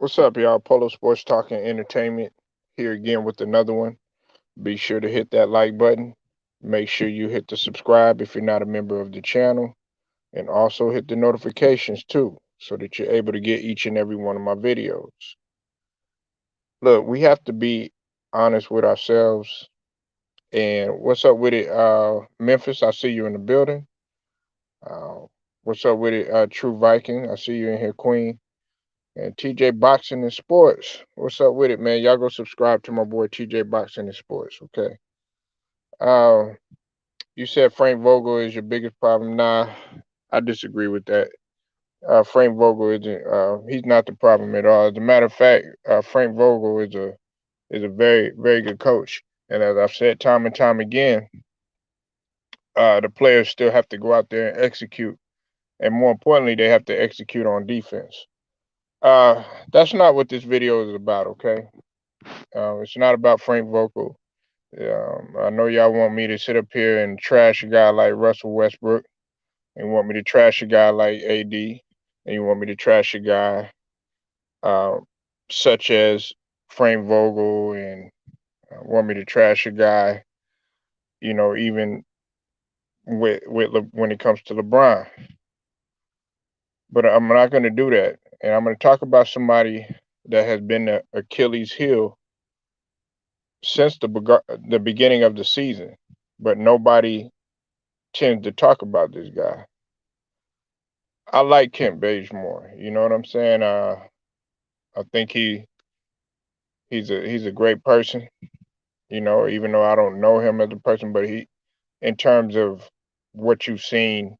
What's up, y'all? Polo Sports Talk and Entertainment here again with another one. Be sure to hit that like button. Make sure you hit the subscribe if you're not a member of the channel, and also hit the notifications too, so that you're able to get each and every one of my videos. Look, we have to be honest with ourselves. And what's up with it, Memphis? I see you in the building. Uh, what's up with it, True Viking? I see you in here, Queen. And TJ Boxing and Sports. What's up with it, man? Y'all go subscribe to my boy TJ Boxing and Sports, okay? Uh, you said Frank Vogel is your biggest problem. Nah, I disagree with that. Frank Vogel isn't. He's not the problem at all. As a matter of fact, Frank Vogel is a very good coach. And as I've said time and time again, the players still have to go out there and execute, and more importantly, they have to execute on defense. Uh, that's not what this video is about, okay? It's not about Frank Vogel. I know y'all want me to sit up here and trash a guy like Russell Westbrook, and want me to trash a guy like AD, and you want me to trash a guy uh, such as Frank Vogel, and want me to trash a guy, even when it comes to LeBron. But I'm not going to do that, and I'm going to talk about somebody that has been the Achilles heel since the beginning of the season, but nobody tends to talk about this guy. I like Kent Bazemore. You know what I'm saying? I think he's a great person. Even though I don't know him as a person, but in terms of what you've seen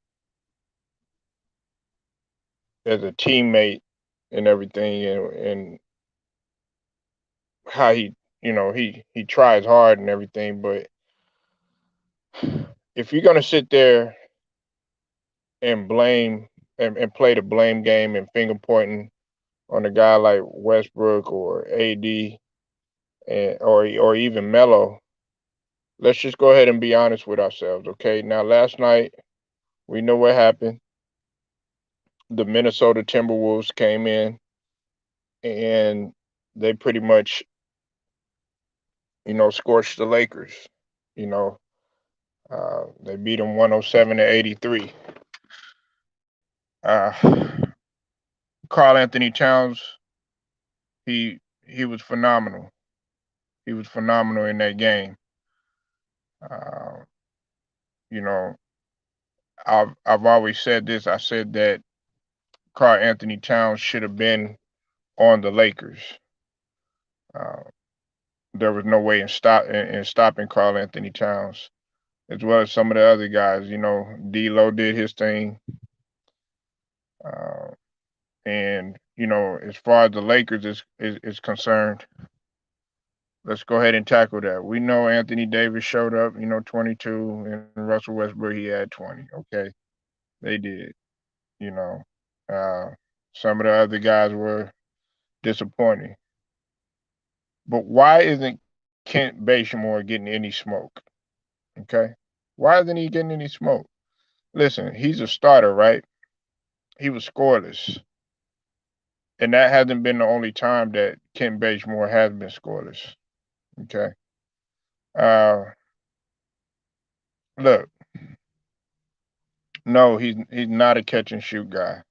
as a teammate and everything, and how he tries hard and everything. But if you're gonna sit there and blame and play the blame game and finger pointing on a guy like Westbrook or AD, or even Melo, let's just go ahead and be honest with ourselves, okay? Now, last night we know what happened. The Minnesota Timberwolves came in and they pretty much, scorched the Lakers. You know, they beat them 107-83. Uh, Carl Anthony Towns, he was phenomenal. He was phenomenal in that game. Uh, you know, I've always said this. I said that Carl Anthony Towns should have been on the Lakers. Uh, there was no way in stopping Carl Anthony Towns, as well as some of the other guys. D'Lo did his thing, uh, and as far as the Lakers is concerned, let's go ahead and tackle that. We know Anthony Davis showed up, 22, and Russell Westbrook he had 20. Okay, they did. You know, uh, some of the other guys were disappointing. But why isn't Kent Bazemore getting any smoke? Okay. Why isn't he getting any smoke? Listen, he's a starter, right? He was scoreless. And that hasn't been the only time that Kent Bazemore has been scoreless. Okay. Uh Look, no, he's not a catch and shoot guy.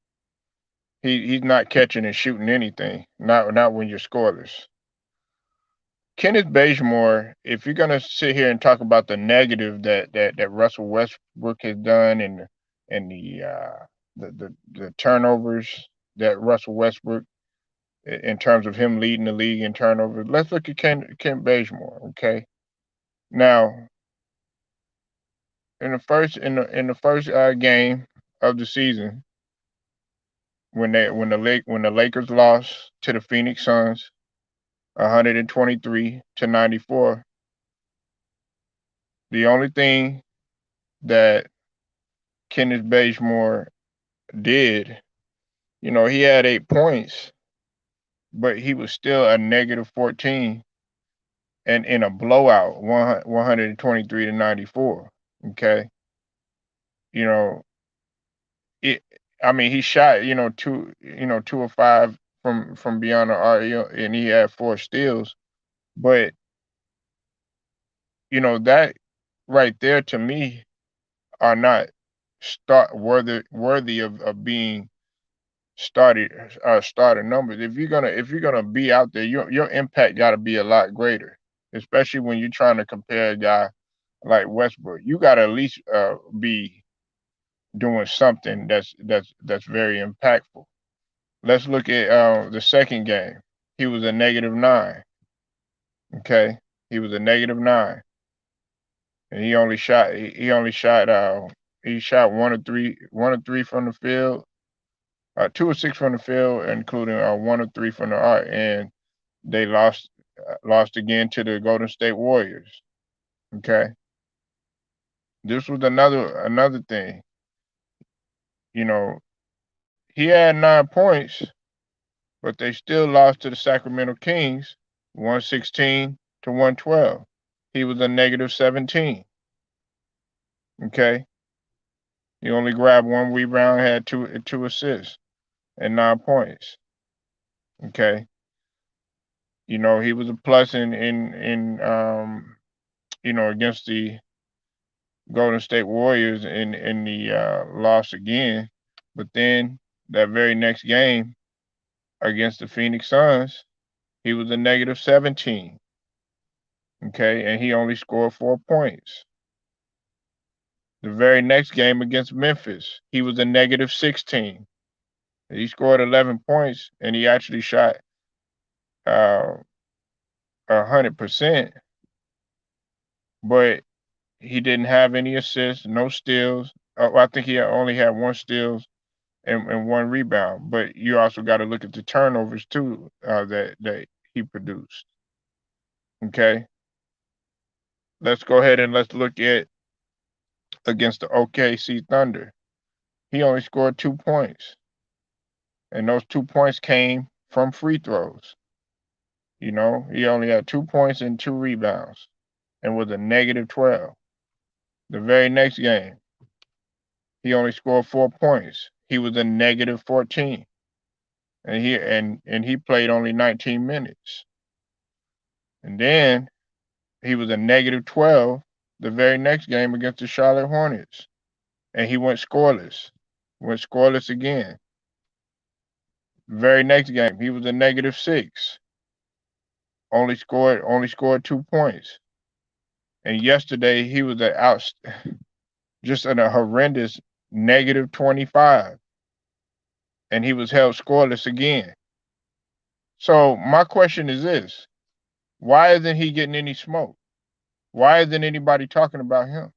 He's not catching and shooting anything. Not when you're scoreless. Kenneth Bazemore, if you're gonna sit here and talk about the negative that Russell Westbrook has done, and the turnovers that Russell Westbrook, in terms of him leading the league in turnovers, let's look at Kent Bazemore. Okay, now in the first game of the season, when the Lakers lost to the Phoenix Suns, 123-94, the only thing that Kenneth Bazemore did, he had 8 points, but he was still a negative 14 and in a blowout, 123-94. Okay. You know, it, I mean, he shot, two of five from beyond the arc, and he had 4 steals. But that right there to me are not start worthy of being started starter numbers. If you're gonna be out there, your impact got to be a lot greater, especially when you're trying to compare a guy like Westbrook. You got to at least be doing something that's very impactful. Let's look at the second game. He was a -9. Okay, he was a -9, and he shot 1 of 3 from the field, 2 of 6 from the field, including 1 of 3 from the arc, and they lost again to the Golden State Warriors. Okay, this was another thing. You know, he had 9 points, but they still lost to the Sacramento Kings, 116 to 112. He was a -17. Okay, he only grabbed 1 rebound, had two assists, and 9 points. Okay, he was a plus in against the Golden State Warriors in the loss again. But then that very next game against the Phoenix Suns, he was a -17. Okay, and he only scored 4 points. The very next game against Memphis, he was a -16. He scored 11 points, and he actually shot 100%, but he didn't have any assists, no steals. I think he only had 1 steal and 1 rebound. But you also got to look at the turnovers too that he produced. Okay, let's go ahead and let's look at against the OKC Thunder. He only scored 2 points, and those 2 points came from free throws. He only had 2 points and 2 rebounds, and was a -12. The very next game, he only scored 4 points. He was a -14, and he played only 19 minutes. And then he was a -12 the very next game against the Charlotte Hornets, and he went scoreless. Went scoreless again. Very next game, he was a -6. Only scored 2 points. And yesterday he was just in a horrendous -25, and he was held scoreless again. So my question is this: why isn't he getting any smoke? Why isn't anybody talking about him?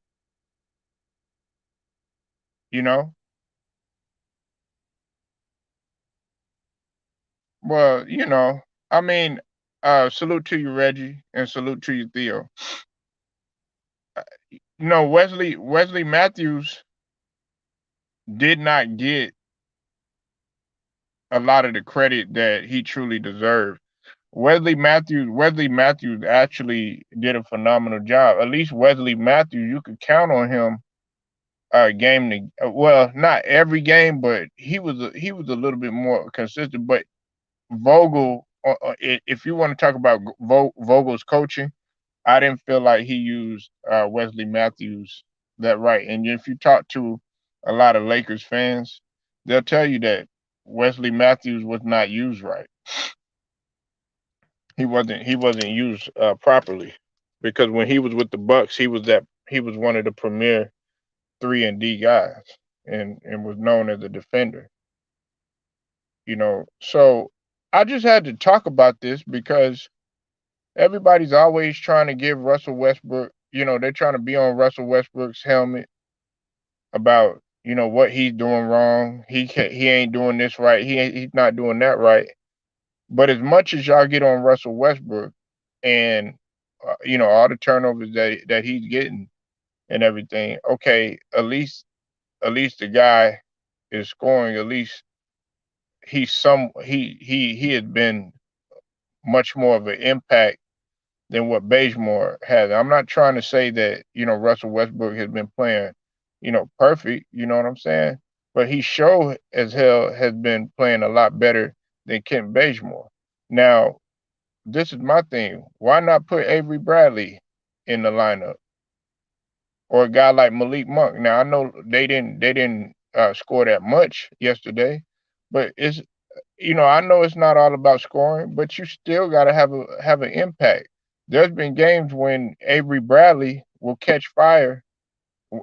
You know? Well, I mean, salute to you, Reggie, and salute to you, Theo. Wesley Matthews did not get a lot of the credit that he truly deserved. Wesley Matthews actually did a phenomenal job. At least Wesley Matthews, you could count on him game to well, not every game, but he was a little bit more consistent. But Vogel, if you want to talk about Vogel's coaching, I didn't feel like he used Wesley Matthews that right. And if you talk to a lot of Lakers fans, they'll tell you that Wesley Matthews was not used right. He wasn't used properly, because when he was with the Bucks, he was one of the premier 3 and D guys, and was known as a defender. So I just had to talk about this because everybody's always trying to give Russell Westbrook, they're trying to be on Russell Westbrook's helmet about what he's doing wrong. He ain't doing this right. He's not doing that right. But as much as y'all get on Russell Westbrook, and all the turnovers that he's getting and everything, okay, at least the guy is scoring. At least he has been much more of an impact than what Bazemore has. I'm not trying to say that Russell Westbrook has been playing perfect. You know what I'm saying? But he sure as hell has been playing a lot better than Kent Bazemore. Now, this is my thing. Why not put Avery Bradley in the lineup or a guy like Malik Monk? Now I know they didn't score that much yesterday, but it's I know it's not all about scoring, but you still got to have an impact. There's been games when Avery Bradley will catch fire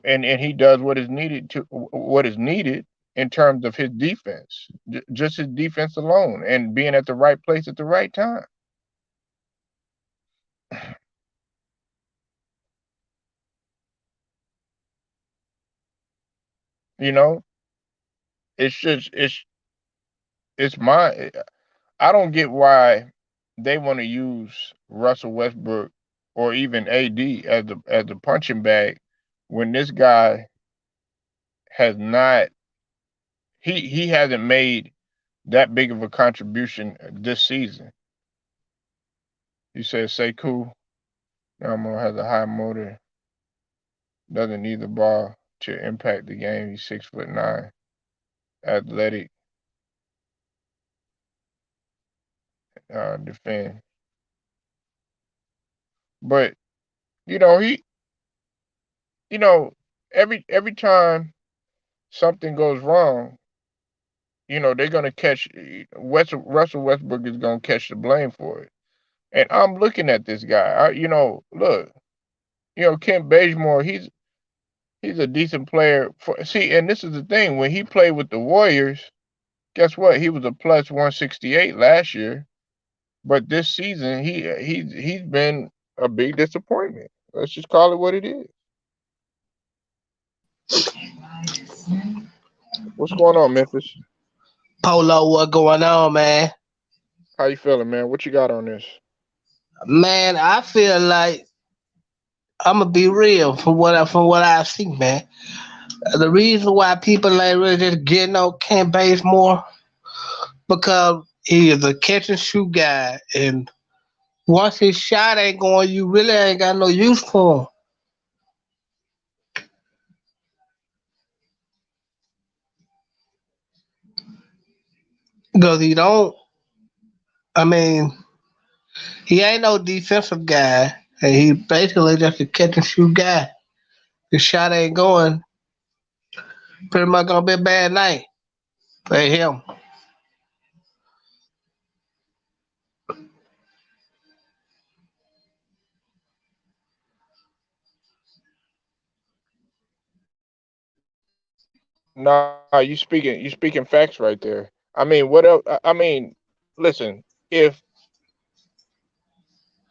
and he does what is needed in terms of his defense, just his defense alone, and being at the right place at the right time. You know, it's just it's my I don't get why they want to use Russell Westbrook or even AD as the punching bag when this guy has not he hasn't made that big of a contribution this season. He says Sekou Elmo has a high motor, doesn't need the ball to impact the game. He's 6'9", athletic, defend. But you know he you know every time something goes wrong, they're gonna catch Russell Westbrook is gonna catch the blame for it. And I'm looking at this guy. Look, Kent Bazemore, he's a decent player. And this is the thing. When he played with the Warriors, guess what? He was a plus 168 last year, but this season he's been a big disappointment. Let's just call it what it is. What's going on, Memphis? Polo, what going on, man? How you feeling, man? What you got on this? Man, I feel like I'm gonna be real from what I see, man. The reason why people ain't really just getting on Ken Base more because he is a catch and shoot guy, and once his shot ain't going, you really ain't got no use for him because he don't. I mean, he ain't no defensive guy, and he basically just a catch and shoot guy. The shot ain't going, pretty much gonna be a bad night for him. Nah, you speaking facts right there. I mean, what else? I mean, listen, if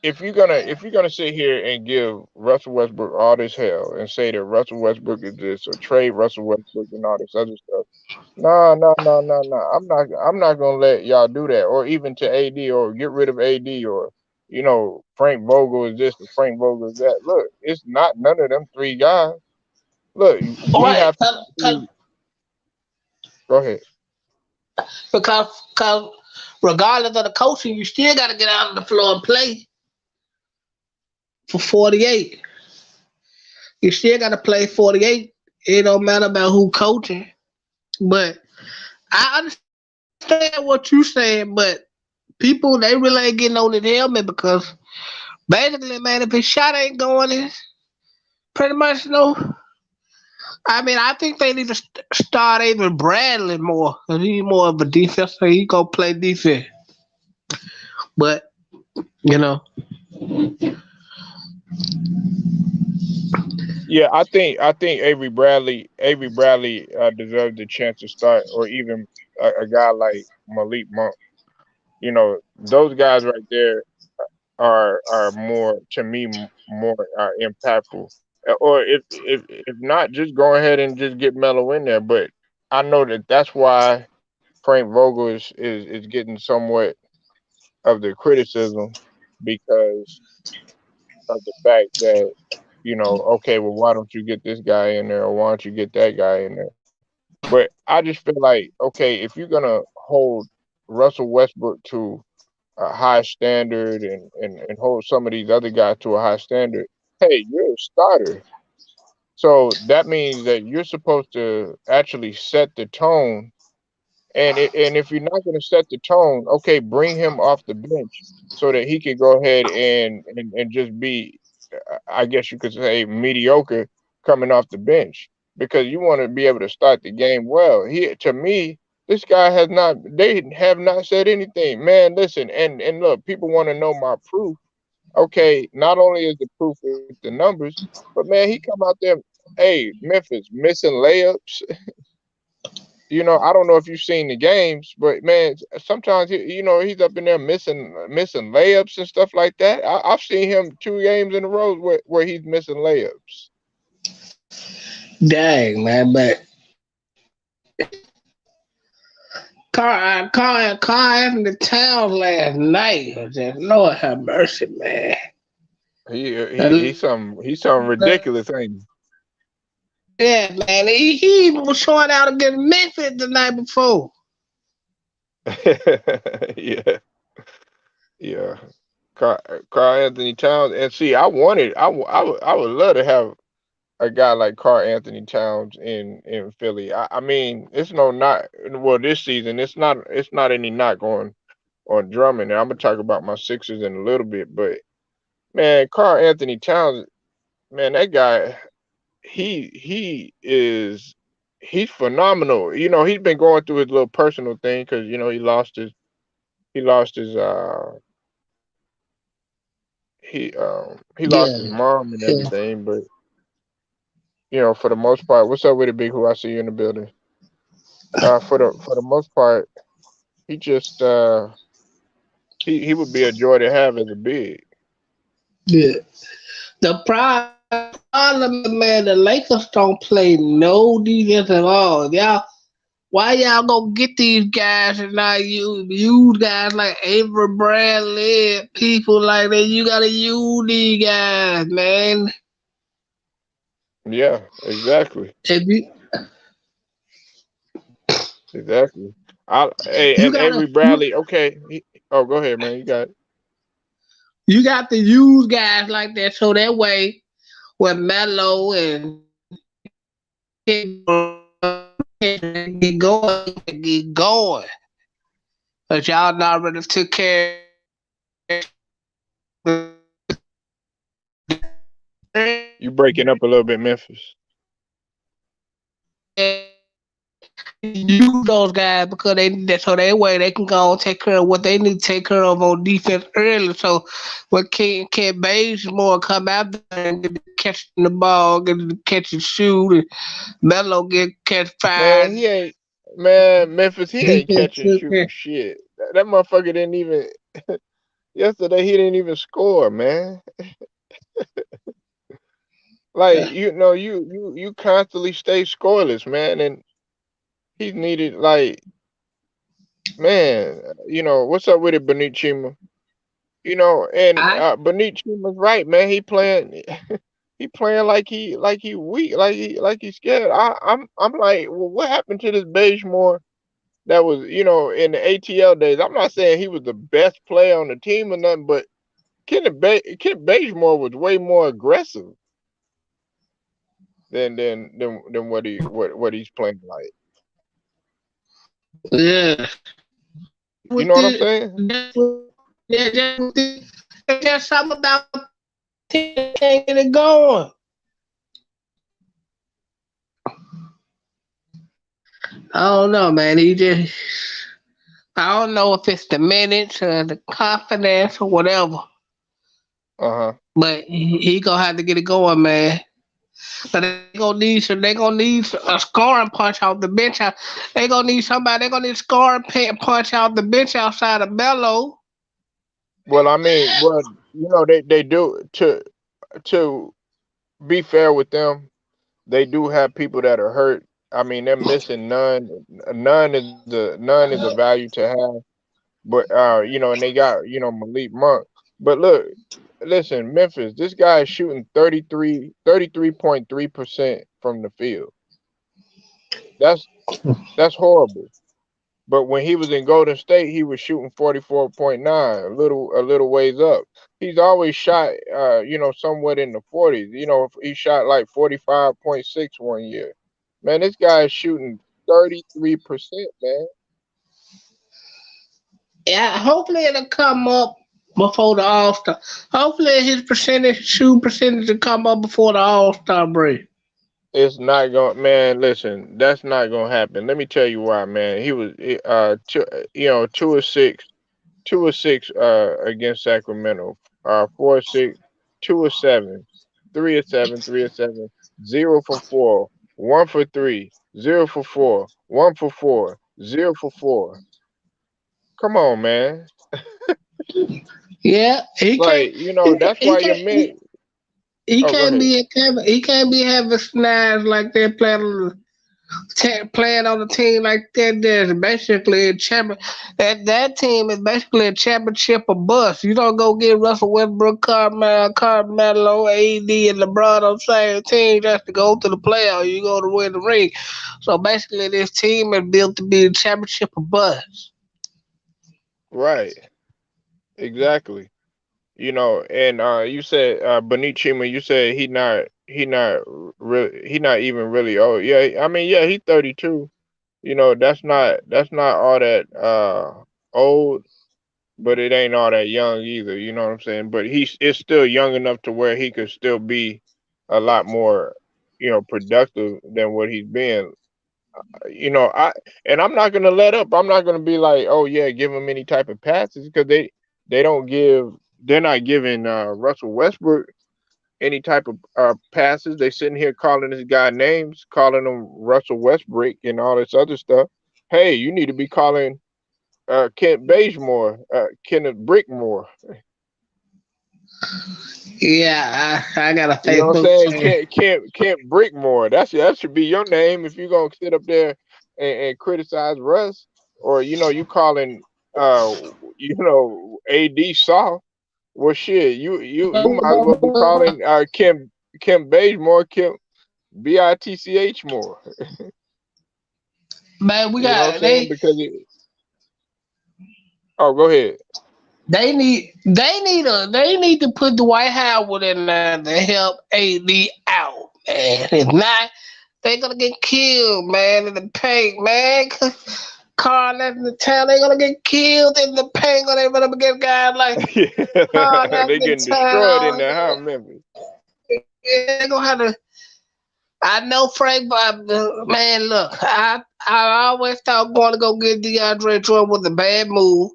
if you're gonna sit here and give Russell Westbrook all this hell and say that Russell Westbrook is this or trade Russell Westbrook and all this other stuff, no, no, no, no, no. I'm not gonna let y'all do that, or even to AD, or get rid of AD, or Frank Vogel is this and Frank Vogel is that. Look, it's not none of them three guys. Look, we Right, have to see. Go ahead. because regardless of the coaching, you still got to get out on the floor and play for 48. You still got to play 48. It don't matter about who coaching. But I understand what you're saying, but people, they really ain't getting on his helmet because basically, man, if his shot ain't going, it's pretty much no. I mean, I think they need to start even Bradley more because he's more of a defense, so he gonna play defense. But you know, Yeah, I think Avery Bradley deserves the chance to start, or even a guy like Malik Monk. Those guys right there are more, to me, more impactful. Or if not, just go ahead and just get Melo in there. But I know that's why Frank Vogel is getting somewhat of the criticism, because of the fact that, okay, well, why don't you get this guy in there, or why don't you get that guy in there? But I just feel like, okay, if you're gonna hold Russell Westbrook to a high standard, and hold some of these other guys to a high standard, hey, you're a starter. So that means that you're supposed to actually set the tone And if you're not going to set the tone, okay, bring him off the bench so that he can go ahead and just be, I guess you could say, mediocre coming off the bench because you want to be able to start the game well. He, to me, this guy has not. They have not said anything, man. Listen, and look, people want to know my proof. Okay, not only is the proof with the numbers, but man, he come out there. Hey, Memphis missing layups. I don't know if you've seen the games, but man, sometimes he's up in there missing layups and stuff like that. I've seen him 2 games in a row where he's missing layups. Dang, man, but Carl Anthony Towns last night was just Lord have mercy, man. He's something ridiculous, ain't Yeah, man, he even was showing out against Memphis the night before. he? Yeah, yeah. Carl, Carl Anthony Towns, and see, I would love to have a guy like Carl Anthony Towns in Philly. I mean, it's no not well this season. It's not any knock on Drummond. And I'm gonna talk about my Sixers in a little bit, but man, Carl Anthony Towns, man, that guy, he's phenomenal. He's been going through his little personal thing because he lost his Yeah, mom and yeah. everything, but for the most part, what's up with it, Big? Who I see you in the building? For the most part, he just he would be a joy to have as a big. Yeah. The problem is, man, the Lakers don't play no defense at all. Why y'all gonna get these guys and not use guys like Avery Bradley, people like that? You gotta use these guys, man. Yeah, exactly, If exactly. Hey, you and gotta Avery Bradley. Okay, oh, go ahead, man. You got it. you got to use guys like that so that way when Melo and get going, get going. But y'all not really took care You breaking up a little bit, Memphis. use those guys because so that way they can go and take care of what they need to take care of on defense early. So when can Bazemore come out there and get catching the ball, get to catch and shoot, and Melo get catch Man, five he ain't. Man, Memphis, he ain't defense catching took shooting care. shit. That motherfucker didn't even. Yesterday, he didn't even score, man. Like you constantly stay scoreless, man, and he's needed. Like, man, what's up with it, Benichima? And I Benichima's right, man. He playing. He playing like he weak, like he scared. I'm like, well, what happened to this Bazemore that was in the ATL days? I'm not saying he was the best player on the team or nothing, but Ken Bazemore was way more aggressive than what he's playing like. yeah. You With know what I'm the saying? yeah, just with it's just something about can't get it going. I don't know, man. I don't know if it's the minutes or the confidence or whatever, Uh huh. but he gonna have to get it going, man. So they gonna need a scoring punch off the bench. They gonna need somebody. They gonna need a scoring punch out the bench outside of Melo. Well, I mean, they do to be fair with them. They do have people that are hurt. I mean, they're missing none. None is a value to have. But and they got Malik Monk. But look, listen, Memphis. This guy is shooting 33.3% from the field. That's that's horrible. But when he was in Golden State, he was shooting 44.9, a little ways up. He's always shot, somewhat in the 40s. He shot like 45.6 one year. Man, this guy is shooting 33%, man. Yeah, hopefully it'll come up before the All Star. Hopefully his shoe percentage will come up before the All Star break. It's not going, man. Listen, that's not gonna happen. Let me tell you why, man. He was, two, 2 of 6, 2 of 6, against Sacramento. 4 of 6, 2 of 7, 3 of 7, 3 of 7, 0 for 4, 1 for 3, 0 for 4, 1 for 4, 0 for 4. Come on, man. Yeah, he can't. Like, that's He why your can't. men. He Oh, go can't ahead. be he can't be having snags like that playing on a team like that. That's basically a champion. That team is basically a championship or bust. You don't go get Russell Westbrook, Carmelo, AD, and LeBron on the same team just to go to the playoffs. You go to win the ring. So basically, this team is built to be a championship or bust. Right. Exactly. And you said Benichima, you said he not really he not even really old. Yeah, I mean, yeah, he 32. That's not all that old, but it ain't all that young either, you know what I'm saying? But he's it's still young enough to where he could still be a lot more, productive than what he's been. I and I'm not gonna let up. I'm not gonna be like, oh yeah, give him any type of passes because they don't give they're not giving Russell Westbrook any type of passes. They sitting here calling this guy names, calling him Russell Westbrook and all this other stuff. Hey, you need to be calling Kent Bazemore, Kenneth Brickmore. Yeah, I got a You know what I'm Facebook saying? fan. Can't Brickmore. That should be your name if you're gonna sit up there and criticize Russ, or you calling uh AD soft. Well, shit, you might as well be calling Kim Bazemore Kim Bitch more. Man, we You know what I'm got saying? Because oh, go ahead. they need to put Dwight Howard in there to help AD out, man. If not, they gonna get killed, man, in the paint, man. Carl Anthony Town, they gonna get killed in the paint when they run up against guys like Carl They Anthony getting destroyed in Town. there, huh, Memphis? Yeah, they gonna have to. I know Frank, but man, look, I always thought going to go get DeAndre Jordan was a bad move.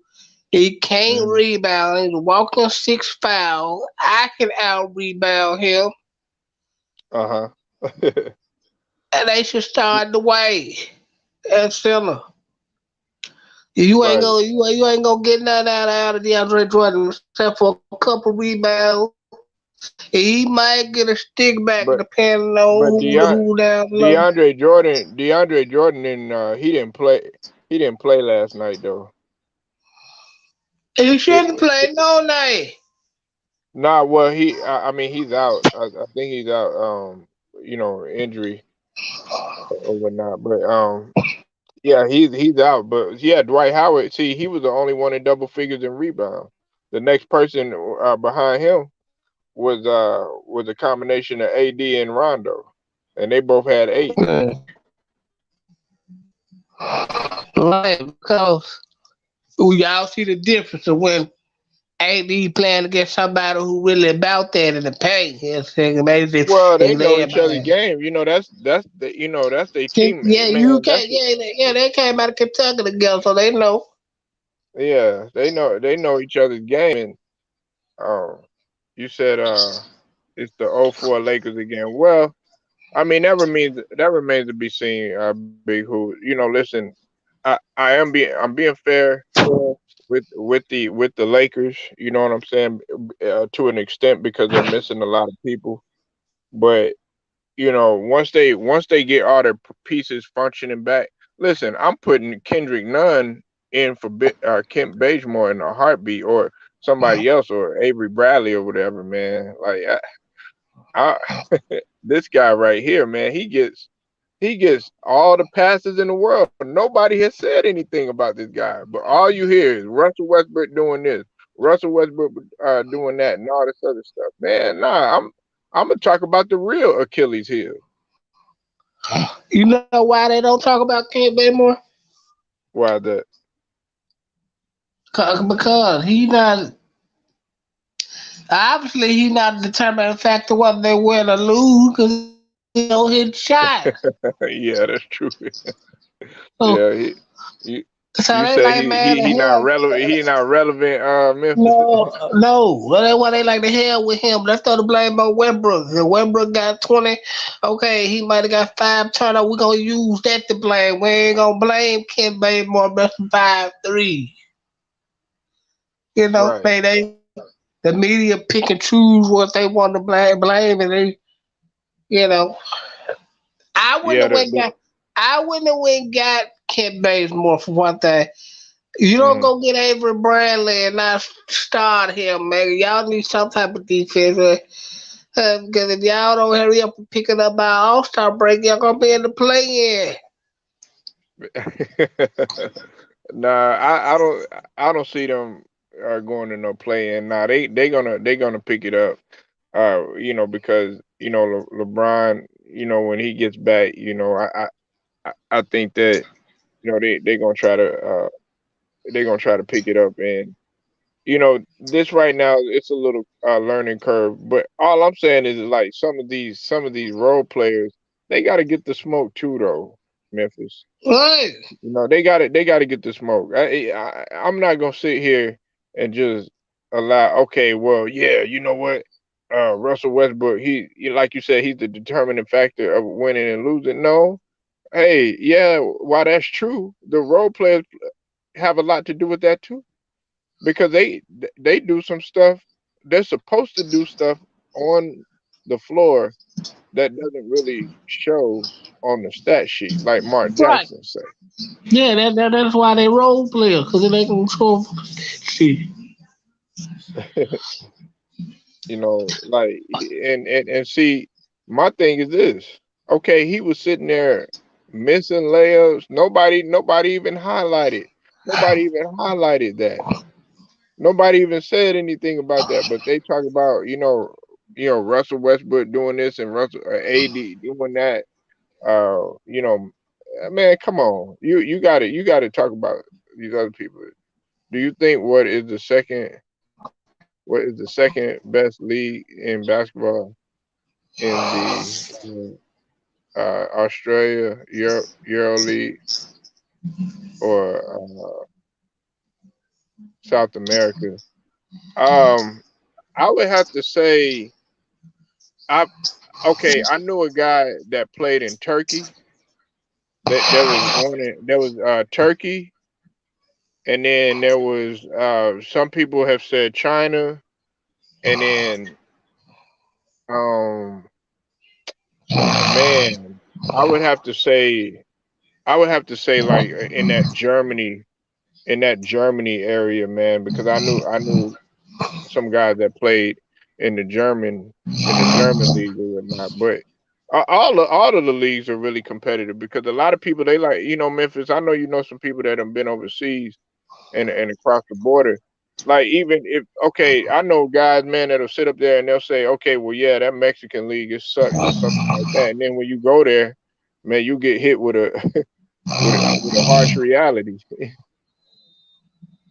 He can't Mm. rebound. He's walking 6 foul. I can out rebound him, Uh-huh. and they should start the way at center. Right. You ain't gonna get nothing out of DeAndre Jordan except for a couple rebounds. He might get a stick back But depending but on who down low. DeAndre Jordan and he didn't play last night though. He It, shouldn't play no night. nah, well I mean he's out. I think he's out injury or whatnot. But yeah, he's out. But yeah, Dwight Howard, see, he was the only one in double figures in rebound. The next person behind him was a combination of AD and Rondo, and they both had 8. Right, because we all see the difference of when AD playing against somebody who really about that in the paint. Yes, maybe Well, they know each other's everybody. game. That's their team, Yeah, you man. That's can't. Yeah, they came out of Kentucky together, so they know. yeah. They know each other's game, and um, you said it's the '04 Lakers again. Well, I mean that remains to be seen. Big Who, listen, I'm being fair with the Lakers. You know what I'm saying, to an extent because they're missing a lot of people, but once they get all their pieces functioning back. Listen, I'm putting Kendrick Nunn in for Kent Bazemore in a heartbeat, or somebody else, or Avery Bradley or whatever, man. Like I this guy right here, man, he gets all the passes in the world. Nobody has said anything about this guy, but all you hear is Russell Westbrook doing this, Russell Westbrook doing that, and all this other stuff. Man, nah, I'm gonna talk about the real Achilles heel. You know why they don't talk about Kent Baymore? Why that? Because he not obviously he not the determining factor whether they win or lose because he don't hit shots. Yeah, that's true. So Yeah, you so you they say like he man he the he not hell. relevant. He not relevant. Memphis. No. Well, that's why they like the hell with him. Let's throw the blame on Westbrook. If Westbrook got 20, okay, he might have got 5 turnovers. We're going to use that to blame. We ain't going to blame Ken Bazemore missing 5 3. You know, Right. the media pick and choose what they want to blame, and they, you know, I wouldn't Yeah. have went got, I wouldn't have went got Ken Bazemore for one thing. You don't Mhm. go get Avery Bradley and not start him, man. Y'all need some type of defense. Because if y'all don't hurry up and pick it up by All Star break, y'all gonna be in the play in. Nah, I don't see them going to no play in. Nah, they gonna pick it up. Because LeBron, when he gets back, I think that they're gonna try to pick it up, and this right now it's a little learning curve. But all I'm saying is like some of these role players, they got to get the smoke too, though. Memphis. Right. They got to get the smoke. I'm not gonna sit here and just allow. Okay, well, yeah, you know what? Russell Westbrook, like you said, he's the determining factor of winning and losing. No, hey, yeah, while that's true, the role players have a lot to do with that too, because they do some stuff. They're supposed to do stuff on the floor that doesn't really show on the stat sheet, like Mark Right. Jackson say. Yeah, that's why they role players, because they can score. See. Like, and see, my thing is this. Okay, he was sitting there missing layups. Nobody even highlighted. Nobody even highlighted that. Nobody even said anything about that. But they talk about, Russell Westbrook doing this and Russell AD doing that. Man, come on. You got to talk about these other people. Do you think what is the second best league in basketball in the Australia Euro League or South America? Um, I would have to say I okay. I knew a guy that played in Turkey. That there was one. There was Turkey, and then there was some people have said China, and then um man, I would have to say like in that Germany area, man, because I knew some guys that played in the German league or whatnot. But all of the leagues are really competitive because a lot of people they like Memphis. I know some people that have been overseas and across the border. Like even if okay, I know guys, man, that'll sit up there and they'll say, okay, well, yeah, that Mexican league it sucks or something like that. And then when you go there, man, you get hit with a with a harsh reality.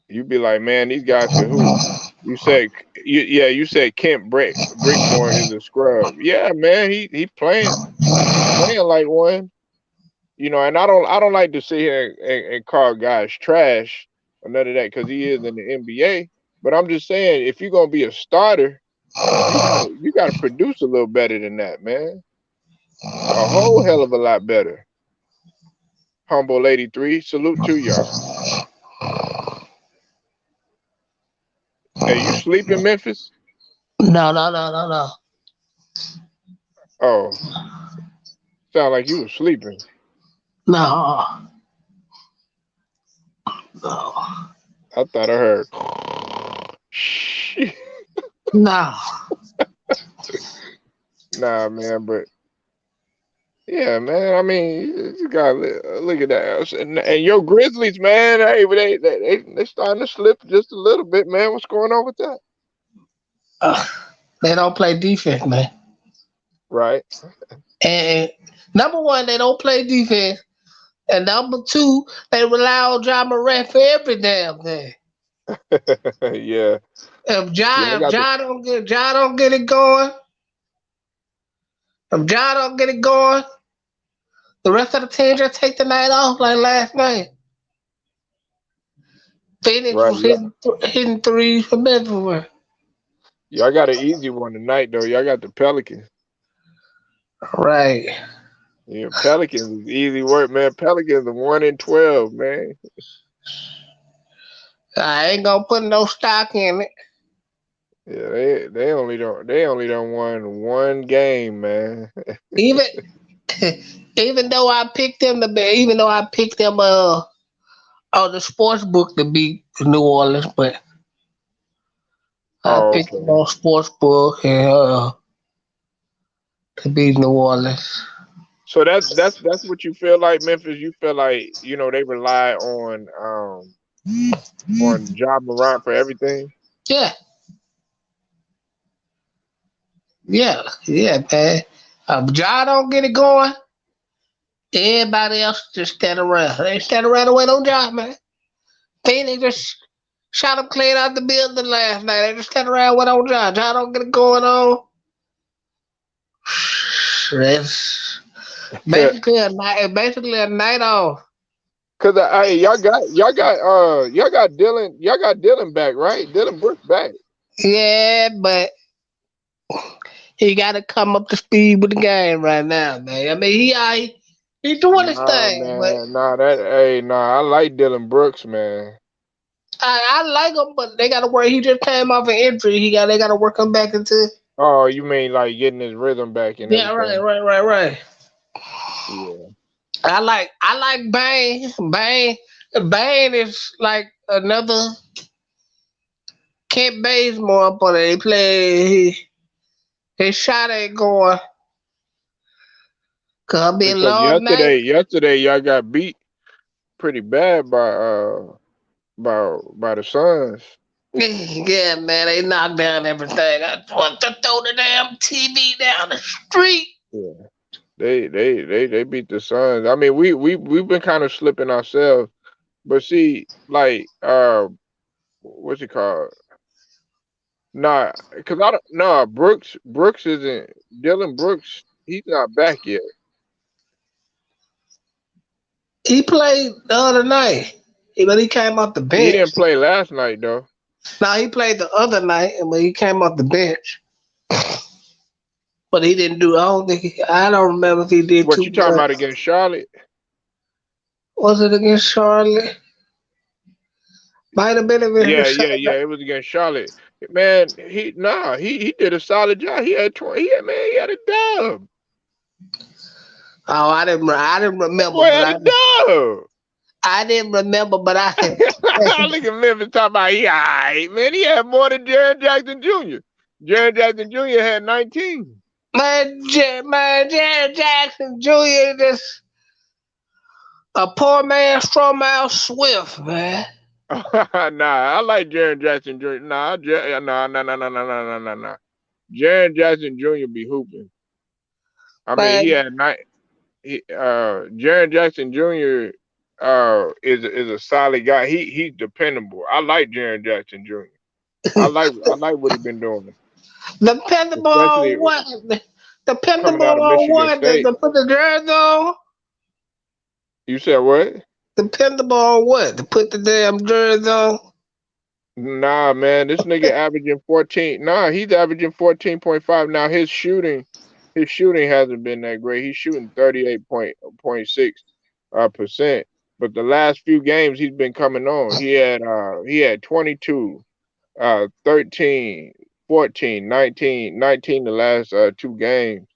You be like, man, these guys can hoop. You said Kent Brickmore is a scrub. Yeah, man, he playing like one. And I don't like to sit here and call guys trash or none of that because he is in the NBA. But I'm just saying, if you're gonna be a starter, you gotta produce a little better than that, man. A whole hell of a lot better. Humble 83, salute to y'all. Hey, you sleep in Memphis? No, no, no, no, no. Oh, sound like you was sleeping. No, no, I thought I heard. no. Nah, man, but yeah, man. I mean, you gotta look at that. And your Grizzlies, man. Hey, but they starting to slip just a little bit, man. What's going on with that? Uh, they don't play defense, man. Right. And number one, they don't play defense. And number two, they rely on John Morant for every damn thing. Yeah, If yeah. I Ja, if got the Ja don't get it going, if Ja don't get it going, the rest of the team just take the night off like last night. Phoenix right. was Yeah, hitting threes from everywhere. y'all got an easy one tonight though. Y'all got the Pelicans. Right. Yeah, Pelicans is easy work, man. Pelicans are 1-12, man. I ain't gonna put no stock in it. Yeah, they only don't won one game, man. Even even though I picked them to be, even though I picked them on the sports book to beat New Orleans, but I Oh, picked them okay. on sports book and to beat New Orleans. So that's what you feel like, Memphis. You feel like they rely on Ja Morant for everything. Yeah, yeah, man. If Ja don't get it going, everybody else just stand around. They stand around and wait on Ja, man. Phoenix just shot him clean out the building last night. They just stand around and wait on Ja. Ja don't get it going on. That's basically a night off. Cause hey, y'all got Dylan back, right? Dylan Brooks back. Yeah, but he got to come up to speed with the game right now, man. I mean, he doing his Nah, thing, but man, I like Dylan Brooks, man. I like him, but they got to work. He just came off an injury. They got to work him back into. Oh, you mean like getting his rhythm back and Yeah, right, everything? right, right, right. Yeah. I like Bane. Bane is like another Kent Bazemore up on it. He play his shot ain't going. Cause be a Because long night. yesterday y'all got beat pretty bad by the Suns. Yeah, man, they knocked down everything. I want to throw the damn TV down the street. Yeah. They beat the Suns. I mean, we've been kind of slipping ourselves, but see, like what's it called? Nah, cause I don't. Nah, Brooks isn't Dylan Brooks. He's not back yet. He played the other night, but he came off the He bench. didn't play last night though. Now he played the other night, but he came off the bench. But he didn't do. I don't remember if he did What too you talking much. about against Charlotte? Was it against Charlotte? Might have been Yeah, against yeah, Charlotte. yeah. It was against Charlotte. Man, he did a solid job. He had 20. He had a dub. Oh, I didn't That remember, boy but had a dub. I didn't remember, but I. Look at Memphis talking about he alright, man. He had more than Jaron Jackson Jr. Jaron Jackson Jr. had 19. Man, Jared Jackson Jr. just a poor man from out Swift, man. Nah, I like Jaron Jackson Jr. Nah. Jaron Jackson Jr. be hooping. I mean, he Man, had nine. Jaron Jackson Jr. Is a solid guy. He's dependable. I like Jaron Jackson Jr. I like what he been doing, dependable especially on what? coming Dependable out of on Michigan what? State. To put the jersey on? You said what? Dependable on what? To put the damn jersey on? Nah, man, this nigga averaging 14. Nah, he's averaging 14.5. Now his shooting hasn't been that great. He's shooting 38.6 percent. But the last few games he's been coming on. He had 22, 13, 14, 19 the last two games.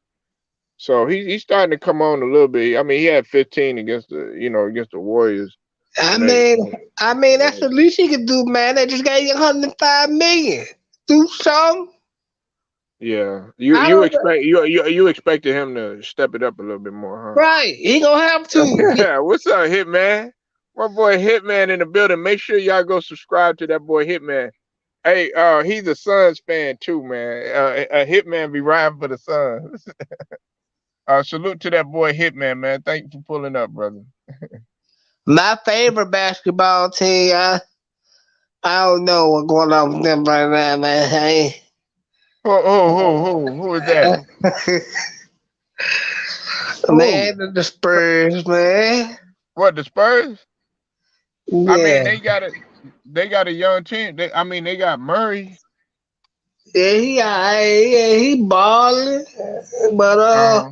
So he's starting to come on a little bit. I mean, he had 15 against the Warriors I when they mean, when, that's the when least he could do, man. They just gave you 105 million. Do something. Yeah, you I you don't. expect you expected him to step it up a little bit more, Right. He gonna have huh? to. What's up, Hitman? My boy Hitman in the building. Make sure y'all go subscribe to that boy Hitman. Hey, he's a Suns fan too, man. A Hitman be riding for the Suns. Salute to that boy Hitman, man. Thank you for pulling up, brother. My favorite basketball team. I I don't know what's going on with them right now, man. Who is that? Who? Man, the Spurs, man. What, the Spurs? I mean, Yeah. they got a young team. They got Murray. Yeah, he balling, but Uh,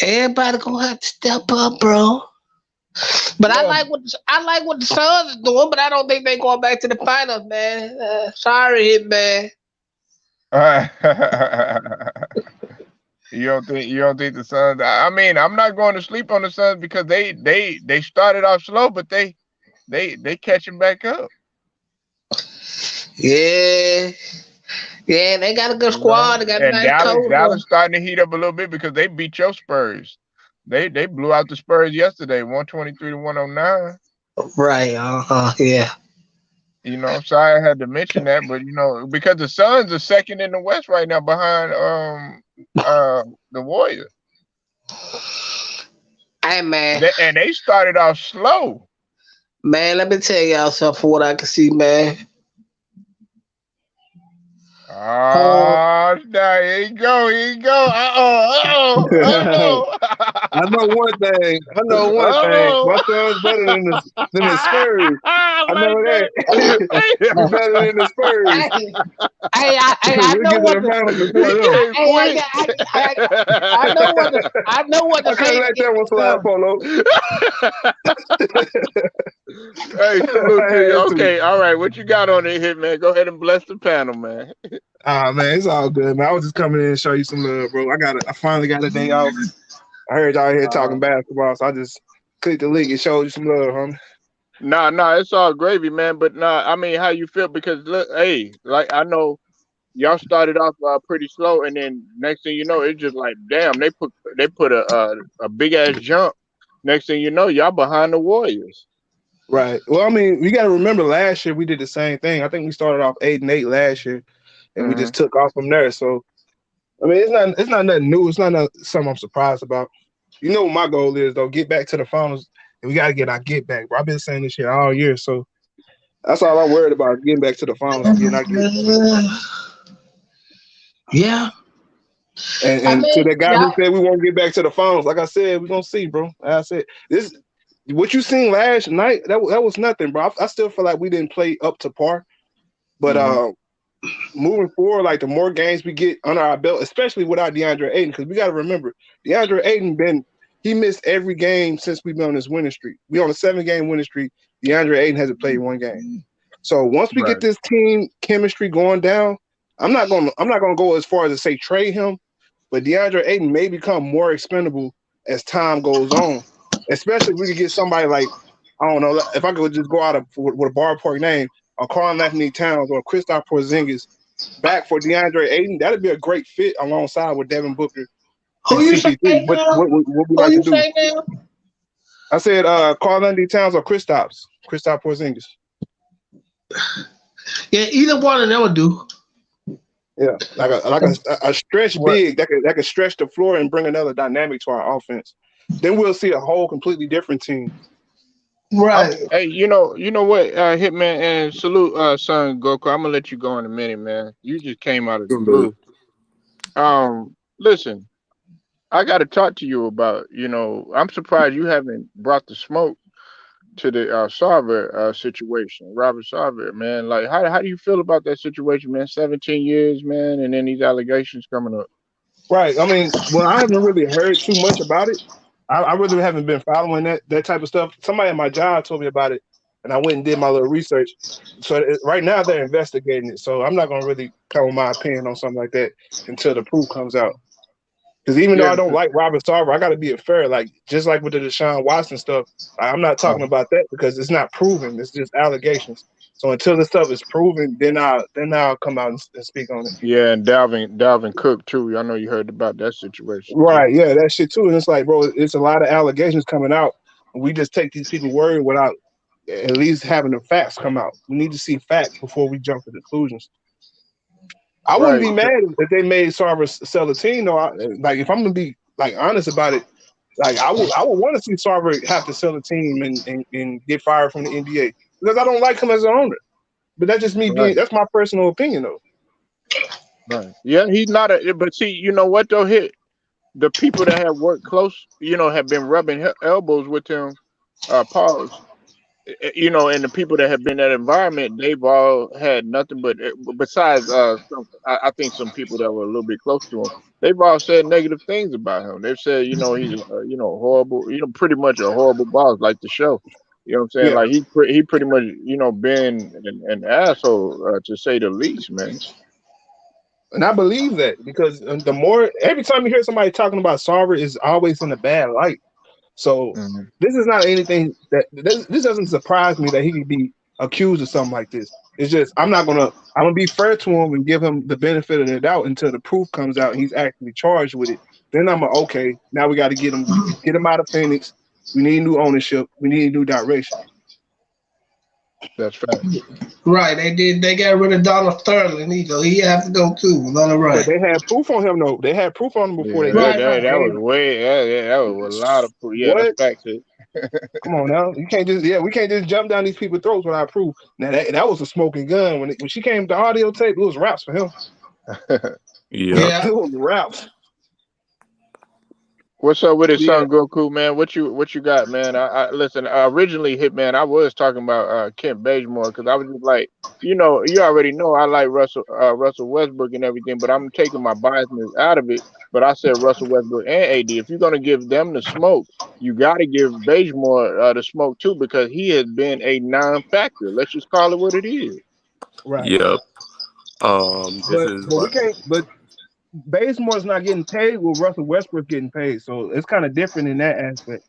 everybody gonna have to step up, bro. But I yeah. like what the Suns is doing, but I don't think they going back to the finals, man. Sorry, man. You don't think the Suns? I mean, I'm not going to sleep on the Suns because they started off slow, but they catching back up. Yeah, yeah, they got a good You squad. know, They got a and nice Dallas coach. Dallas starting to heat up a little bit because they beat your Spurs. They blew out the Spurs yesterday, 123 to 109. Right. Yeah. Sorry I had to mention that, but because the Suns are second in the West right now behind the Warriors. Hey, man. And they started off slow. Man, let me tell y'all something from what I can see, man. Uh, Oh, now here you go, here you go. I know one thing. I know one thing. My Uh-oh. son's better than the Spurs. I know Like that. that. We better than the Spurs. hey, I We'll know get to what the the finals before He them. can't quit. I know what I the couldn't Saints let get that one slide, done. Polo. Hey, salute I to you. had to. Okay, all right. What you got on it here, man? Go ahead and bless the panel, man. Ah man, it's all good, man. I was just coming in and show you some love, bro. I finally got a day off. I heard y'all here Uh, talking basketball, so I just clicked the link and showed you some love, homie. nah, it's all gravy, man. But nah, I mean, how you feel? Because look, hey, like I know y'all started off pretty slow, and then next thing you know, it's just like, damn, they put a big ass jump. Next thing you know, y'all behind the Warriors. Right. Well, I mean, we got to remember last year we did the same thing. I think we started off 8-8 last year, and we Hmm. just took off from there. So I mean, it's not nothing new. It's not something I'm surprised about. You know what my goal is though? Get back to the finals, and we got to get our get back. Bro, I've been saying this shit all year, so that's all I'm worried about: getting back to the finals and getting our get back. Yeah, I And to mean, the guy who y'all. said we won't get back to the finals, like I said, we're gonna see, bro. Like I said this. What you seen last night, that was nothing, bro. I still feel like we didn't play up to par. But Hmm. moving forward, like the more games we get under our belt, especially without DeAndre Ayton, because we got to remember DeAndre Ayton he missed every game since we've been on this winning streak. We on a 7-game winning streak. DeAndre Ayton hasn't played one game. So once we get Right. this team chemistry going down, I'm not gonna go as far as to say trade him, but DeAndre Ayton may become more expendable as time goes on. Especially if we could get somebody like, I don't know, if I could just go out with a ballpark name, or Karl Anthony Towns or Kristaps Porzingis back for DeAndre Ayton, that'd be a great fit alongside with Devin Booker Who and you say CP3. What now? what what we Who like to you do? say now? I said Karl Anthony Towns or Kristaps Porzingis. Yeah, either one of them would do. Yeah, like a stretch What? big that could stretch the floor and bring another dynamic to our offense. Then we'll see a whole completely different team. Right. Okay. Hey, you know what, Hitman, and salute, son Goku. I'm gonna let you go in a minute, man. You just came out of the blue. Listen, I got to talk to you about. I'm surprised you haven't brought the smoke to the Sarver situation, Robert Sarver, man. Like, how do you feel about that situation, man? 17 years, man, and then these allegations coming up. Right. I mean, well, I haven't really heard too much about it. I really haven't been following that type of stuff. Somebody at my job told me about it, and I went and did my little research. So right now they're investigating it. So I'm not gonna really come with my opinion on something like that until the proof comes out. Because even though Yeah. I don't like Robert Sarver, I got to be fair. Like just like with the Deshaun Watson stuff, I'm not talking about that because it's not proven. It's just allegations. So until this stuff is proven, then I'll come out and speak on it. Yeah, and Dalvin Cook too. I know you heard about that situation too. Right, yeah, that shit too. And it's like, bro, it's a lot of allegations coming out. We just take these people word without at least having the facts come out. We need to see facts before we jump to conclusions. I wouldn't Right. be mad if they made Sarver sell the team though. Like if I'm gonna be like honest about it, like I would want to see Sarver have to sell the team and get fired from the NBA. because I don't like him as an owner. But that's just me being. Right. That's my personal opinion, though. Right. Yeah, he's not a. But see, you know what though? Hit the people that have worked close. Have been rubbing elbows with him. Pause. And the people that have been in that environment, they've all had nothing but besides I think some people that were a little bit close to him, they've all said negative things about him. They've said, he's horrible, pretty much a horrible boss, like the show. You know what I'm saying? Yeah, Like he pretty much, been an asshole to say the least, man. and I believe that because the more every time you hear somebody talking about Sarver, is always in a bad light. So Hmm. this is not anything this doesn't surprise me that he could be accused of something like this. It's just I'm gonna be fair to him and give him the benefit of the doubt until the proof comes out and he's actually charged with it. Then okay. Now we got to get him out of Phoenix. We need new ownership. We need new direction. That's facts. Right, they did. They got rid of Donald Sterling. He have to go too. Let it But right. they had proof on him though. They had proof on him before Yeah, they that gave Right, that, right. that was gave way that was a lot of yeah, that's what? facts. It. Come on now, you can't just we can't just jump down these people's throats without proof. Now that was a smoking gun when she came to audio tape. It was raps for him. Yep. Yeah. It was raps. What's up with it, Yeah, Son Goku, man? What you got, man? I listen. Originally, Hitman, I was talking about Kent Bazemore because I was just like, you already know I like Russell Westbrook and everything, but I'm taking my biasness out of it. But I said Russell Westbrook and AD. If you're gonna give them the smoke, you got to give Bazemore the smoke too because he has been a non-factor. Let's just call it what it is. right. Yep. This But is but we what. can't. But Bazemore's not getting paid with Russell Westbrook getting paid, so it's kind of different in that aspect.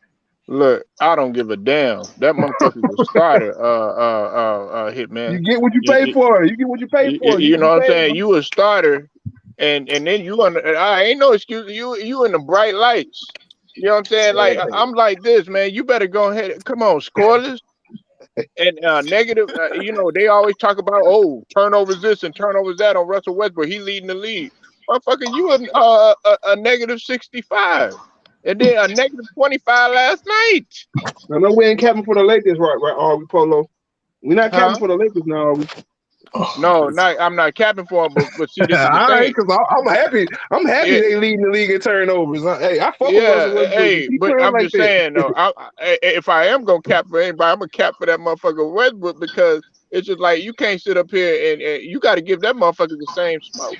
Look, I don't give a damn. That motherfucker's a starter. You Hitman. get what you pay for. You get what you pay for. You know You what I'm paid saying? him. You a starter, and then you on. I ain't no excuse. You in the bright lights. You know what I'm saying? Like Hey, I'm like this, man. You better go ahead. Come on, scoreless and negative. They always talk about turnovers this and turnovers that on Russell Westbrook. He leading the league. Motherfucker, you a negative 65, and then a negative 25 last night, I know we ain't capping for the Lakers, right? Are we, Polo? We're not capping huh? for the Lakers now, are we? No, not I'm not capping for him, but see, All this is the right, thing. because I'm happy. I'm happy Yeah, they leading the league in turnovers. Hey, I fuck with Russell yeah, Westbrook. You hey, keep but playing I'm like just that. saying though, if I am gonna cap for anybody, I'm gonna cap for that motherfucker Westbrook because it's just like you can't sit up here and you got to give that motherfucker the same smoke.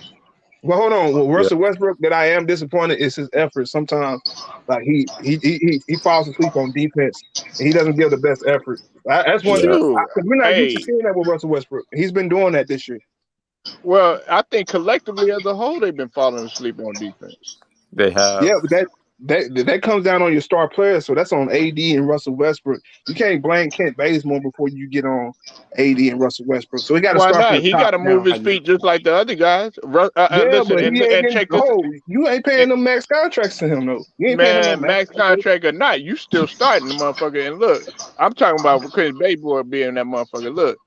Well, hold on. Well, Yep. Russell Westbrook, that I am disappointed is his effort. Sometimes, like he falls asleep on defense and he doesn't give the best effort. That's one thing Yeah. Shoot, because we're not used to hey, seeing that with Russell Westbrook. He's been doing that this year. well, I think collectively as a whole they've been falling asleep on defense. They have. Yeah, but that comes down on your star players. So that's on AD and Russell Westbrook. You can't blame Kent Bazemore before you get on AD and Russell Westbrook. So we got to Why start from not? the He got top to move down. his And feet just like the other guys. Yeah, Listen but he ain't and getting. check this. Oh, you ain't paying them max contracts to him though. You ain't paying him no Man, max max contract. contract or not, you still starting the motherfucker. And look, I'm talking about Chris Bayboard being that motherfucker. Look,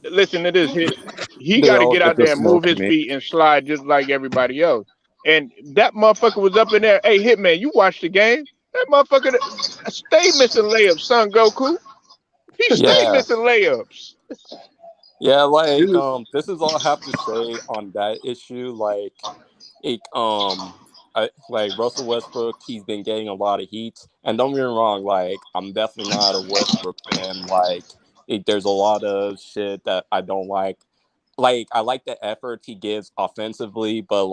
listen to this hit. He they got to all get get out the there and move smoke his me. feet and slide just like everybody else. And that motherfucker was up in there. Hey, Hitman, you watched the game? That motherfucker stay missing layups, Son Goku. He stay Yeah. missing layups. Yeah, This is this is all I have to say on that issue. Like like Russell Westbrook, he's been getting a lot of heat. And don't get me wrong, like I'm definitely not a Westbrook fan. There's a lot of shit that I don't like. Like I like the effort he gives offensively, but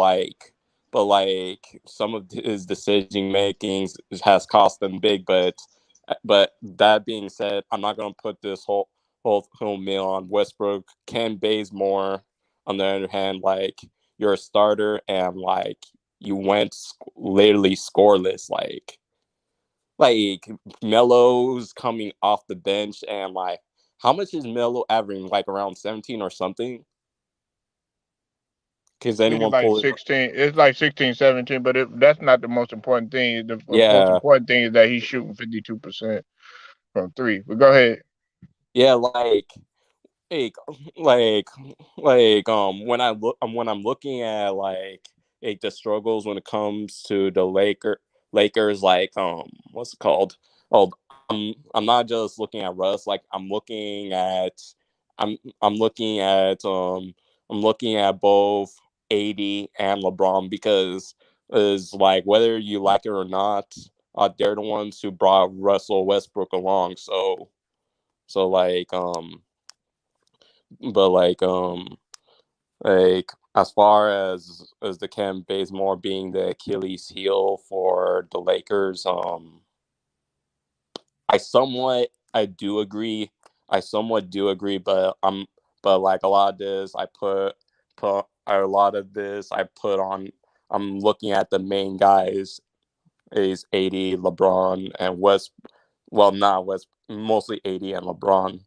some of his decision makings has cost them big. But that being said, I'm not gonna put this whole meal on Westbrook. Ken Bazemore, on the other hand, like you're a starter and you went literally scoreless. Like Melo's coming off the bench and how much is Melo averaging? Like around 17 or something? Can I think it's anyone like pull it? 16. It's like 16, 17, but that's not the most important thing. The most Yeah, important thing is that he's shooting 52% from three. But go ahead. yeah, like like when I'm looking at the struggles when it comes to the Lakers, what's it called? Oh, I'm not just looking at Russ. Like I'm looking at I'm looking at both AD and LeBron because is like whether you like it or not, they're the ones who brought Russell Westbrook along. So but like as far as the Ken Bazemore being the Achilles heel for the Lakers, I do agree. I somewhat do agree, but like a lot of this put a lot of this I put on. I'm looking at the main guys is AD, LeBron, and West. Well, not West. Mostly AD and LeBron.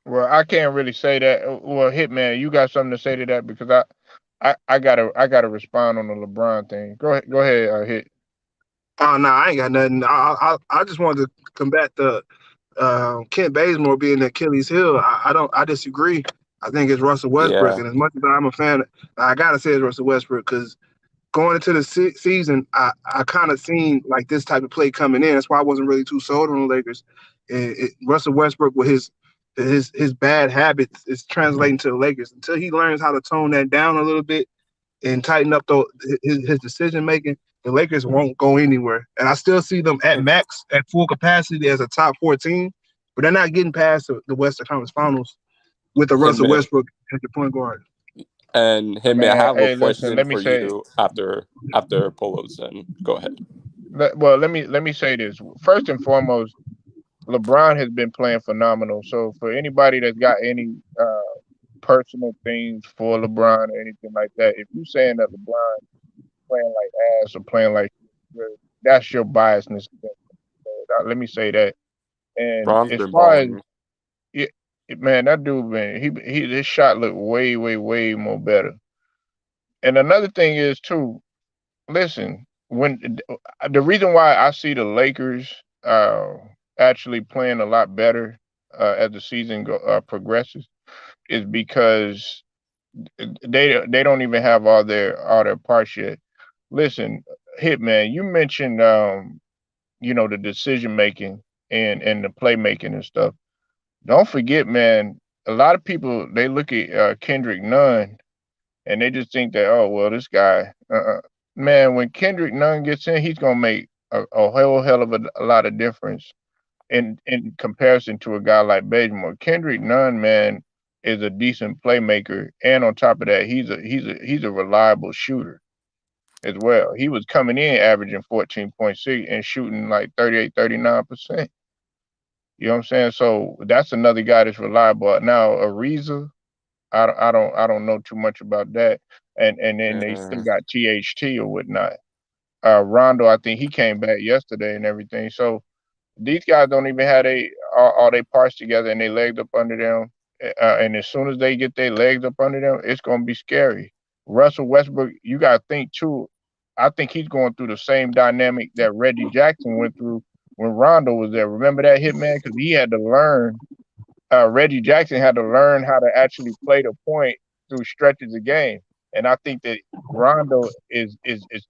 Well, I can't really say that. Well, Hitman, you got something to say to that because I gotta respond on the LeBron thing. Go ahead, Hit. Oh no, I ain't got nothing. I just wanted to combat the Kent Bazemore being the Achilles heel. I don't. I disagree. I think it's Russell Westbrook, Yeah, and as much as I'm a fan, I gotta say it's Russell Westbrook because going into the season, I kind of seen like this type of play coming in. That's why I wasn't really too sold on the Lakers. Russell Westbrook with his bad habits is translating to the Lakers until he learns how to tone that down a little bit and tighten up his decision making. The Lakers won't go anywhere, and I still see them at max at full capacity as a top 14, but they're not getting past the Western Conference Finals with the Russell Hitman Westbrook as the point guard. and Hitman. I Man, have a hey, listen. question Let me for say. you after Polo's done. Go ahead. Well, let me say this. First and foremost, LeBron has been playing phenomenal. So for anybody that's got any personal things for LeBron or anything like that, if you saying that LeBron playing like ass or playing like that's your biasness. Let me say that. And LeBron's as been far as balling. it, man, that dude, man, he his shot looked way, way, way more better. And another thing is too. Listen, when the reason why I see the Lakers actually playing a lot better as the season progresses is because they don't even have all their parts yet. Listen, Hitman, you mentioned the decision making and the playmaking and stuff. Don't forget, man. A lot of people they look at Kendrick Nunn and they just think that, oh well, this guy, man, when Kendrick Nunn gets in, he's gonna make a whole hell of a lot of difference in comparison to a guy like Bazemore. Kendrick Nunn, man, is a decent playmaker, and on top of that, he's a reliable shooter as well. He was coming in averaging 14.6 and shooting like 38, 39%. You know what I'm saying? So that's another guy that's reliable. Now Ariza, I don't know too much about that. And then they still Yeah. got THT or whatnot. Rondo, I think he came back yesterday and everything. So these guys don't even have all their parts together and they legs up under them. And as soon as they get their legs up under them, it's gonna be scary. Russell Westbrook, you gotta think too. I think he's going through the same dynamic that Reggie Jackson went through when Rondo was there. Remember that Hitman? Because he had to learn Reggie Jackson had to learn how to actually play the point through stretches of game, and I think that Rondo is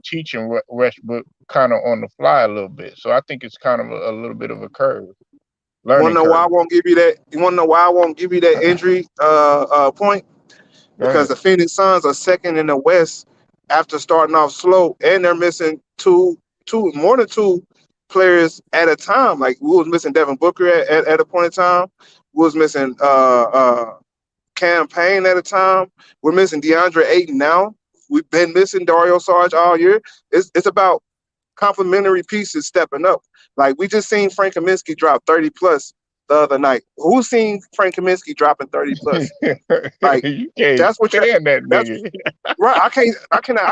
teaching Westbrook kind of on the fly a little bit. So I think it's kind of a little bit of a You want to learning know why curve. I won't give you that? You want to know why I won't give you that injury point? Go Because ahead. the Phoenix Suns are second in the West after starting off slow, and they're missing more than two players at a time. Like we was missing Devin Booker at a point in time. We was missing Campaign at a time. We're missing DeAndre Ayton now. We've been missing Dario Sarge all year. It's about complementary pieces stepping up. Like we just seen Frank Kaminsky drop 30 plus the other night. Who's seen Frank Kaminsky dropping 30 plus? Like You can't that's what you're stand that that's nigga. right. I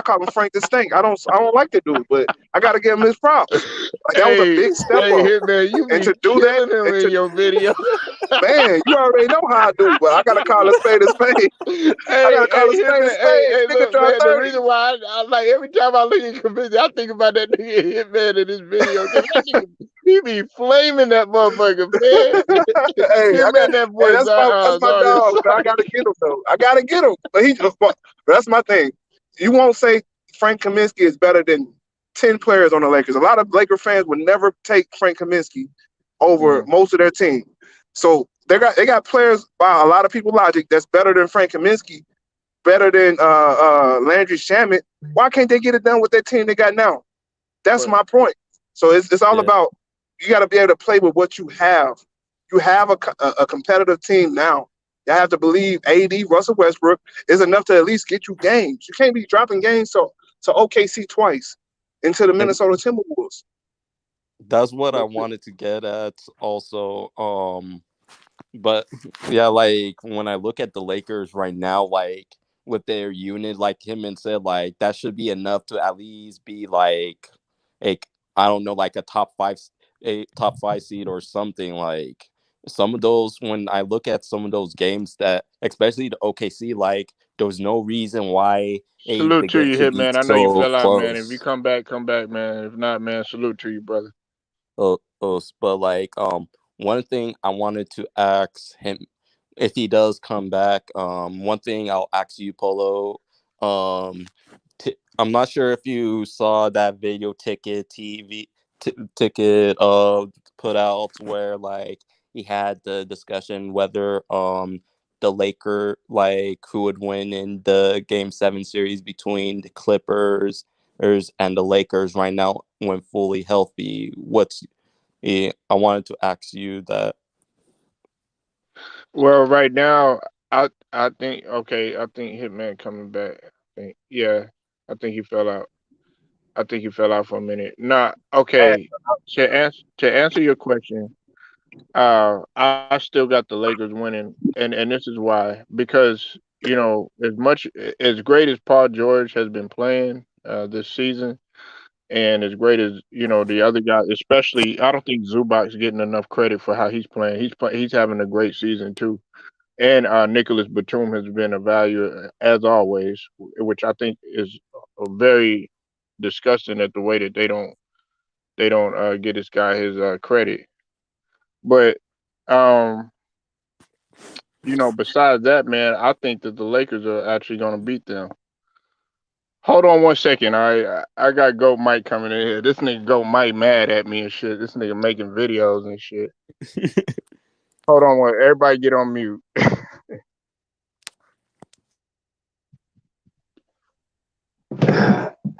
call him Frank the Stink. I don't like the dude, but I gotta give him his props. Like that was a Hey, big step hey, up. Hitman, you And be to do that, killing him and in to your video. man, you already know how I do, but I gotta call a spade a spade. Hey, I gotta call hey, a him, spade a hey, spade. hey, Nigga look, drop man. The 30. reason why I like every time I look at Convinced, I think about that nigga Hitman in this video because that nigga he be flaming that motherfucker, man. Hey, I got Hitman, that hey, boy, that's my sorry, dog, but I gotta get him though. I gotta get him. But that's my thing. You won't say Frank Kaminsky is better than 10 players on the Lakers. A lot of Laker fans would never take Frank Kaminsky over Mm. most of their team. So they got players by a lot of people logic that's better than Frank Kaminsky, better than Landry Shamet. Why can't they get it done with that team they got now? That's But my point. So it's all Yeah. about you got to be able to play with what you have. You have a competitive team now. You have to believe AD Russell Westbrook is enough to at least get you games. You can't be dropping games to OKC twice into the And Minnesota Timberwolves. that's what I but wanted to get at also. But yeah, like when I look at the Lakers right now, like with their unit, like him and said, like that should be enough to at least be like I don't know, like a top five seed or something. Like some of those, when I look at some of those games, that especially the OKC, like there was no reason why the salute to game you, should be Hitman. I know you so fell out, man. If you close. come back, man. If not, man, salute to you, brother. But like one thing I wanted to ask him, if he does come back, one thing I'll ask you, Polo. um I'm not sure if you saw that video ticket put out where like he had the discussion whether the Laker, like who would win in the game 7 series between the Clippers and the Lakers right now when fully healthy. What's Yeah, I wanted to ask you that. Well, right now, I think okay. I think Hitman coming back. I think yeah. I think he fell out. I think he fell out for a minute. Nah, okay. To answer your question, I still got the Lakers winning, and this is why, because as much as great as Paul George has been playing this season, and as great as the other guys, especially I don't think Zubac's getting enough credit for how he's playing. He's having a great season too, and Nicholas Batum has been a value as always, which I think is very disgusting at the way that they don't get this guy his credit. But um, besides that, man, I think that the Lakers are actually going to beat them. Hold on one second. I got Goat Mike coming in here. This nigga Goat Mike mad at me and shit. This nigga making videos and shit. Hold on one. Everybody get on mute.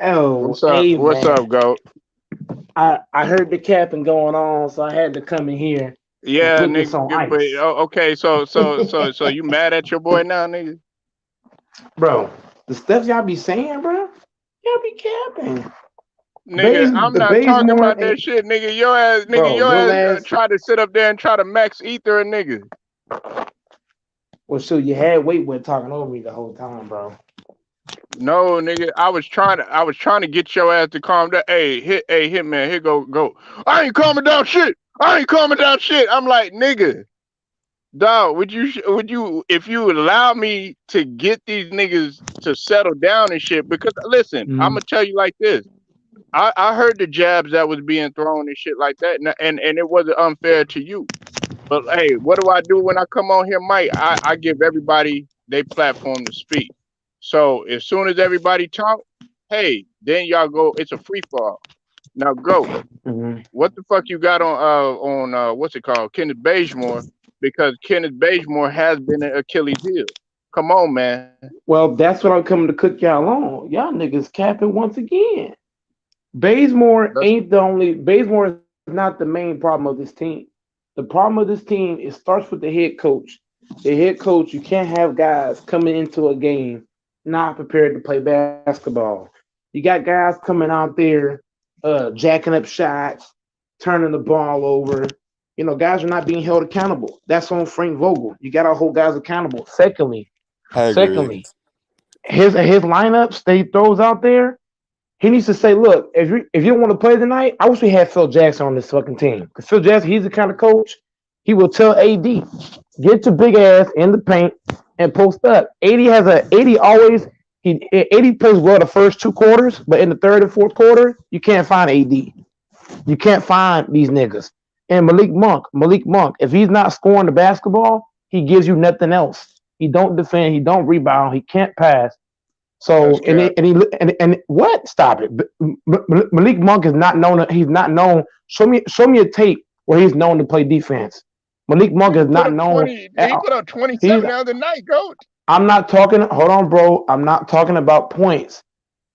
Oh, What's up? hey What's man. up, Goat? I heard the capping going on, so I had to come in here and Yeah, put this nigga. on But ice. okay. So you mad at your boy now, nigga? Bro, the stuff y'all be saying, bro, y'all be capping. Nigga, I'm The not talking Bazemore about that ain't, shit, nigga. Your ass, nigga, bro, your your ass last, try to sit up there and try to max ether a nigga. well, so you had weight when talking over me the whole time, bro. No, nigga, I was trying to get your ass to calm down. Hit man, here go. I ain't calming down shit. I ain't calming down shit. I'm like, nigga, dog, would you if you would allow me to get these niggas to settle down and shit? Because listen, I'm Mm-hmm. gonna tell you like this. I heard the jabs that was being thrown and shit like that, and it wasn't unfair to you. But hey, what do I do when I come on here, Mike? I give everybody their platform to speak. So as soon as everybody talk, hey, then y'all go. It's a free fall. Now go. Mm-hmm. What the fuck you got on what's it called, Kenneth Bazemore? Because Kenneth Bazemore has been an Achilles heel. Come on, man. Well, that's what I'm coming to cook y'all on. Y'all niggas capping once again. That's Bazemore is not the main problem of this team. The problem of this team, it starts with the head coach. The head coach, you can't have guys coming into a game not prepared to play basketball. You got guys coming out there jacking up shots, turning the ball over. Guys are not being held accountable. That's on Frank Vogel. You got to hold guys accountable. I agree. Secondly, his lineups that he throws out there, he needs to say, look, if you don't want to play tonight, I wish we had Phil Jackson on this fucking team. Because Phil Jackson, he's the kind of coach, he will tell AD, get your big ass in the paint and post up. AD always AD plays well the first 2 quarters, but in the third and fourth quarter, you can't find AD. You can't find these niggas. And Malik Monk, if he's not scoring the basketball, he gives you nothing else. He don't defend, he don't rebound, he can't pass. So That's cap. and what? Stop it. Malik Monk is not known. He's not known. Show me a tape where he's known to play defense. Malik Monk He is put not up known. 20. He put up He's. 27 the other night, coach. I'm not talking. Hold on, bro. I'm not talking about points.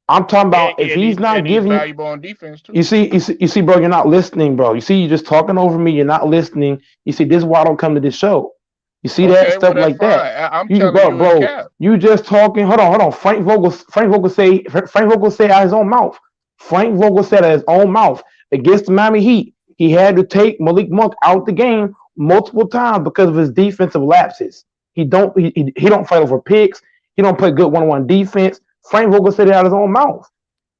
I'm talking about if he's not And he's giving you. valuable on defense too. You see, bro. You're not listening, bro. You see, you're just talking over me. You're not listening. You see, this is why I don't come to this show. You see that Okay, well stuff that's like that. fine. I'm You, telling bro, you, it's bro. cap. You just talking. Hold on. Frank Vogel say out his own mouth. Frank Vogel said out his own mouth against the Miami Heat. He had to take Malik Monk out the game multiple times because of his defensive lapses. He don't fight over picks. He don't play good one-on-one defense. Frank Vogel said it out of his own mouth.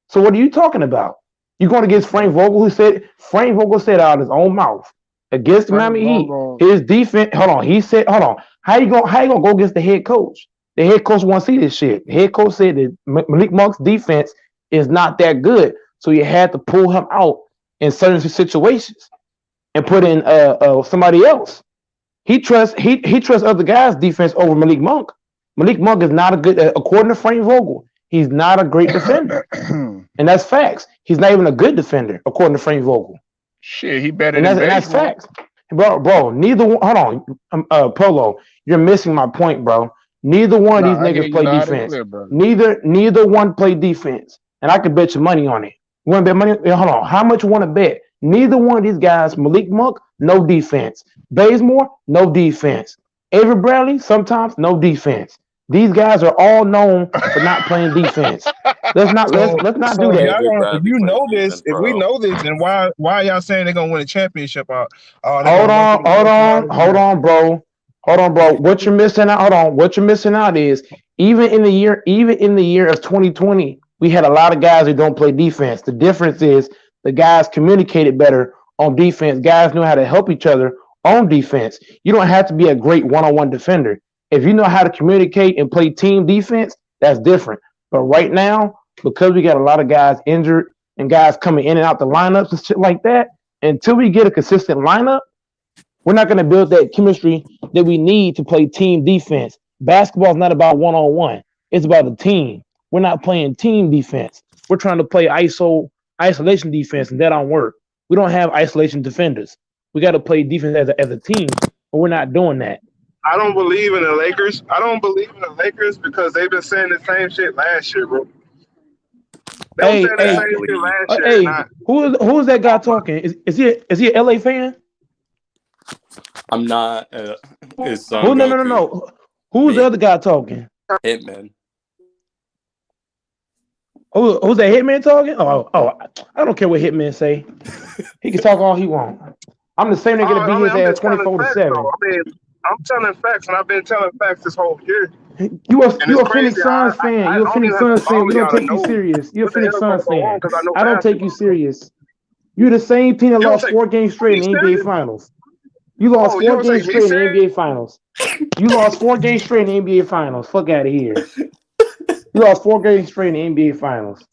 So what are you talking about? You're going against Frank Vogel said out of his own mouth against the Frank Miami Heat. Vogel. His defense. Hold on. He said, hold on. How you gonna go against the head coach? The head coach want to see this shit. The head coach said that Malik Monk's defense is not that good, so you had to pull him out in certain situations and put in somebody else. He trusts other guys' defense over Malik Monk. Malik Monk is not a good, according to Frank Vogel, he's not a great defender, and that's facts. He's not even a good defender, according to Frank Vogel, Shit, he better and than that's Bazemore. facts, bro. Neither one. Hold on, Polo, you're missing my point, bro. Neither one of No, these I hear niggas you play loud and defense. clear, brother. Neither one play defense, and I could bet you money on it. You want to bet money? Hold on, how much you want to bet? Neither one of these guys, Malik Monk, no defense. Bazemore, no defense. Avery Bradley, sometimes no defense. These guys are all known for not playing defense. Let's not let's So, let's not so do if that. y'all Avery gonna, if Bradley you plays know this, defense, if we bro. know this, then why y'all saying they're gonna win a championship? They're Hold gonna run through on, the first round this hold year. on, bro. Hold on, bro. What you're missing out? Hold on. What you're missing out is even in the year of 2020, we had a lot of guys who don't play defense. The difference is the guys communicated better on defense. Guys knew how to help each other on defense. You don't have to be a great one-on-one defender. If you know how to communicate and play team defense, that's different. But right now, because we got a lot of guys injured and guys coming in and out the lineups and shit like that, until we get a consistent lineup, we're not going to build that chemistry that we need to play team defense. Basketball is not about one on one. It's about a team. We're not playing team defense. We're trying to play isolation defense, and that don't work. We don't have isolation defenders. We got to play defense as a team, but we're not doing that. I don't believe in the Lakers. I don't believe in the Lakers because they've been saying the same shit last year, bro. They were saying the same shit Exactly. last year, and Hey, who is that guy talking? Is he an LA fan? I'm not his son Who? No, no, no, Goku. no. Who's the Me. other guy talking? Hitman. Who's that Hitman talking? Oh, I don't care what Hitman say. He can talk all he want. I'm the same nigga to I beat mean, his I'm ass just telling 24 to facts, though. 7. I mean, I'm telling facts, and I've been telling facts this whole year, You a and you it's a Phoenix crazy. Suns fan. I You a don't Phoenix even have to Suns fan. follow We don't y'all to take you know serious. You a what the Phoenix hell is gonna Suns go on fan. because I know I don't take you basketball, bro. serious. You the same team that You don't lost take 4 games Are straight you in the NBA serious? Finals. You lost Oh, you four don't take games me straight in the serious? NBA Finals. You lost 4 games straight in the NBA Finals. Fuck out of here. You lost 4 games straight in the NBA Finals.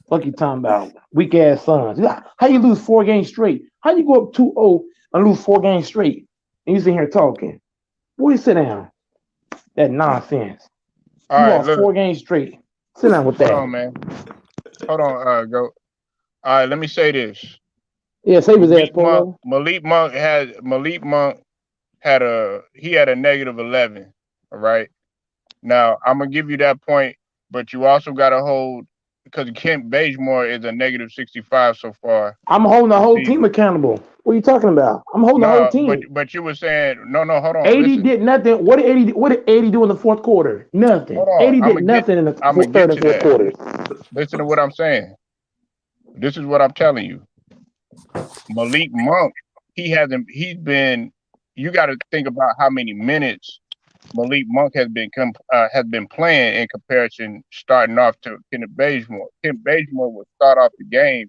Fuck you talking about weak ass Suns. How you lose 4 games straight? How you go up 2-0 and lose 4 games straight? And you sit here talking. Boy, sit down. That nonsense. All You right, lost look, 4 games straight. Sit down with hold that. on, man. Hold on, go. All right, let me say this. Yeah, save his ass, Polo. Malik Monk had a negative 11. All right. Now I'm gonna give you that point, but you also got to hold because Kent Bazemore is a negative 65 so far I'm holding the this whole team season. accountable. What are you talking about? I'm holding the whole No, but team. but you were saying no. Hold on, 80 listen. did nothing. What did 80 do in the fourth quarter? Nothing. Hold on. 80 did nothing in the I'm gonna third get and to fourth that. quarters. Listen to what I'm saying. This is what I'm telling you. Malik Monk, he's been. You got to think about how many minutes Malik Monk has been playing in comparison, starting off to Kenneth Bazemore. Kenneth Bazemore will start off the game,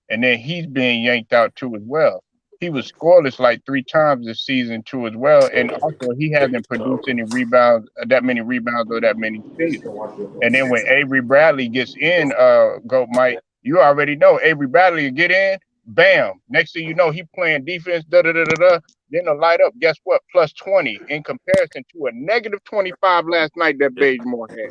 and then he's being yanked out too as well. He was scoreless like 3 times this season too as well, and also he hasn't produced any rebounds, that many rebounds or that many steals. And then when Avery Bradley gets in, go Mike, you already know Avery Bradley will get in, bam. Next thing you know, he playing defense, da da da da da. Then the light up, guess what? Plus 20 in comparison to a negative 25 last night that Yeah. Bazemore had.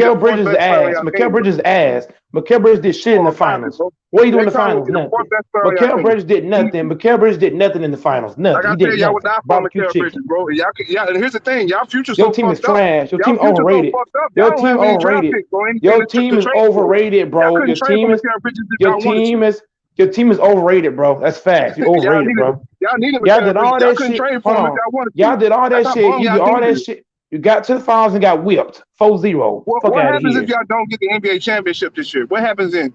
got Mikal fourth Bridges is best player on ass. y'all Mikal team, bro. Bridges is ass. Mikal Bridges did shit in Come the on, stop it, finals. bro. What he do in Jay the Crowder finals? was the fourth Nothing. best player on y'all Mikal team. Bridges did nothing. Mikal Bridges did nothing in the finals. Like Nothing. I He did said, y'all would nothing. die for Barbecue Mikal chicken. Bridges, bro. Yeah, and here's the thing, y'all future Your so team is fucked up. trash. Your Y'all team future so overrated. fucked up. Y'all Your don't team have any draft overrated. picks or anything Your team to is trade for. overrated, Y'all bro. couldn't Your trade for team is Mikal Bridges if your y'all wanted to. team is your team is overrated, bro. That's facts. You're overrated, bro. Y'all needed Y'all Mikal did Bridges. all Y'all that couldn't shit. trade for Hold him if on. y'all wanted to. Y'all did all That's that how shit. bum You y'all did all team that is. shit. You got to the finals and got whipped. 4-0. Fuck What out of happens if here. y'all don't get the NBA championship this year? What happens then?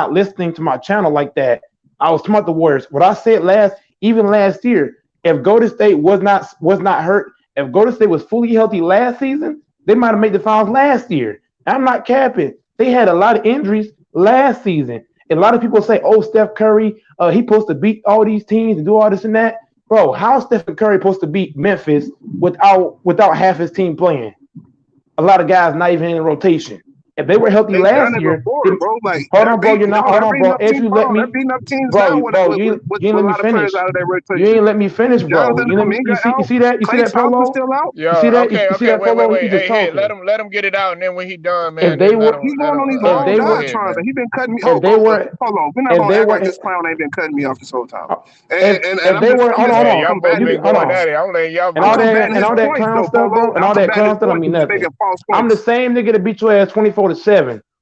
not listening to my channel like that. I was talking about the Warriors. What I said even last year, if Golden State was not hurt, if Golden State was fully healthy last season, they might have made the finals last year. I'm not capping. They had a lot of injuries last season. And a lot of people say, "Oh, Steph Curry, he's supposed to beat all these teams and do all this and that." Bro, how is Stephen Curry supposed to beat Memphis without half his team playing? A lot of guys not even in rotation. If they were healthy They've done last it year, before, bro. Like hold on, bro. You're not. Hold they're on, beating bro. up If teams. you let They're me, beating up teams now bro, with bro, you a ain't let me lot of players finish. out of their You ain't rotation. let me finish, bro. Jonathan You let me. Kuminga You out. see that? You see Klay that, Thompson Polo? still out. You see Yeah, that? okay, You see okay, that, wait, wait, Polo? You wait. just Hey, hey, talking. let him get it out, and then when he done, If man, they then were, He let going him on these if long they go were, ahead, diatribes. man. And he been cutting me. if they were, Hold on. We're not if gonna they act like were, this clown ain't been cutting me off this whole time. if And if I'm they just were, hold on, hold Man, on. y'all both You combating. been hold going on. at it. I'm letting y'all And I'm all boys that combating talk. and his all that points clown though, stuff, Polo. bro, and I'm all that combating his clown stuff don't points. mean You just nothing. making false I'm the points. same nigga that beat your ass 24-7.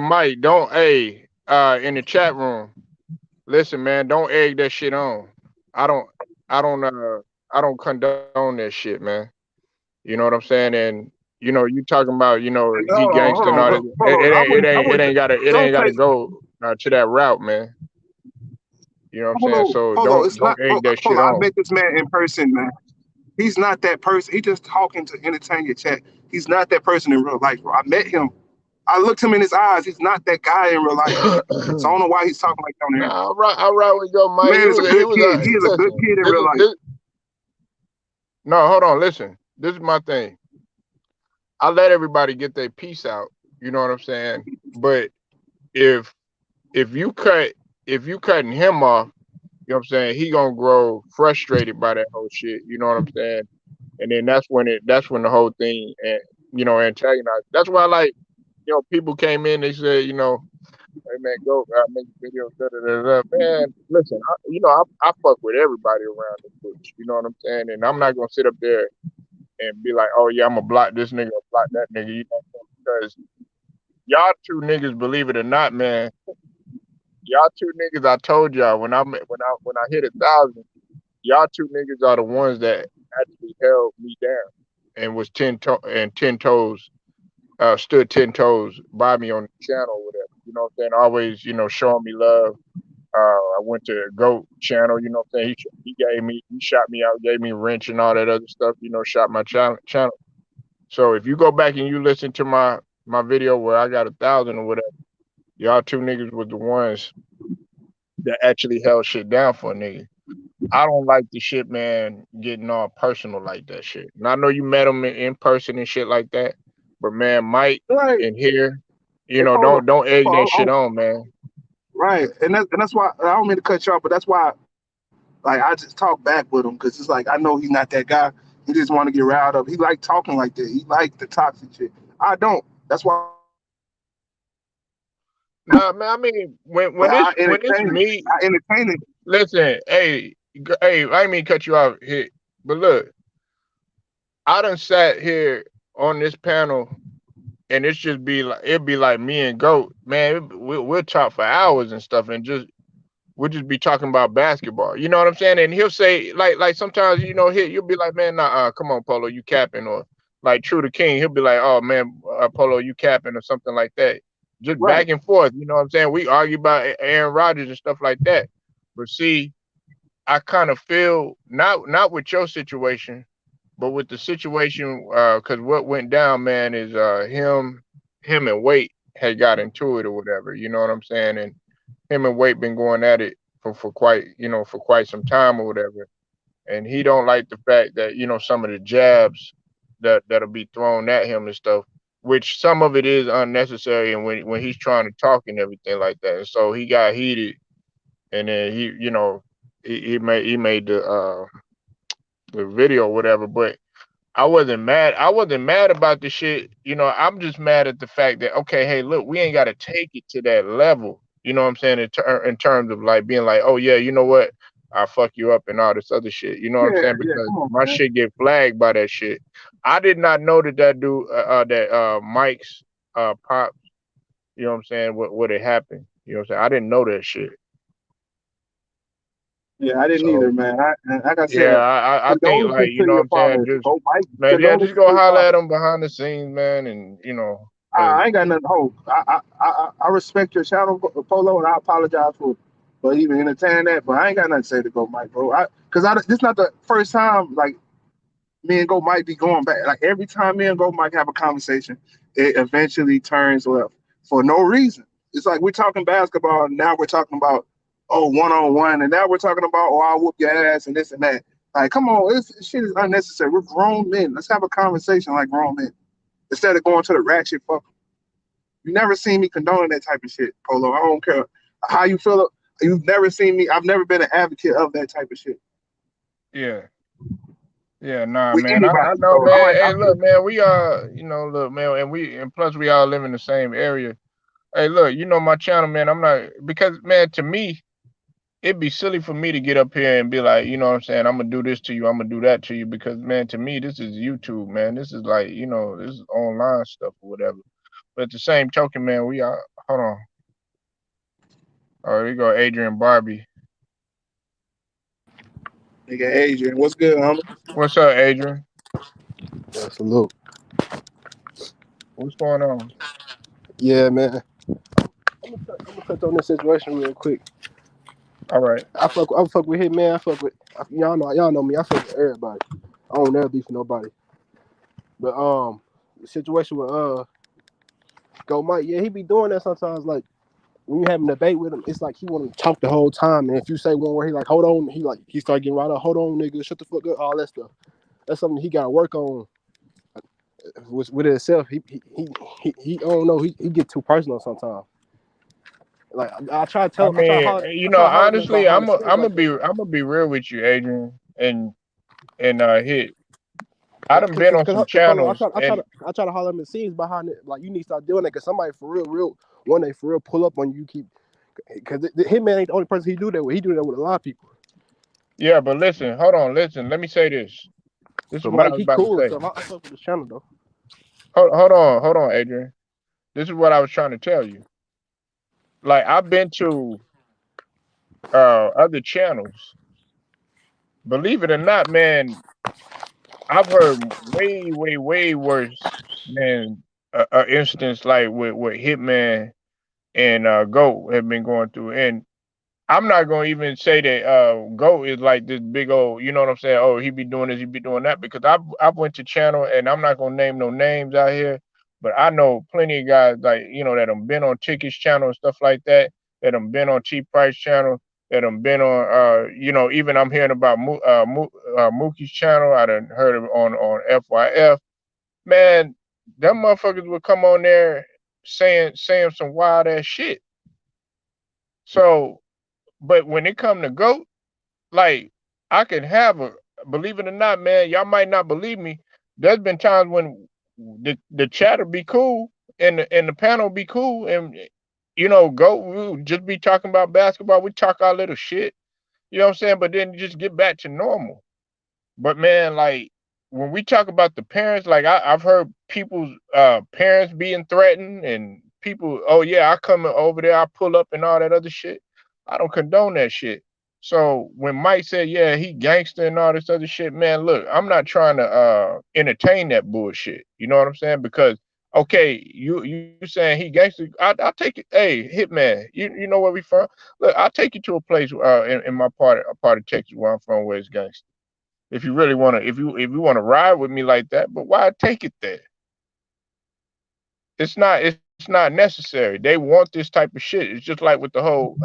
Mike, don't in the chat room. Listen, man, don't egg that shit on. I don't I don't I don't condone that shit, man. You know what I'm saying? And you talking about, he gangster and all that. Hold on. It ain't Don't gotta take. go to that route, man. You know what I'm saying? So Hold on. It's not. don't egg that Hold shit on. I on. met this man in person, man. He's not that person. He just talking to entertain your chat. He's not that person in real life, bro. I met him. I looked him in his eyes. He's not that guy in real life. So I don't know why he's talking like that on there. Nah, all right with yo, Mike. Man is a He good was kid. He is a good listen. kid in real life. No, hold on, listen. This is my thing. I let everybody get their piece out. You know what I'm saying? But if if you cut if you cutting him off, you know what I'm saying, he gonna grow frustrated by that whole shit. You know what I'm saying? And then that's when the whole thing and antagonized. That's why like people came in. They said hey man, go make videos. Da, da, da, da. Man, listen, I fuck with everybody around the Twitch. You know what I'm saying? And I'm not gonna sit up there and be like, oh yeah, I'm gonna block this nigga or block that nigga. You know what I'm saying? Because y'all two niggas, believe it or not, man, y'all two niggas. I told y'all when I hit 1,000, y'all two niggas are the ones that actually held me down and was 10 toes, stood 10 toes by me on the channel or whatever. You know what I'm saying? Always, showing me love. I went to Goat channel. You know what I'm saying? He shot me out, gave me wrench and all that other stuff. Shot my channel. So if you go back and you listen to my video where I got 1,000 or whatever, y'all two niggas was the ones that actually held shit down for a nigga. I don't like the shit, man, getting all personal like that shit. And I know you met him in person and shit like that, but man, Mike Right. in here, Hey, don't egg that shit oh, on, man. right. And that's why I don't mean to cut you off, but that's why like I just talk back with him because it's like I know he's not that guy. He just want to get riled up. He like talking like that. He like the toxic shit. I don't. That's why I entertain it. Nah, man. I mean, when it's I me, entertain it. listen, hey, I ain't mean to cut you off here, but look, I done sat here on this panel, and it's just be like it'd be like me and Goat, man. We'll talk for hours and stuff, and we'll just be talking about basketball. You know what I'm saying? And he'll say like sometimes you'll be like, man, nah, come on, Polo, you capping, or like True the King, he'll be like, oh man, Polo, you capping, or something like that. Just Right. back and forth. You know what I'm saying? We argue about Aaron Rodgers and stuff like that. But see, I kind of feel not with your situation, but with the situation, because what went down, man, is him and Wait had got into it or whatever. You know what I'm saying? And him and Wade been going at it for quite some time or whatever. And he don't like the fact that some of the jabs that'll be thrown at him and stuff, which some of it is unnecessary. And when he's trying to talk and everything like that, and so he got heated, and then he made the video or whatever. But I wasn't mad. I wasn't mad about the shit. I'm just mad at the fact that okay, hey, look, we ain't got to take it to that level. You know what I'm saying? In terms of like being like, oh yeah, you know what? I fuck you up and all this other shit. You know what I'm Yeah. saying? Yeah. Because Come on, my man. shit get flagged by that shit. I did not know that dude, that Mike's pop. You know what I'm saying? What it happened? You know what I'm saying? I didn't know that shit. Yeah. I didn't either, So man. And like I yeah, said, I think like condolences to what your I'm saying, father. just Go, Mike. man, yeah, just Condolences go to your holler father. at him behind the scenes, man, and I cause ain't got nothing to hold. I respect your shadow Polo, and I apologize for even entertaining that. But I ain't got nothing to say to Go Mike, bro. Because this not the first time like me and Go Mike be going back. Like every time me and Go Mike have a conversation, it eventually turns left for no reason. It's like we're talking basketball, and now we're talking about one on one, and now we're talking about I'll whoop your ass and this and that. Like, come on, this shit is unnecessary. We're grown men. Let's have a conversation like grown men instead of going to the ratchet fuck. You never seen me condoning that type of shit, Polo. I don't care how you feel. You've never seen me. I've never been an advocate of that type of shit yeah. Yeah, nah, with man. I anybody. know, So man. Hey, I'm look, man. We look, man, and plus we all live in the same area. Hey, look, my channel, man. I'm not because, man, to me, it'd be silly for me to get up here and be like, you know what I'm saying? I'm gonna do this to you. I'm gonna do that to you because, man, to me, this is YouTube, man. This is like, this is online stuff or whatever. But at the same token, man, we are. Hold on. Oh, there you go, Adrian Barbie. nigga Adrian. What's good, homie? What's up, Adrian? Yeah, salute. What's going on? Yeah, man. I'm gonna touch on this situation real quick. All right. I fuck with him, man. Y'all know me. I fuck with everybody. I don't never beef with nobody. But the situation with Go Mike, yeah, he be doing that sometimes. Like when you having a debate with him, it's like he want to talk the whole time. And if you say one word, he like, hold on, he start getting right up. Hold on, nigga, shut the fuck up, all that stuff. That's something he got to work on. with itself, he I don't know. He get too personal sometimes. Like I try to tell I him, mean, I try to holler at him honestly, behind the scenes like that. I'm gonna be real with you, Adrian, and hit. I Yeah, done been on some cause Polo, channels, and I try to holler at him at scenes behind it. Like you need to start doing that, cause somebody for real, one day for real pull up on you. Keep, cause the Hitman ain't the only person he do that with. He do that with a lot of people. yeah, but listen, hold on, listen. Let me say this. This is But what I Mike, was he about to cool and say. stuff. I fuck with his channel though. Hold on, Adrian. This is what I was trying to tell you. Like I've been to other channels. Believe it or not, man, I've heard way worse than a instance like with Hitman and Goat have been going through. And I'm not gonna even say that Goat is like this big old, you know what I'm saying? Oh, he be doing this, he be doing that. Because I've went to channel, and I'm not gonna name no names out here, but I know plenty of guys like that have been on Ticket's channel and stuff like that. That have been on Cheap Price channel. That have been on even I'm hearing about Mookie's channel. I done heard of on FYF. Man, them motherfuckers would come on there saying some wild ass shit. So, but when it come to Goat, like I can have a believe it or not, man, y'all might not believe me. There's been times when the chatter be cool and the panel be cool and go we just be talking about basketball. We talk our little shit. You know what I'm saying? But then just get back to normal. But man, like when we talk about the parents, like I've heard people's parents being threatened and people, oh yeah, I come over there, I pull up and all that other shit. I don't condone that shit. So when Mike said, yeah, he gangster and all this other shit, man, look, I'm not trying to entertain that bullshit. You know what I'm saying? Because okay, you saying he gangster, I'll take it. Hey, Hitman, you know where we from? Look, I'll take you to a place in my part of Texas where I'm from where it's gangster if you really want to if you want to ride with me like that. But why take it there? It's not necessary. They want this type of shit. It's just like with the whole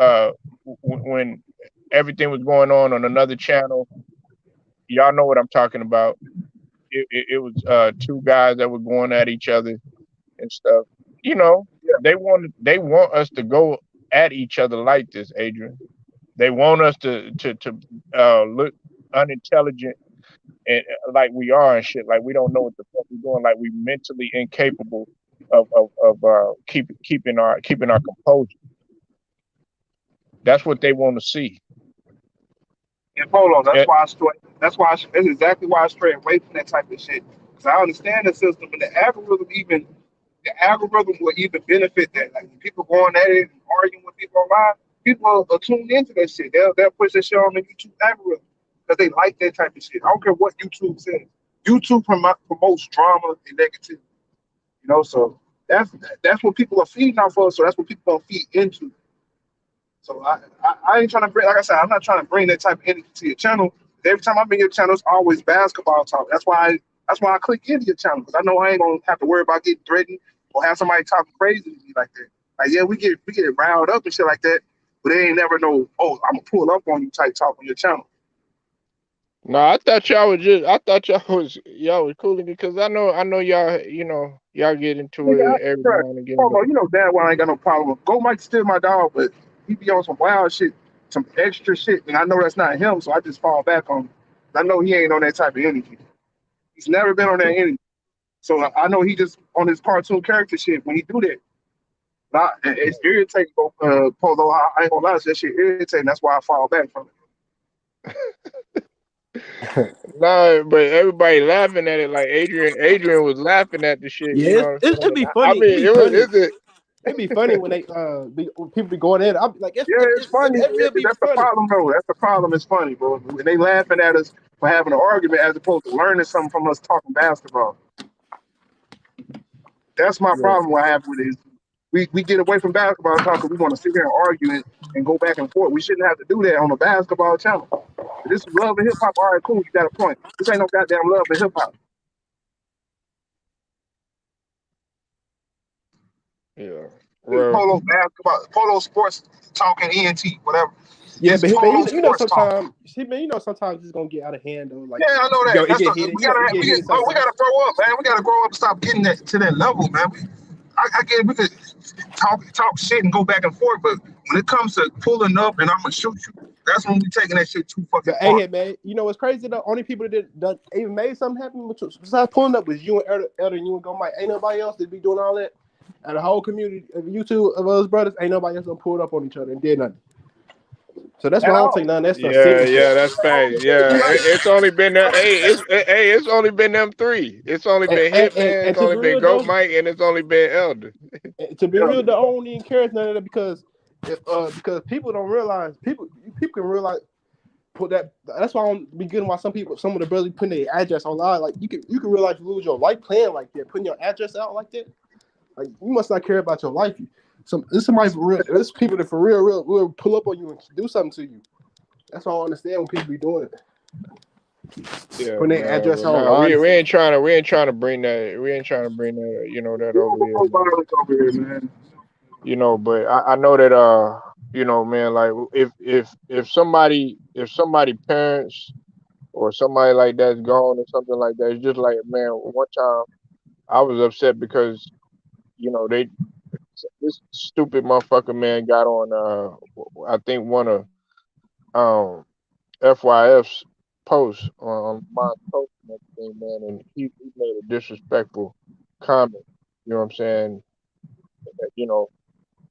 when everything was going on another channel. Y'all know what I'm talking about. It was two guys that were going at each other and stuff. You know, they want us to go at each other like this, Adrian. They want us to look unintelligent and like we are and shit, like we don't know what the fuck we're doing, like we mentally incapable of keeping our composure. That's what they want to see. And Polo, And, that's exactly why I stray away from that type of shit. Because I understand the system and the algorithm will even benefit that. Like when people going at it and arguing with people online, people are tuned into that shit. They'll push that shit on the YouTube algorithm because they like that type of shit. I don't care what YouTube says. YouTube promotes drama and negativity. So that's that's what people are feeding off of. So that's what people are feed into. So I ain't trying to bring, like I said, I'm not trying to bring that type of energy to your channel. Every time I'm in your channel, it's always basketball talk. That's why I click into your channel because I know I ain't gonna have to worry about getting threatened or have somebody talking crazy to me like that. Like yeah, we get riled up and shit like that, but they ain't never know. Oh, I'm gonna pull up on you type talk on your channel. no, I thought y'all was cooling because I know y'all y'all get into Nigga, it every bro, now and again, but Polo, you know damn well I ain't got no problem with Go Mike's still my dog, but he be on some wild shit, some extra shit, and I know that's not him, so I just fall back on him. I know he ain't on that type of energy. He's never been on that energy. So I know he just on his cartoon character shit when he do that. It's irritating, Polo. I ain't gonna lie, that shit irritating. That's why I fall back from it. no, but everybody laughing at it like Adrian was laughing at the shit. You Yeah, know what I'm it saying? be I funny. It mean, be funny. it's It be funny when when people be going in. I'm like, Yeah, it's funny. it real be That's the funny. problem, though. That's the problem. It's funny, bro. When they laughing at us for having an argument as opposed to learning something from us talking basketball. That's my Yeah. problem. What I have with it is we get away from basketball talk because we want to sit here and argue and go back and forth. We shouldn't have to do that on a basketball channel. If this is love and hip hop. All right, cool. You got a point. This ain't no goddamn love and hip hop. yeah. This is Well, polo basketball, polo sports talking ENT, whatever. Yeah, his but total you know sports talk. sometimes it's gonna get out of hand though. Like, Yeah, I know that. it That's get the heated. we You know, gotta it get heated but we sometimes. gotta grow up, man. We gotta grow up and stop getting that to that level, man. I get we could talk shit and go back and forth, but when it comes to pulling up and I'm gonna shoot you, that's when we taking that shit too fucking But far. hey, man, you know what's crazy though? Only people that even made something happen besides pulling up was you and Elder, you and Go Mike. Ain't nobody else that be doing all that. And the whole community of YouTube of us brothers, ain't nobody else done pulled up on each other and did nothing. So that's And why I I don't think none of that stuff Yeah, serious. yeah, that's facts. Yeah, like it's only been that. Hey, it's only been them three. It's only been Hitman. And It's to only be been real Goat though, Mike, and it's only been Elder. to be real, though, I don't even care none of that because people don't realize people can realize put that. That's why I don't be getting why some of the brothers putting their address online. Like you can realize you lose your life playing like that, putting your address out like that. Like you must not care about your life. It's somebody for real. There's people that for real pull up on you and do something to you. That's why I don't understand when people be doing it. Yeah, Putting their man. address But nah, online we and we stuff. ain't trying to bring that. We ain't trying to bring that. That we over don't here, go man. violence over here, man. But I know that man, like if somebody parents or somebody like that's gone or something like that, it's just like, man, one time I was upset because they this stupid motherfucker, man, got on I think one of um FYF's posts on my post and everything, man, and he made a disrespectful comment. You know what I'm saying? You know,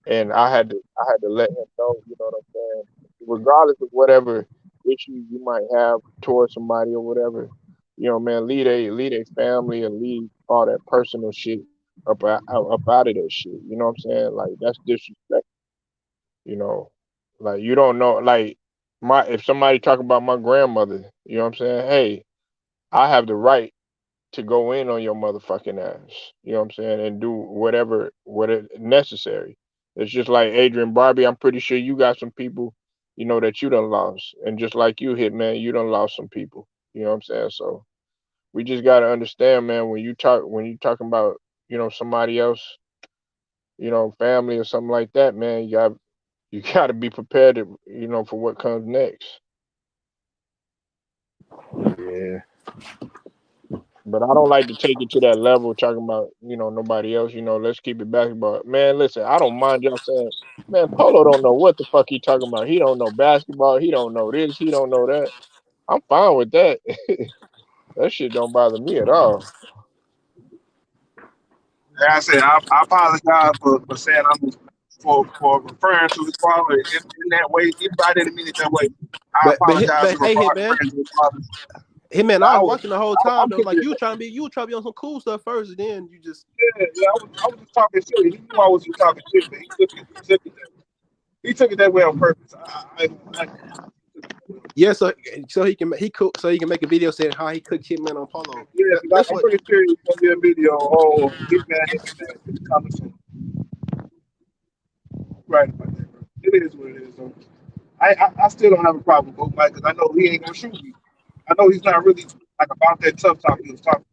and I had to let him know. You know what I'm saying? Regardless of whatever issues you might have towards somebody or whatever, man, lead a family and leave all that personal shit up out of that shit. You know what I'm saying? Like that's disrespect. You know, like you don't know, like my if somebody talk about my grandmother, you know what I'm saying? Hey, I have the right to go in on your motherfucking ass. You know what I'm saying? And do what is necessary. It's just like Adrian Barbie. I'm pretty sure you got some people, that you done lost. And just like you hit, man, you done lost some people. You know what I'm saying? So we just gotta understand, man, when you talking about, somebody else, family or something like that, man, you gotta be prepared to, for what comes next. Yeah. But I don't like to take it to that level, talking about, nobody else. Let's keep it basketball. Man, listen, I don't mind y'all saying, man, Polo don't know what the fuck he talking about. He don't know basketball. He don't know this. He don't know that. I'm fine with that. That shit don't bother me at all. Like I said, I apologize for saying I'm for referring to his father in that way. Even though I didn't mean it that way, I apologize to Hey, referring to his father. hey man, But I was watching the whole time I'm though. keeping Like it. you were trying to be on some cool stuff first, and then you just Yeah, I was just talking shit. He knew I was just talking shit, but he took it that way on purpose. I yeah. So he can make a video saying how he cooked Hitman on Polo. yeah, That's I'm what. pretty sure it's gonna be a video. Oh, Hitman, it's coming soon. Right about that, bro. It is what it is. Though. I still don't have a problem with Mike because I know he ain't gonna shoot me. I know he's not really like about that tough talk he was talking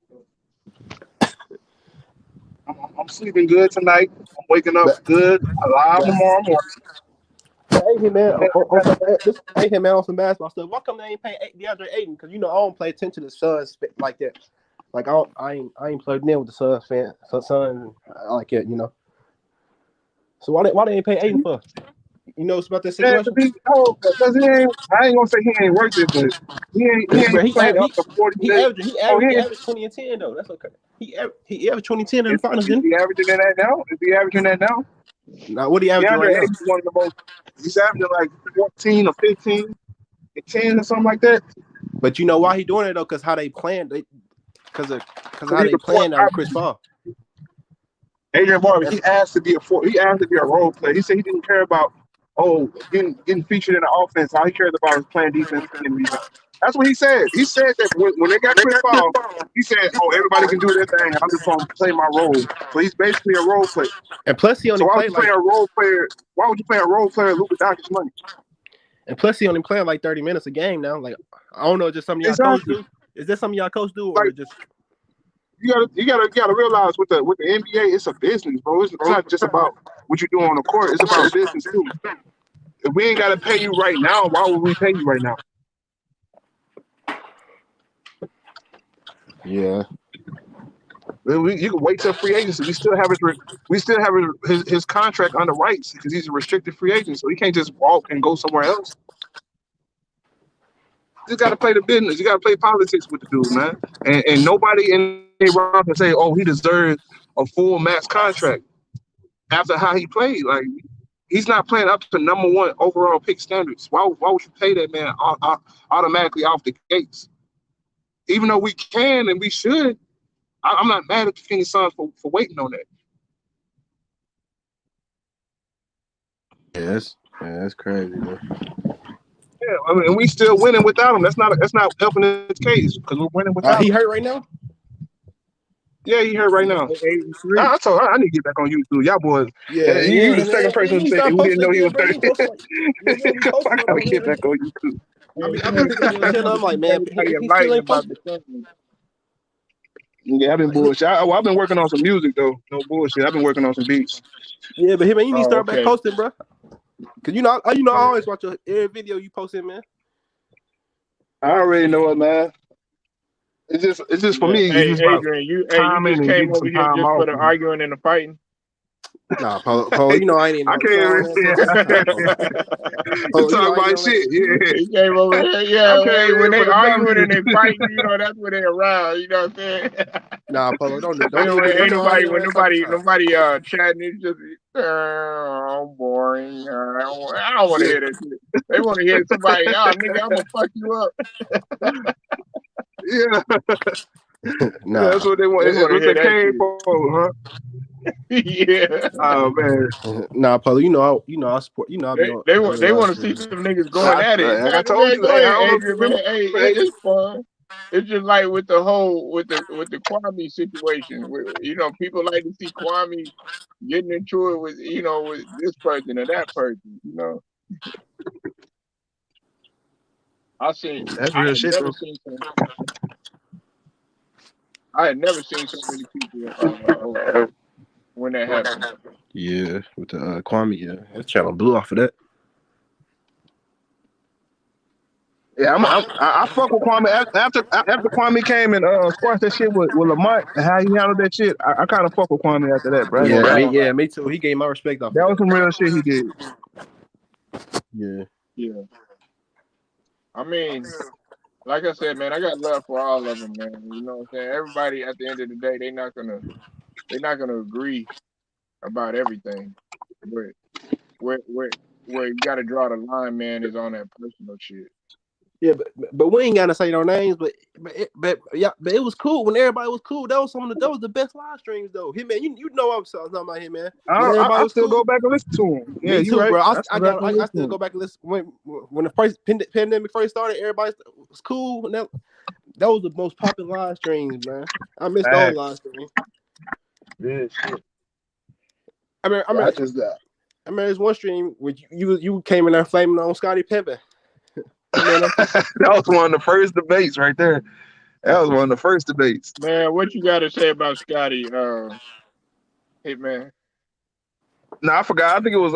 about. I'm sleeping good tonight. I'm waking up But, good, alive but tomorrow morning. hey man, And, on some hey man on some basketball stuff. Why come they ain't pay DeAndre Ayton? Because I don't play attention to the Suns like that. Like I ain't plugged in with the Suns like that. So why they ain't pay Aiden for? You know it's about that and situation? because he ain't, I ain't gonna say he ain't worth it, but he Cause ain't bro, playing up to 40 minutes. Oh, he averaged 20 and 10 though. That's okay. He averaged 20 and 10 in the finals, is didn't he averaging in that now? Is he averaging that now? he? Now what he averaging DeAndre right now? Ayton is one of the most. He's averaging like 14 or 15 and 10 or something like that. But you know why he doing it though? Cause how they playing cause of Because how he's they a fourth playing now with Chris option. Paul. Adrian Barber, That's he asked to be a role player. He said he didn't care about getting featured in the offense. All he cared about was playing defense and getting rebounds. That's what he said. He said that when they got Chris Paul, he said, "Oh, everybody can do their thing. I'm just going to play my role." So he's basically a role player. and plus he only So why would played you play like a role player? Why would you play a role player Luka Doncic money? and plus he only playing like 30 minutes a game now. Like I don't know, just something y'all coach Exactly. do. Is that something y'all coach do Like or just you gotta realize with the NBA, it's a business, bro. It's not just about what you do on the court. It's about business too. If we ain't got to pay you right now, why would we pay you right now? Yeah. You can wait till free agency. We still have his contract under rights because he's a restricted free agent, so he can't just walk and go somewhere else. You just got to play the business. You got to play politics with the dude, man. And nobody in their round can say, "Oh, he deserves a full max contract." After how he played, like he's not playing up to number one overall pick standards. Why would you pay that man automatically off the gates? Even though we can and we should, I'm not mad at the Phoenix Suns for waiting on that. That's crazy, man. Yeah, I mean, and we still winning without him. That's not helping his case because we're winning without him. He hurt right now? Yeah, he hurt right now. 83. I told her I need to get back on YouTube. Y'all boys, you the second person to say who didn't know he was 30. I gotta get back on YouTube. I be looking at your channel. I'm like, man, he still ain't posted. Yeah, I've been bullshit. I've been working on some music though. No bullshit. I've been working on some beats. Yeah, but man, you need to start back Okay. posting, bro. Cause I always watch every video you posting, man. I already know it, man. It's just for me. Hey, It's just about Adrian, you timing just and came getting over some here time just for off. the arguing and the fighting. Nah, Polo, I ain't even I on can't even Polo, talk I ain't about on shit. Yeah, He came over here, I yeah. came Hey, here when they for the dumb arguing and shit. they fighting, that's when they around. You know what I'm saying? Nah, Polo, don't Ain't I nobody ain't on when that type of time. nobody chatting. It's just boring. I don't want to Yeah, hear that shit. They want to hear somebody. Oh, nigga, I'm gonna fuck you up. yeah, yeah. That's Nah, what they want. They want to What hear they that came shit. for, huh? Yeah. Oh man, nah, Polo, I support. I be on They the want real live to see stream. some niggas going at it. like I told Man, you, go hey, I ahead, don't know if you Adrian. Man, remember. hey, Hey, it's fun. It's just like with the whole with the Kwame situation. People like to see Kwame getting into it with with this person or that person. I seen that's I real had shit never though. seen some I had never seen so many people when that happened. Yeah, with the Kwame, yeah, that channel blew off of that. Yeah, I fuck with Kwame after Kwame came and squashed that shit with Lamont and how he handled that shit. I kind of fuck with Kwame after that, bro. I ain't gonna lie. Me too. He gave my respect off of That was that. some real shit he did. Yeah, Yeah. I mean, like I said, man, I got love for all of them, man. You know what I'm saying? Everybody at the end of the day, they're not gonna agree about everything. But where you got to draw the line, man, is on that personal shit. yeah, but we ain't gotta say no names. But it was cool when everybody was cool. That was the best live streams though. Him man, you know I'm talking about him man. When everybody I was still go cool. back and listen to him. Yeah, Me you too, right. bro. I still go back and I listen to still him. go back and listen when the first pandemic first started. Everybody was cool, and that was the most popular live streams, man. I missed those live streams. Yeah, shit. I mean, I Yeah, I mean, just I mean, there's one stream where you came in there flaming on Scottie Pippen. that was one of the first debates right there. That was one of the first debates. Man, what you got to say about Scotty, Hitman? No, I forgot. I think it was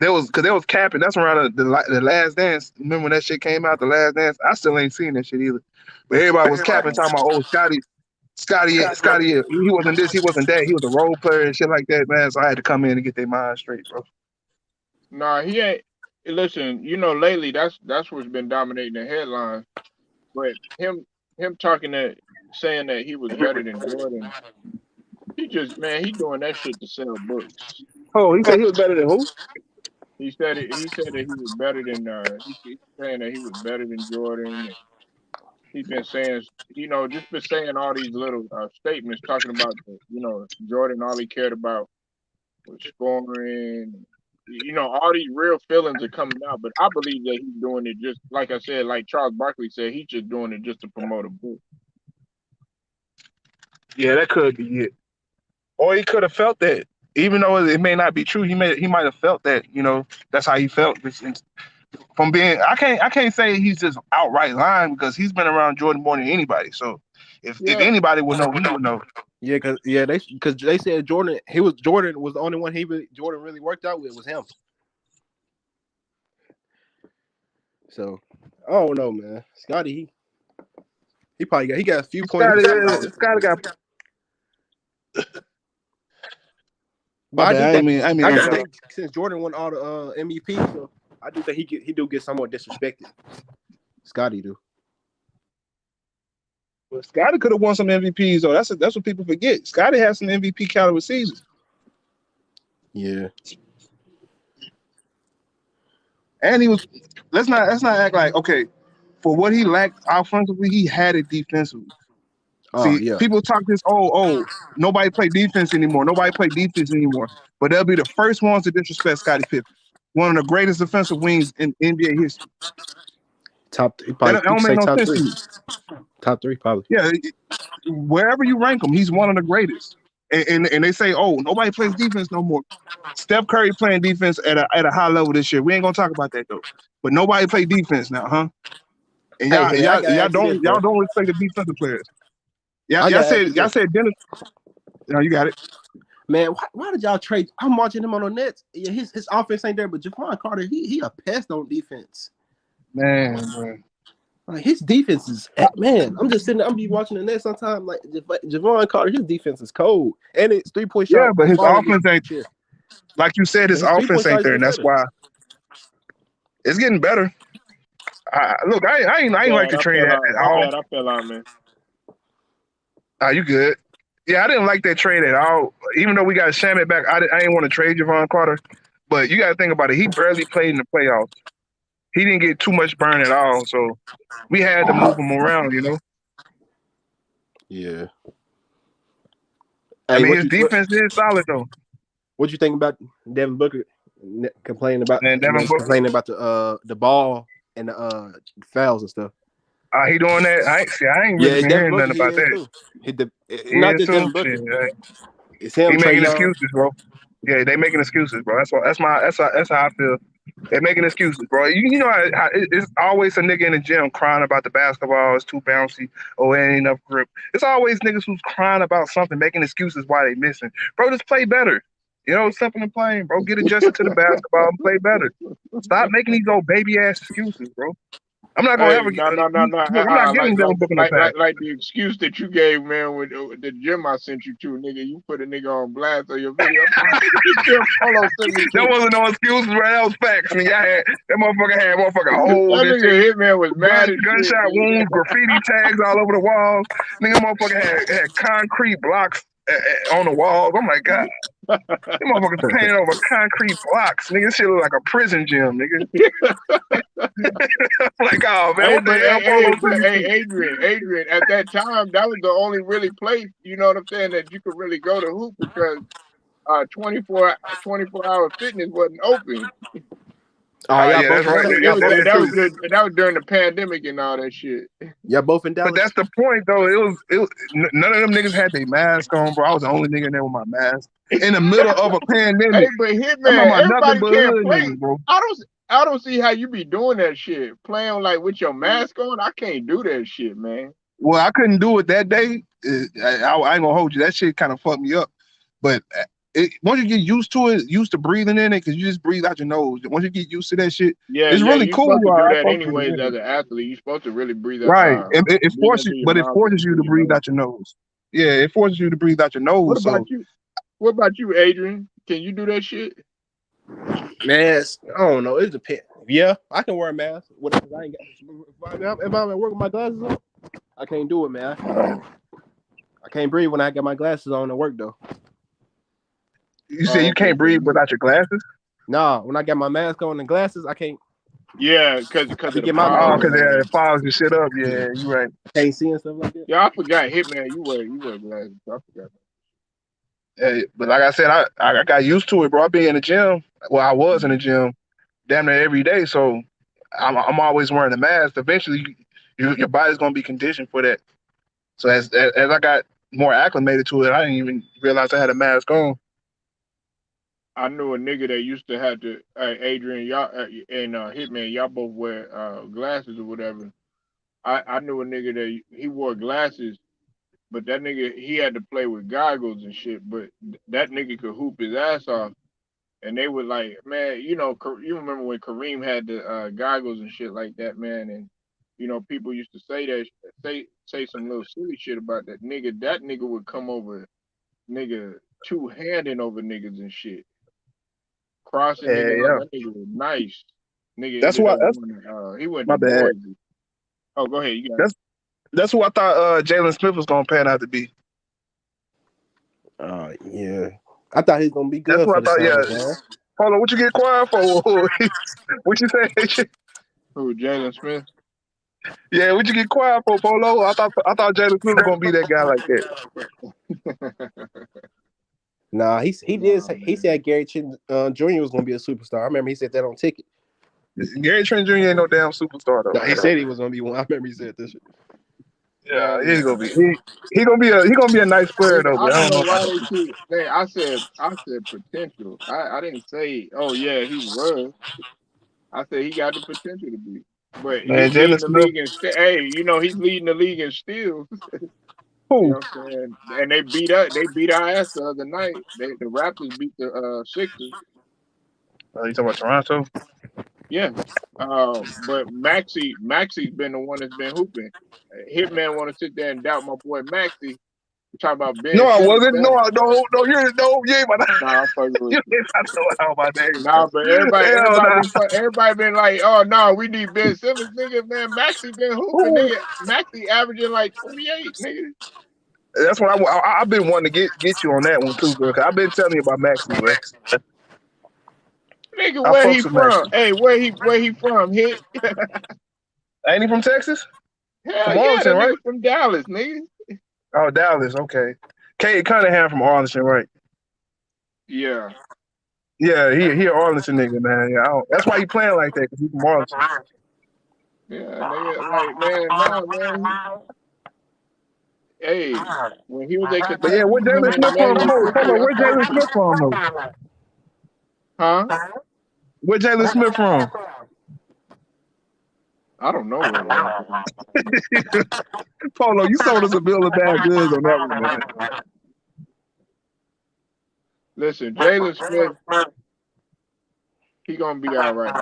there was because there was capping. That's around the Last Dance. Remember when that shit came out, the Last Dance? I still ain't seen that shit either. But everybody was capping, talking about Scotty. He wasn't this, he wasn't that. He was a role player and shit like that, man. So I had to come in and get their mind straight, bro. Nah, he ain't. Listen, lately that's what's been dominating the headlines. But him saying that he was better than Jordan, he doing that shit to sell books. Oh, he said he was better than who? He said it. He said that he was better than. He's saying that he was better than Jordan. He's been saying, just been saying all these little statements talking about, Jordan. All he cared about was scoring. All these real feelings are coming out. But I believe that he's doing it just like I said, like Charles Barkley said, he's just doing it just to promote a book. Yeah, that could be it. Or he could have felt that. Even though it may not be true, he might have felt that, that's how he felt. From being I can't say he's just outright lying because he's been around Jordan more than anybody. So if Yeah. anybody would know, he would know. Yeah, because they, said Jordan was the only one Jordan really worked out with was him. So I don't know, man. Scotty, he probably got a few points. Scotty got But my I do bad. think I mean I to do cut off. think since Jordan won all the MVP, so I do think he do get somewhat disrespected. Scotty do. But Scotty could have won some MVPs though. That's what people forget. Scotty has some MVP caliber seasons. Yeah. And he was let's not act like okay, for what he lacked offensively, he had it defensively. Oh See, yeah. people talk this, nobody play defense anymore. Nobody play defense anymore. But they'll be the first ones to disrespect Scottie Pippen, one of the greatest defensive wings in NBA history. Top. He That probably you don't could make say no top sense to three. me. Top three probably. Yeah, wherever you rank him, he's one of the greatest. And they say, oh, nobody plays defense no more. Steph Curry playing defense at a high level this year. We ain't gonna talk about that though. But nobody play defense now, huh? And Hey man, I gotta y'all ask you this, don't y'all bro. don't respect the defensive players. Yeah, I gotta ask you y'all this, said Dennis. No, you got it. man. Why did y'all trade? I'm watching him on the Nets. Yeah, his offense ain't there, but Javon Carter, he a pest on defense. Man, bro. Like his defense is man. I'm just sitting there, I'm be watching the Nets sometimes. Like Javon Carter, his defense is cold, and it's 3-point Yeah, shot but is his falling this offense ain't year. like you said. But His his 3-point offense shot ain't is there, getting and that's better. why it's getting better. Look, I ain't like Bad, the I trade fell at, out. at My all. bad, I fell out, man. You good? Yeah, I didn't like that trade at all. Even though we got Shamit back, I didn't want to trade Javon Carter. But you got to think about it. He barely played in the playoffs. He didn't get too much burn at all, so we had to move him around. Yeah. I Hey, mean, his defense is solid though. what you think about Devin Booker complaining about And Devin Booker, the ball and the fouls and stuff? he doing that. I ain't really Yeah, been Devin hearing Booker nothing he about is that. too. He Not is just too. Devin Shit, Booker. It's him, he Trey making Young. excuses, bro. Yeah, they making excuses, bro. That's how I feel. They're making excuses, bro. You know how it's always a nigga in the gym crying about the basketball. It's too bouncy. Oh, it ain't enough grip. It's always niggas who's crying about something, making excuses why they missing. Bro, just play better. Simple and plain, bro. Get adjusted to the basketball and play better. Stop making these old baby ass excuses, bro. I'm not gonna Hey, ever get. no, no, no, no. Look, I'm not Like, giving Devin Booker no pass. the excuse that you gave, man, with the gym I sent you to, nigga. You put a nigga on blast on your video. Hold on, send me That to. wasn't no excuses, bro. That was facts. Man, that motherfucker had holes That and shit. nigga Hitman was mad as shit, Gunshot nigga. wounds, graffiti tags all over the walls. Nigga, motherfucker had concrete blocks on the walls. I'm like, God, them motherfuckers painted over concrete blocks. Nigga, this shit look like a prison gym, nigga. I'm like, oh man, Hey, what the but hell, hey, Polo but send hey, me Adrian, at that time, that was the only really place, you know what I'm saying, that you could really go to hoop because 24 hour fitness wasn't open. Oh, y'all Yeah, both that's in right. Dallas. It Y'all was That both is in that was true. Dallas. that was during the pandemic and all that shit. Y'all both in But Dallas. that's the point, though. None of them niggas had their mask on, bro. I was the only nigga in there with my mask in the middle of a Hey, pandemic. but I'm talking Hitman, about nothing everybody but can't hood play. niggas, bro. I don't see how you be doing that shit. Playing like with your mask on. I can't do that shit, man. Well, I couldn't do it that day. I ain't gonna hold you. That shit kind of fucked me up. But once you get used to it, used to breathing in it, because you just breathe out your nose. Once you get used to that shit, Yeah, it's yeah, really you're cool. supposed to do I that fuck with it. anyways as Yeah. an athlete. You're supposed to really Right. It breathe that forces, through your but it mouth forces and you through to your breathe nose. out your nose. Yeah, it forces you to breathe out your What nose. about So you? What about you, Adrian? Can you do that shit? Man, I don't know. It depends. Yeah, I can wear a mask. Whatever. I ain't got. If I'm at work with my glasses on, I can't do it, man. I can't breathe when I got my glasses on at work though. you say Oh, you okay. can't breathe without your glasses? Nah, when I got my mask on and glasses, I can't. Yeah, I because be of the getting my Oh, pollen because and all it that. follows your shit up. Yeah, you right. can't see and stuff like that. Yeah, I forgot. Hitman, you wear glasses. I forgot. But like I said, I got used to it, bro. I be in the gym. Well, I was in the gym damn near every day. So I'm always wearing a mask. Eventually, your body's gonna be conditioned for that. So as I got more acclimated to it, I didn't even realize I had a mask on. I knew a nigga that used to have to. Adrian, y'all and Hitman, y'all both wear glasses or whatever. I knew a nigga that he wore glasses, but that nigga he had to play with goggles and shit. But that nigga could hoop his ass off. and they would like, man, you remember when Kareem had the goggles and shit like that, man, and people used to say that, say some little silly shit about that nigga. That nigga would come over, nigga, two handing over niggas and shit, crossing Yeah, niggas out. yeah. That nigga was nice. Nigga That's ended why. up That's going he went my to bad. Boise. Oh, go ahead, you got it. That's that's who I thought Jalen Smith was gonna pan out to be. Yeah. I thought he was gonna be That's good what I for the thought. Yeah. Suns, man. Hold on, what you get quiet for? What you say? Who, Jalen Smith? Yeah, what you get quiet for, Polo? I thought Jalen Smith was gonna be that guy like that. Nah, he did Nah, say he man. said Gary Trent Jr. was gonna be a superstar. I remember he said that on ticket. Gary Trent Jr. ain't no damn superstar though, Nah, he man. said he was gonna be one. I remember he said this shit. Yeah, Man, he ain't gonna listen. be. He gonna be a nice player though, I but I don't don't know know why about the they future. keep. I said potential. I didn't say. Oh yeah, he was. I said he got the potential to be. But Man, he's Jalen leading the Smith. league in hey, he's leading the league in steals. You Who? know what I'm saying? And they beat our ass the other night. The Raptors beat the Sixers. You talking about Toronto? Yeah. But Maxi's been the one that's been hooping. Hitman want to sit there and doubt my boy Maxi. We talk about Ben No, I Simmons. wasn't. No, you ain't about to, Nah, I'm fucking with you you. ain't about to know how my name, bro. Nah, but everybody, Hell everybody nah. been, everybody been like, oh no, we need Ben Simmons, nigga. Man, Maxi been hooping, Who? nigga. Maxi averaging like 28, nigga. That's what I've been wanting to get you on that one too, bro. Cause I've been telling you about Maxie, bro. Nigga, I where he fucks with from? Maxie. Hey, where he from? Hit? Ain't he from Texas? Hell From yeah, Arlington, that right? nigga from Dallas, nigga. Oh, Dallas. Okay. Kate Cunningham from Arlington, right? Yeah, Yeah, he an Arlington nigga, man. Yeah, that's why he playing like that, cause he from Arlington. yeah, nigga. Like, man, nah, man. Hey, when he was at But yeah, Kentucky, where him Jalen and Smith from? Emmanuel Hold Quickley, on, I where told Jalen you, Smith from though? huh? Where Jalen Smith from? I don't know where Jalen from. Polo, you sold us a bill of bad goods on that one, man. Listen, Jalen Smith, he gonna be all right.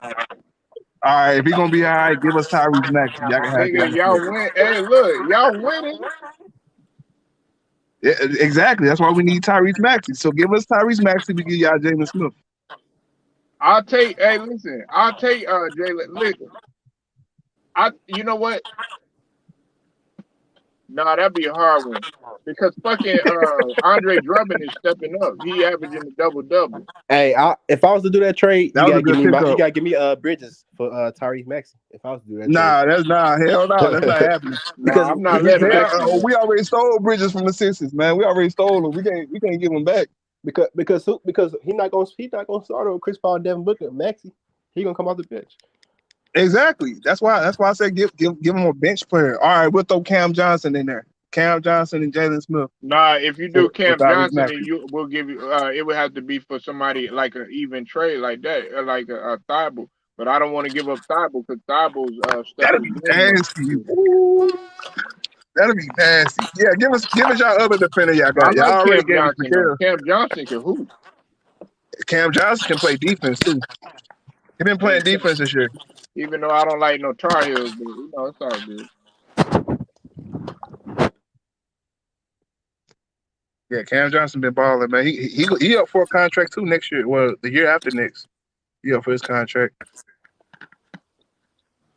All right, if he gonna be all right, give us Tyrese Maxey. Y'all can have Nigga, Jalen y'all Smith. win. Hey, look, y'all winning. Yeah, exactly. That's why we need Tyrese Maxey. So give us Tyrese Maxey. We give y'all Jalen Smith. I'll take. Hey, listen, I'll take Jalen. Listen, You know what? Nah, that'd be a hard one because fucking Andre Drummond is stepping up. He averaging a double double. Hey, if I was to do that trade, That was a good you pickup. gotta give me Bridges for Tyrese Maxey. If I was to do that trade, Nah, hell no, that's not happening. Nah, because I'm not letting Maxi go. We already stole Bridges from the Sixers, man. We already stole them. We can't give them back. because he not gonna start over Chris Paul, and Devin Booker, Maxey. He gonna come off the bench. Exactly. That's why I said give him a bench player. All right, we'll throw Cam Johnson in there. Cam Johnson and Jalen Smith Nah, if you do for Camp Tyrese Johnson, and Maxey. you will give you. It would have to be for somebody like an even trade like that, like a Thibault. But I don't want to give up Thibault because Thibault's stuff That'll is be game up. nasty. Ooh, that'll be nasty. Yeah, give us y'all other defender y'all I got. Y'all like already Camp gave us Johnson though. Miguel. Camp Johnson can hoop. Cam Johnson can play defense too. He been Hey, playing defense this year. even though I don't like no Tar Heels, but it's all good. Yeah, Cam Johnson been balling, man. He up for a contract too next year. Well, the year after next, he up for his contract.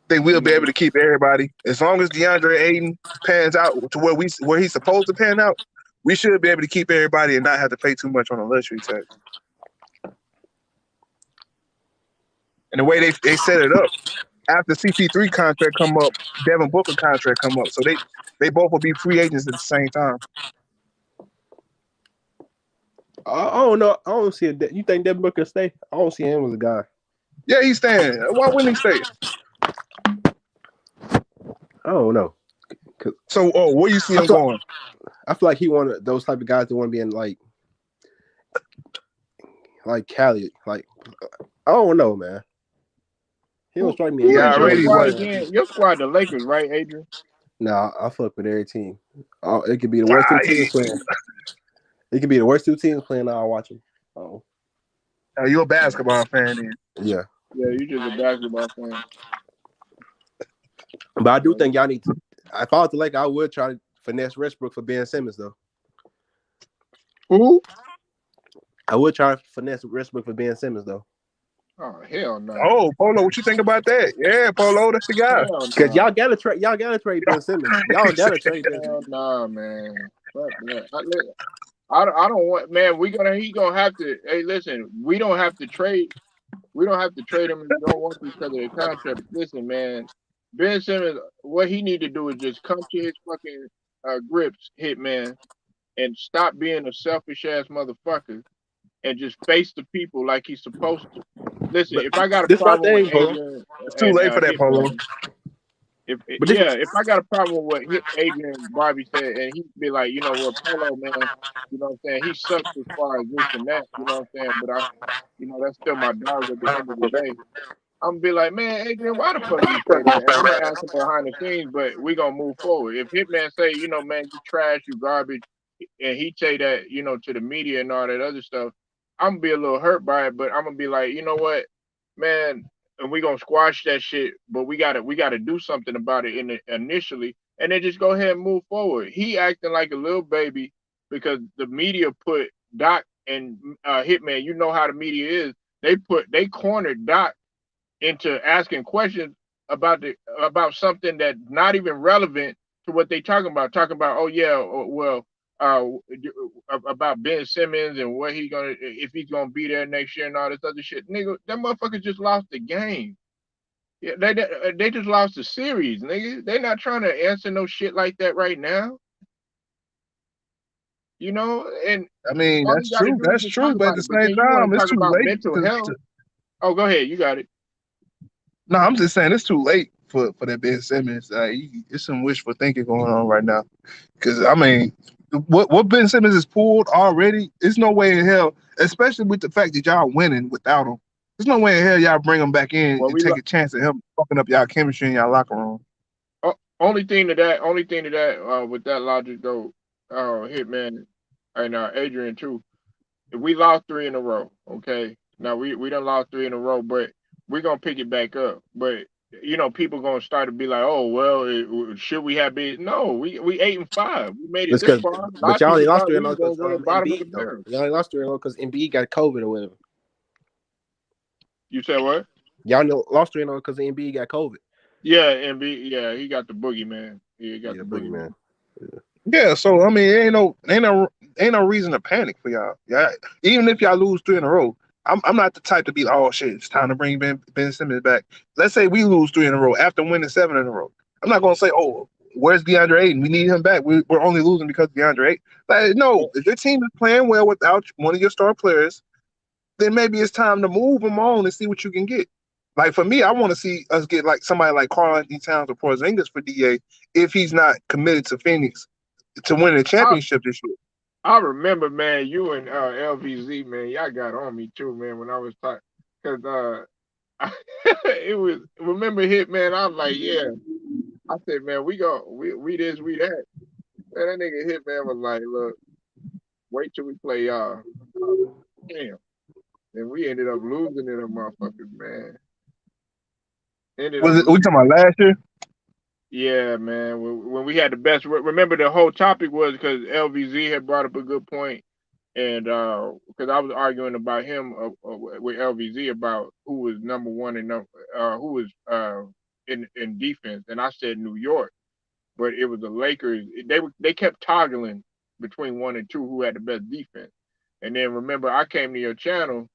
They will You be able know, to keep everybody as long as DeAndre Ayton pans out to where he's supposed to pan out. We should be able to keep everybody and not have to pay too much on the luxury tax. And the way they set it up after CP3 contract come up, Devin Booker contract come up, so they both will be free agents at the same time. I don't know. I don't see it. You think Devin Booker stay? I don't see him as a guy. Yeah, he's staying. Why wouldn't he stay? I don't know. So, where you see I him feel going? I feel like he one of those type of guys that want to be in like Cali. Like I don't know, man. He don't strike me as He who that is type your of already squad what? man. again? Your squad, the Lakers, right, Adrian? Nah, I fuck with every team. It could be the worst two teams playing. It could be the worst two teams playing. I'll watch them. Oh, You're a basketball fan, then. Yeah, Yeah, you just a basketball fan. but I do Yeah. think y'all need to. If I was the Lakers, I would try to finesse Westbrook for Ben Simmons though. Who? I would try to finesse Westbrook for Ben Simmons though. Oh hell no. Oh, Polo, what you think about that? Yeah, Polo, that's the guy. Hell Cause no. y'all gotta trade Ben Simmons. Y'all gotta trade Ben Hell Simmons. no, man. Fuck that. I don't want, man. He gonna have to. Hey, listen, we don't have to trade. We don't have to trade him if we don't want to because of the contract. Listen, man. Ben Simmons, what he need to do is just come to his fucking grips, Hitman, and stop being a selfish ass motherfucker and just face the people like he's supposed to. Listen, But if I got a this my problem with thing, Polo. Adrian It's too and late for that, Polo. Hitman, But this if I got a problem with what Adrian Barbie said, and he'd be like, you know what, Polo man, you know what I'm saying, he sucks as far as this and that, you know what I'm saying, but that's still my dog at the end of the day. I'm gonna be like, man, Adrian, why the fuck you say that? And I'm gonna ask him behind the scenes, but we gonna move forward. If Hitman say, man, you trash, you garbage, and he say that, to the media and all that other stuff, I'm gonna be a little hurt by it, but I'm gonna be like, you know what, man, and we gonna squash that shit, but we gotta do something about it initially, and then just go ahead and move forward. He acting like a little baby because the media put Doc and Hitman. You know how the media is. They cornered Doc into asking questions about something that's not even relevant to what they talking about. Talking about, oh yeah, well, uh, about Ben Simmons and what he gonna if he's gonna be there next year and all this other shit. Nigga, that motherfucker just lost the game. Yeah, they just lost the series, nigga. They not trying to answer no shit like that right now. And I mean, all you that's got to true. do is That's just talk true. But at about the it. But same then you want time, to it's talk too about late mental health. Oh, go ahead. You got it. no, I'm just saying it's too late for that Ben Simmons. It's some wishful thinking going on right now. Because I mean, what Ben Simmons has pulled already, there's no way in hell, especially with the fact that y'all winning without him. There's no way in hell y'all bring him back in Well, and take a chance at him fucking up y'all chemistry in y'all locker room. only thing to that, with that logic though, Hitman and Adrian too. If we lost three in a row, okay. Now we done lost three in a row, but we're gonna pick it back up. But people gonna start to be like, oh well, should we have been? No, we 8-5. We made it it's this because, far. A lot but of y'all only people lost thought three we and was because gonna win bottom of the Embiid though. barrel. Y'all only lost three and because Embiid got COVID or whatever. You said what? Y'all only lost three and because Embiid got COVID. Yeah, yeah, he got the boogeyman. He got Yeah, the boogeyman. boogeyman. Yeah, so I mean, ain't no reason to panic for y'all. Yeah, even if y'all lose three in a row, I'm not the type to be like, oh shit, it's time to bring Ben Simmons back. Let's say we lose three in a row after winning seven in a row. I'm not gonna say, oh, where's DeAndre Ayton? We need him back. We're only losing because of DeAndre Ayton. Like, no, if your team is playing well without one of your star players, then maybe it's time to move them on and see what you can get. Like for me, I want to see us get like somebody like Karl Anthony Towns or Porzingis for DA if he's not committed to Phoenix to win the I championship this year. I remember, man, you and LVZ, man, y'all got on me too, man, when I was talking, cause it was remember hit, man. I was like, yeah. I said, man, we this, we that. And that nigga hit, man, was like, look, wait till we play y'all. Damn. And we ended up losing to them motherfuckers, man. Ended up Was it? We talking losing. about last year? Yeah, man. When we had the best, remember the whole topic was because LVZ had brought up a good point, and because I was arguing about him with LVZ about who was number one and who was in defense, and I said New York, but it was the Lakers. They kept toggling between one and two who had the best defense, and then remember I came to your channel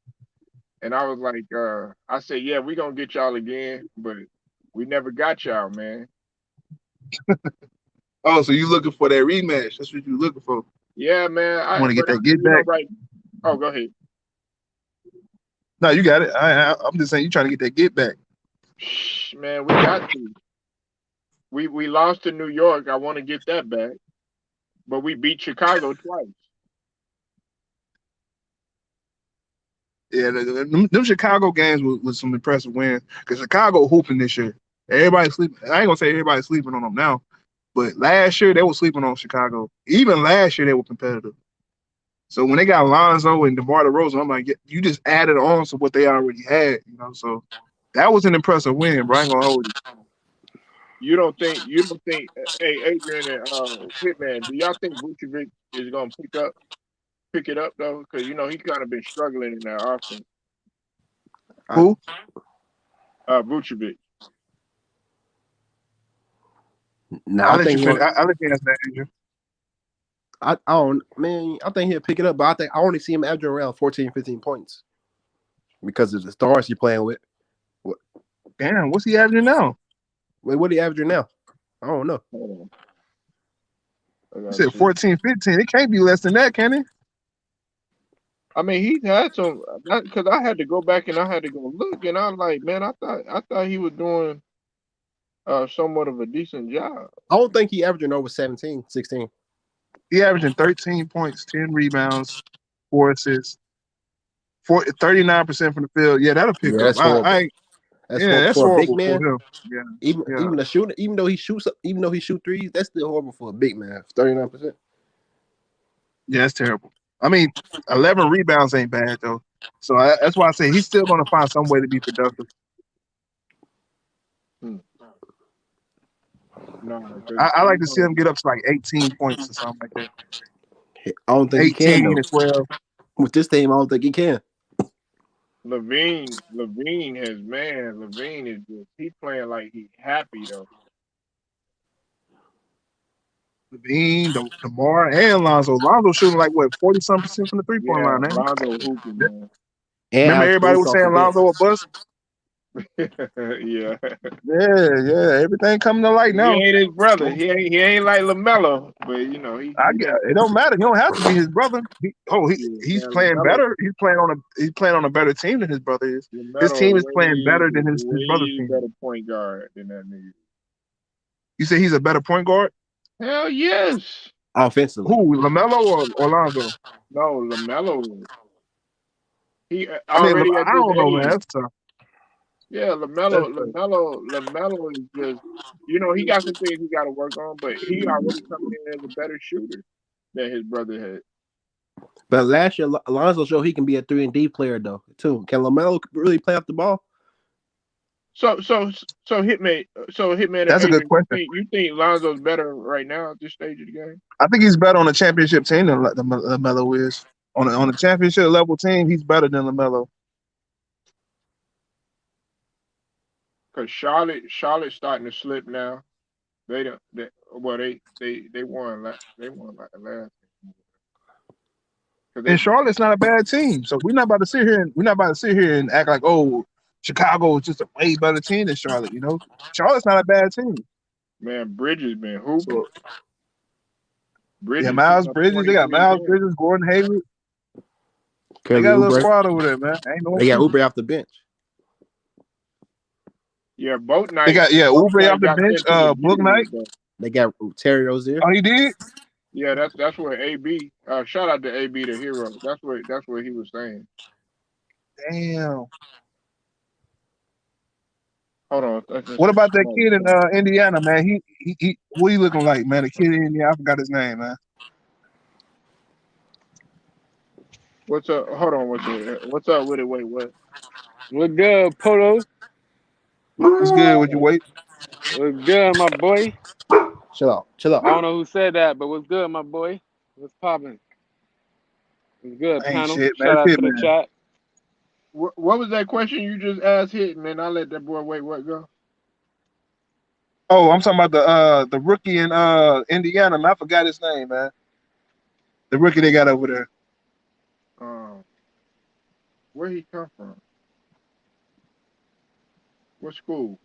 and I was like, I said, yeah, we gonna get y'all again, but we never got y'all, man. Oh, so you looking for that rematch? That's what you looking for. Yeah, man. You want to get that get back? Right. Oh, go ahead. No, you got it. I'm just saying you trying to get that get back. Shh, man, we got to. We lost to New York. I want to get that back, but we beat Chicago twice. Yeah, them Chicago games was some impressive wins because Chicago hooping this year. Everybody sleeping. I ain't gonna say everybody's sleeping on them now, but last year they were sleeping on Chicago. Even last year they were competitive. So when they got Lonzo and DeMar DeRozan, I'm like, you just added on to what they already had, you know. So that was an impressive win, bro. I ain't gonna hold you. You don't think hey Adrian and Hitman, do y'all think Vucevic is gonna pick it up though? Because he's kind of been struggling in that offense. I, Who? Vucevic. nah, I'll I let you think finish. I'll let you answer that, Andrew. I don't, man. I think he'll pick it up, but I think I only see him averaging around 14, 15 points because of the stars he's playing with. What, Damn, what's he averaging now? what he averaging now? I don't know. Hold on, I You gotta said see. 14, 15. It can't be less than that, can it? I mean, he's had some because I had to go back and I had to go look, and I was like, man, I thought he was doing somewhat of a decent job. I don't think he averaging over 17, 16. He averaging 13 points, 10 rebounds, 4 assists, 39% from the field. Yeah, that'll pick Yeah, up. that's horrible. That's Yeah, horrible that's for a big horrible for man. him. Yeah, yeah, Even the shooter, even though he shoot threes, that's still horrible for a big man. 39%. yeah, that's terrible. I mean, 11 rebounds ain't bad though. So that's why I say he's still going to find some way to be productive. Hmm. No, because I like to see him get up to like 18 points or something like that. I don't think he can 18 though. and 12. With this team, I don't think he can. Levine is just he playing like he happy though. Levine, DeMar, and Lonzo. Lonzo shooting like what 40 some percent from the 3 point Yeah, line, man. Lonzo hooping, man. And Remember everybody outspaced was off the saying bench. Lonzo a bust? Yeah. Yeah, yeah. Everything coming to light He now. ain't his brother. Well, he ain't like LaMelo, but I he get that. it. Don't matter. He don't have to be his brother. Yeah, He's man, playing better. He's playing on a better team than his brother is. His LaMelo team is playing way better than his brother's way team. better point guard than that nigga. You say he's a better point guard? Hell yes. Offensively. Who, LaMelo or Lonzo? No, LaMelo. He I mean, already at I this don't know, man. age. That's tough. Yeah, That's LaMelo, tough. LaMelo, LaMelo is just, he got some things he got to work on, but he already coming in as a better shooter than his brother had. But last year, Alonzo showed he can be a 3-and-D player though too. Can LaMelo really play off the ball? So, so, so Hitman and That's a good Adrian, you question. think you think Lonzo's better right now at this stage of the game? I think he's better on a championship team than LaMelo is. On a championship level team, he's better than LaMelo. Because Charlotte's starting to slip now. They don't. Well, they won. They won like the last. Cause And Charlotte's not a bad team. So we're not about to sit here and act like, oh, Chicago is just a way better team than Charlotte. You know, Charlotte's not a bad team. man, Bridges been hooping. So yeah, Bridges putting Miles up Bridges, they got 23 a Miles game. Bridges, Gordon Hayward. They Kelly got a little Oubre. squad over there, man. Ain't no They got excuse. Oubre off the bench. Yeah, They got both Oubre off night the got bench. sent to the G Book Night. League though. They got Terry Rozier. Oh, he did. Yeah, that's where AB. Shout out to AB the hero. That's what he was saying. Damn. Hold on, let's just What about that somebody kid in saying. Indiana, man? He what he looking like, man? The kid in Indiana, I forgot his name, man. What's up? Hold on, what's up with it? Wait, what? What's good, Polo? What's good? Would you wait? What's good, my boy? Chill out. Chill I don't out. know who said that, but what's good, my boy? What's poppin'? What's good, Ain't panel? shit, man. Shout It's out hit, to the man. chat. What was that question you just asked? Hit, man. I let that boy wait. What go? Oh, I'm talking about the rookie in Indiana. Man, I forgot his name, man. The rookie they got over there. Um, where he come from? What school?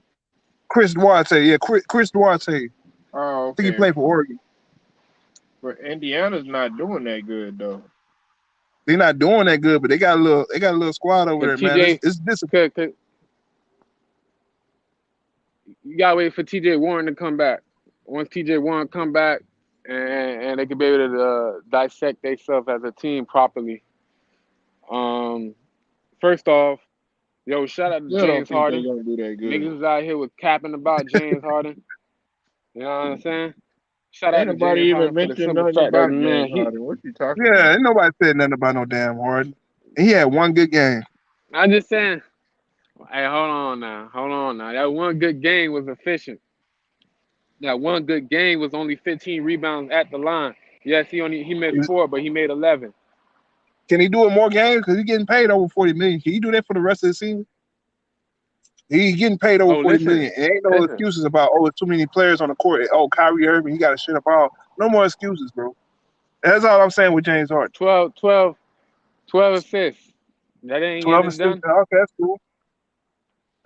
Chris Duarte. Yeah, Chris Duarte. I Oh, think he okay. played for Oregon. But Indiana's not doing that good though. They're not doing that good, but they got a little squad over Cause there, man. TJ, It's discipline. cause you gotta wait for TJ Warren to come back. Once TJ Warren come back, and they can be able to dissect themselves as a team properly. Um, First off, yo, shout out to Still don't James think they're Harden. gonna do that good. Niggas was out here was capping about James Harden. You know what I'm saying? Shout Ain't out to nobody James even Harden for the mentioned simple nothing fact that about man, James he. Harden. What you talking Yeah, about? ain't nobody said nothing about no damn Harden. He had one good game. I'm just saying. Hey, hold on now. That one good game was efficient. That one good game was only 15 rebounds at the line. Yes, he missed four, but he made 11. Can he do it more games? Because he's getting paid over 40 million. Can he do that for the rest of the season? He's getting paid over Oh, 40 listen, million. And ain't no listen. excuses about it's too many players on the court. Oh, Kyrie Irving, he got to shit up all. No more excuses, bro. That's all I'm saying with James Harden. 12 assists. That ain't 12 getting and it 6. done. Okay, that's cool.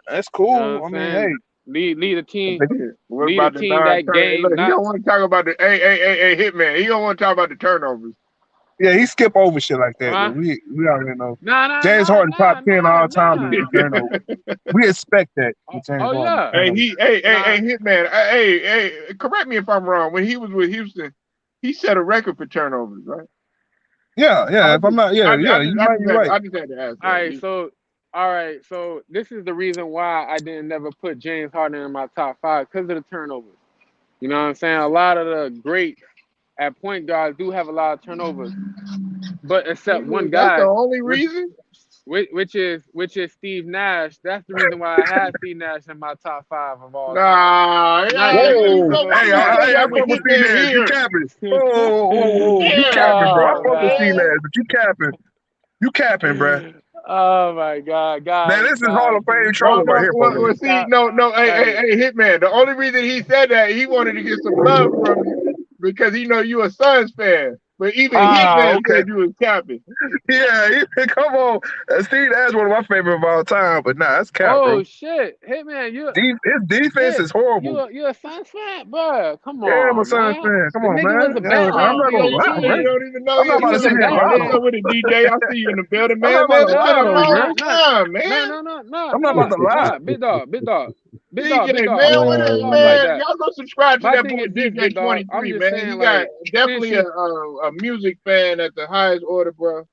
That's You know what cool. I'm I mean, hey. saying? Lead a team. What Lead a about the team that non-turn? game. Look, he Not don't want to talk about the hey Hitman. He don't want to talk about the turnovers. Yeah, he skip over shit like that, but huh? we already know. Nah, nah, James nah, Harden top nah, 10 nah, all time nah. in turnovers. We expect that Oh, with James oh Harden. yeah. Hey, Turnovers. hey, Nah. Hitman. Hey, correct me if I'm wrong. When he was with Houston, he set a record for turnovers, right? Yeah. If I'm not, you might be right. I just had to ask All right, that. so this is the reason why I didn't never put James Harden in my top five because of the turnovers. You know what I'm saying? A lot of the greats at point guards do have a lot of turnovers, but except one That's the guy, only which reason. which is Steve Nash. That's the reason why I had Steve Nash in my top five of all time. Nah, Not yeah, just for the Whoa. simple Hey, fact. I that with fuck with Steve Hitman Nash. You here. capping. Whoa. You capping, bro. I Yeah, Oh fuck with Steve man. Nash, but you capping. You capping, bruh. Oh my God, Man, guys, this is Hall guys, of Fame No, trolling right no. here, Well, folks. well, see, stop. no. Hey, Hey, Hitman. The only reason he said that he wanted to get some love from you because he know you a Suns fan. But even Hitman Okay. said you was capping. Yeah, come on. Steve Nash one of my favorite of all time, but nah, that's cap, bro. oh shit, Hitman, His defense Hit, is horrible. you a Suns fan, bro? Come Yeah, I'm a on, Suns man. fan. Come The on, nigga was man. a Yeah, I'm Batman not for gonna your lie, You man. team. don't even know I'm not He about to he was sit a in here the and car. lie What's though. Batman. up with it, DJ? I see you in the building, I'm not man. about Man, to let's lie get Nah, him though, nah, on bro. nah, this nah, time, nah, man. nah, nah, nah, I'm not about nah, to lie. nah. Big dog, big dog, big dog, big DJ, dog. I man, don't what cut is you off like man? that. Y'all go subscribe to My that thing boy is this, DJ big dog. I'm 23, just man. saying, He got like, since definitely you, a music fan at the highest order, bro.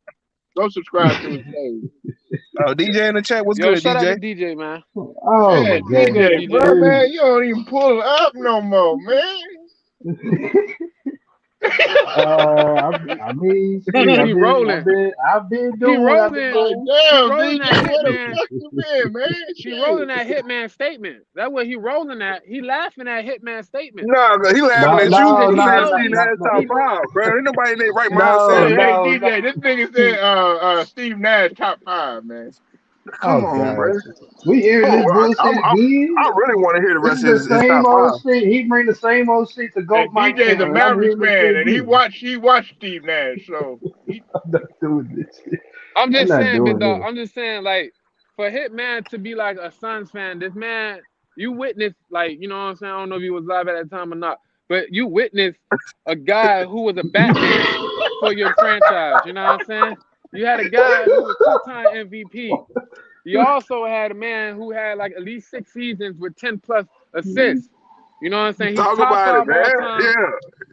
Go subscribe to his page. Oh, DJ in the chat, what's yo, good, shout out to DJ? DJ, man. Oh my Man, What's goodness. good, DJ, DJ? bro, man, you don't even pull up no more, man. I mean, shit. He rolling. I've been He doing what I've been rolling. Like, doing. He damn, rolling that DJ, where the hitman. fuck you been, man? He Shit. rolling that hitman statement. That's what he rolling at. He laughing at hitman statement. No, he laughing No, at you no, because He you said no, know no, Steve he Nash no, top he. five, bro. Ain't nobody in their right mind saying no, Hey, that. hey, no, no. DJ, this nigga said Steve Nash top five, man. Come Oh on, bro. gosh. We hearing Oh, this bullshit again? I really want to hear the This rest is of the his same top old five. shit. He bring the same old shit to And Goat Mike DJ's a Channel, and I'm Mavericks hearing this shit fan, and again. he watched Steve Nash, so he I'm not doing this shit. I'm I'm just not saying, big doing dog. this. I'm just saying, like, for hitman to be like a Suns fan, this man, you witnessed, like, you know what I'm saying. I don't know if you was live at that time or not, but you witnessed a guy who was a Batman for your franchise. You know what I'm saying? You had a guy who was two-time MVP. You also had a man who had like at least 6 seasons with 10 plus assists. You know what I'm saying? He's Talk top about it, five all man. time.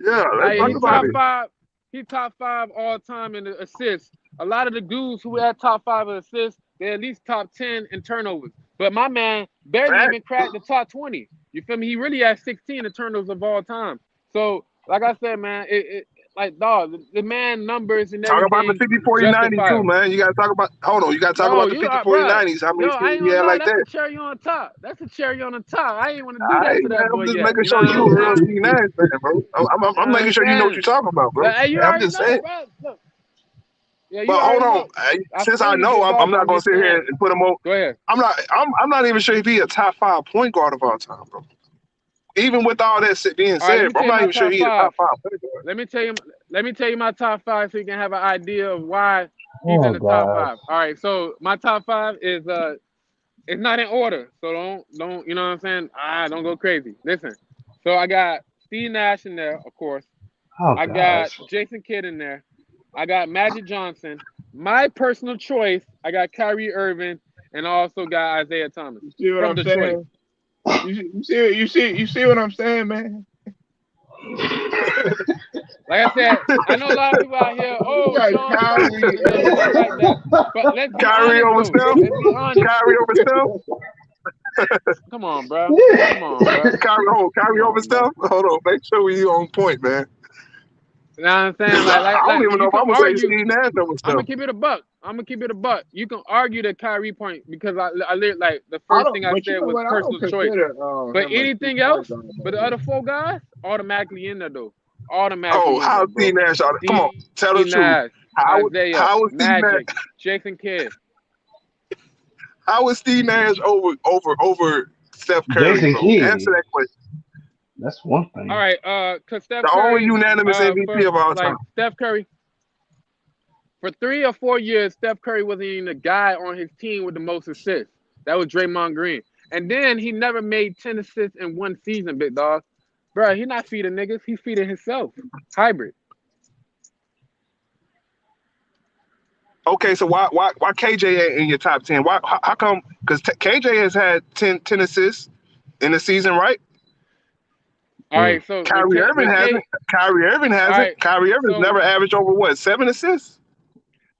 Yeah. Let's Hey, talk he about top it. five. He top five all time in the assists. A lot of the dudes who had top five in assists, they're at least top 10 in turnovers. But my man barely Fact. even cracked the top 20. You feel me? He really has 16 in turnovers of all time. So, like I said, man, like dog, the man numbers and Talk about the everything 50 40 90 justify too, him. man. You gotta talk about you gotta talk No, about the you 50 are, 40 bruh. 90s. How Yo, many I seasons ain't he gonna had lie. like That's that? the cherry on top. That's the cherry on the top. I ain't want to All do that right, to man. that I'm boy just yet. making You know sure what you I'm a real saying? Steve Nash fan, bro. You I'm know what I'm making sure you know what saying? you're talking about, bro. Hey, you I'm already just know, saying. bro. Look, yeah, you But hold already on. know. I Since I feel you, know, big I'm dog. But not I'm gonna just sit here saying. and put him on. Go ahead. I'm not even sure if he a top five point guard of all time, bro. Even with all that being All right, let said, me bro, tell I'm you not my even sure top he a top five. five point guard. Let me tell you. Let me tell you my top five so you can have an idea of why he's in Oh the top gosh. five. All right, so my top five is it's not in order. So don't you know what I'm saying? Don't go crazy. Listen. So I got Steve Nash in there, of course. Oh I got gosh. Jason Kidd in there. I got Magic Johnson. My personal choice, I got Kyrie Irving, and I also got Isaiah Thomas you see what from I'm Detroit. saying? You see what I'm saying, man? Like I said, I know a lot of people out here, You oh, got Sean Kyrie Marks and them and stuff like that. But let's be Kyrie honest over though. Steph. Let's be honest. Kyrie over Steph. Come on, bro. Come on, bro. Kyrie Come over on, bro. stuff. Hold on, make sure we on point, man. You know what I'm saying? 'Cause I don't even know You if can I'm gonna say argue. Steve Nash over I'm gonna stuff. keep it a buck. I'm gonna keep it a buck. You can argue the Kyrie point because like the I first don't, thing I but you said know was what? I don't personal choice. consider But him a anything two-point else, guard but the though. other four guys, automatically in there though. Oh, Automatically in there, how's Steve bro. Nash? Come on, Steve tell the truth. Nash, How Isaiah, how was Steve Magic, Nash? Jason Kidd. How was Steve Nash over Steph Curry, Jason bro? Answer Kidd. that question. That's one All thing. right, cause Steph The only Curry, unanimous MVP for of all time. like Steph Curry, for 3 or 4 years, Steph Curry wasn't even the guy on his team with the most assists. That was Draymond Green. And then he never made 10 assists in one season, big dog. Bro, he not feeding niggas. He's feeding himself. Hybrid. Okay, so why KJ ain't in your top 10? Why how come? Because KJ has had 10 assists in the season, right? All right, so Kyrie Irving with hasn't. K, Kyrie Irving all hasn't. right, Kyrie Irving's so never averaged over what 7 assists,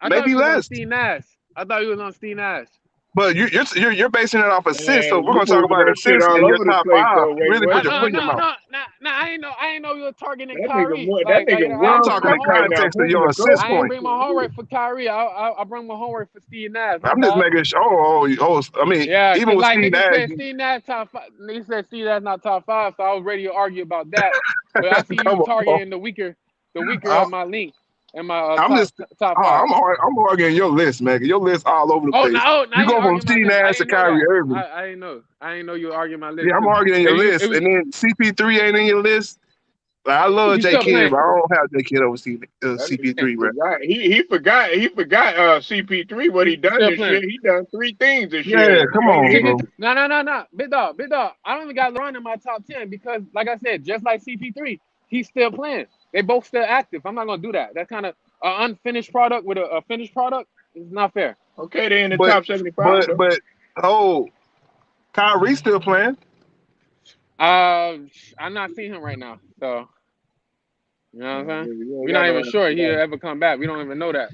I thought maybe he was on less. Steve Nash. I thought he was on Steve Nash. But you're basing it off assists, so And we're you gonna talk moving about that shit assists all in your over the top place five. though. You Wait, really put wait. your foot in your mouth. No, I ain't know you were targeting That nigga, Kyrie. that Like, nigga I I'm ain't bring world talking my in peace right homework. now. context of Who your the assist I ain't goat? point. bring my homework for Kyrie. I bring my homework for Steve Nash. My I'm just bad. making sure. I mean, Yeah, even cause with like Steve niggas Nash, said Steve Nash top five. Niggas said Steve Nash not top five, so I was ready to argue about that. But I see you come on. targeting the weaker I, of my link and my I'm just. top Oh, five. I'm arguing your list, man. Your list all over the Oh, place. now now You you go from arguing my Steve list. I Nash to didn't know Kyrie that. Irving. I didn't know. I didn't know you were arguing my list Yeah, I'm because arguing your it list, was and then CP3 ain't in your list. Like, I love you J still Kid, playing. but I don't have J Kid over That nigga CP3, bro. forgot. He forgot. CP3 what he You done still this playing. year. He done three things this Yeah, year. come Can't on, hit bro. it. No. Big dog. I don't even got LeBron in my top 10 because, like I said, just like CP3, he's still playing. They both still active. I'm not gonna do that. That kind of unfinished product with a finished product is not fair. Okay, they in the But top 75 but though. but oh, Kyrie still playing. I'm not seeing him right now, so you know what I'm saying. You ain't We're got not no even answer sure for he'll that. ever come back. We don't even know that.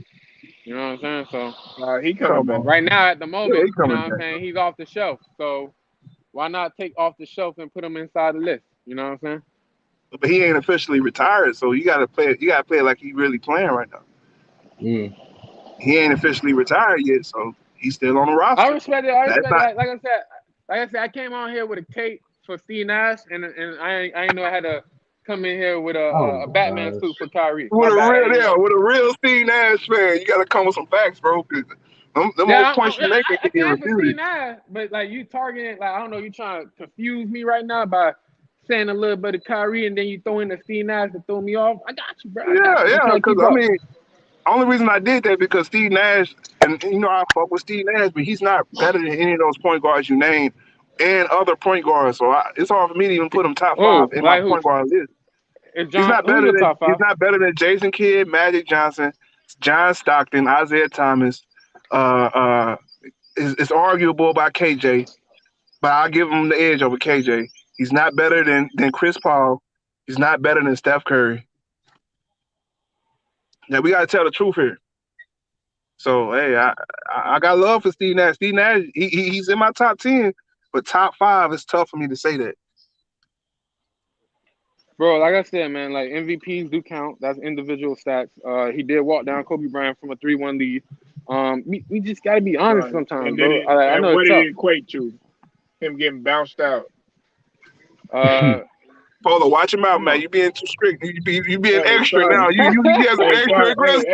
You know what I'm saying? So He coming Come back. on. right now, at the Yeah, moment, he you know coming what I'm back. saying, he's off the shelf. So why not take off the shelf and put him inside the list? You know what I'm saying? But he ain't officially retired, so you gotta play it. You gotta play it like he really playing right now. Mm. He ain't officially retired yet, so he's still on the I roster. respect it. I That's respect it. not. Like I said, I came on here with a cape for Steve Nash, and I ain't know I had to come in here with Oh a my Batman gosh. suit for Kyrie. My With a bad. I real, ain't yeah, know. with a real Steve Nash fan, you gotta come with some facts, bro. Cause them Yeah, old points you make ain't I get came for Steve refuted. Nash, but like you targeting, like I don't know, you trying to confuse me right now by saying a little bit of Kyrie, and then you throw in the Steve Nash to throw me off. I got you, bro. I got Yeah, you. I'm yeah. trying to Because keep I up. mean, only reason I did that because Steve Nash, and you know I fuck with Steve Nash, but he's not better than any of those point guards you named and other point guards. So it's hard for me to even put him top five Oh, in my like who? point guard list. Is John? Who your top He's five? not better than Jason Kidd, Magic Johnson, John Stockton, Isaiah Thomas. Uh, uh, it's arguable about KJ, but I'll give him the edge over KJ. He's not better than Chris Paul. He's not better than Steph Curry. Now we gotta tell the truth here. So hey, I got love for Steve Nash. Steve Nash, he's in my top 10, but top five is tough for me to say that. Bro, like I said, man, like MVPs do count. That's individual stats. He did walk down Kobe Bryant from a 3-1 lead. We just gotta be honest Right. sometimes, And did bro. it? I And know what it's did tough. it equate to? Him getting bounced out. Uh, Polo, watch him out, come man. on. You being too strict. You being Hey, extra son. now. You had some Hey, extra son. aggressive.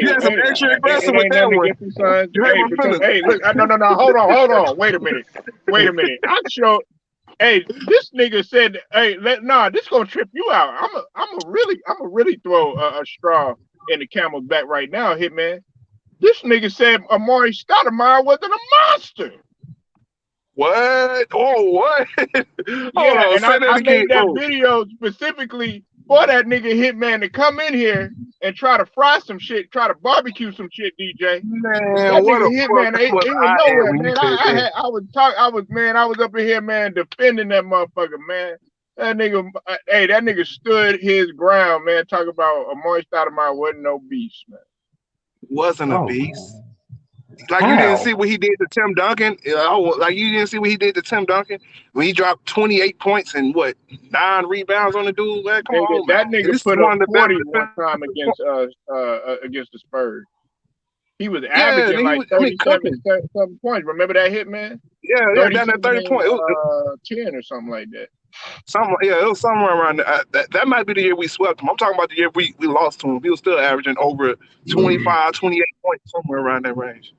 You had some extra It aggressive with ain't that nothing one. against you, son. You hurt Hey, my because feelings. hey, look, no. Hold on. Wait a minute. I show. Hey, this nigga said, hey, this gonna trip you out. I'm a really throw a straw in the camel's back right now, Hitman. This nigga said Amari Stoudemire wasn't a monster. What? Oh, what? Hold Yeah, on. and Say that I again. made that Oh, video specifically for that nigga Hitman to come in here and try to fry some shit, try to barbecue some shit, DJ. man, That what nigga a fuck Hitman was ain't went I at nowhere, when you man. said that? I was up in here, man, defending that motherfucker, man. That nigga, that nigga stood his ground, man. Talk about Amari Stoudemire wasn't no beast, man. Wasn't a Oh beast. man. Like you didn't How? see what he did to Tim Duncan. Like you didn't see what he did to Tim Duncan when he dropped 28 points and what 9 rebounds on the dude. Man, come Nigga, on, man. that And nigga this is put one up of the better 40 one defenders. time against the Spurs. He was Yeah, averaging he like was. I mean, 37 cooking. something points. Remember that hit, man? Yeah, down there 37 30 points. and 10 or something like that. Yeah, it was somewhere around there. That might be the year we swept him. I'm talking about the year we lost to him. He was still averaging over 25, 28 points, somewhere around that range.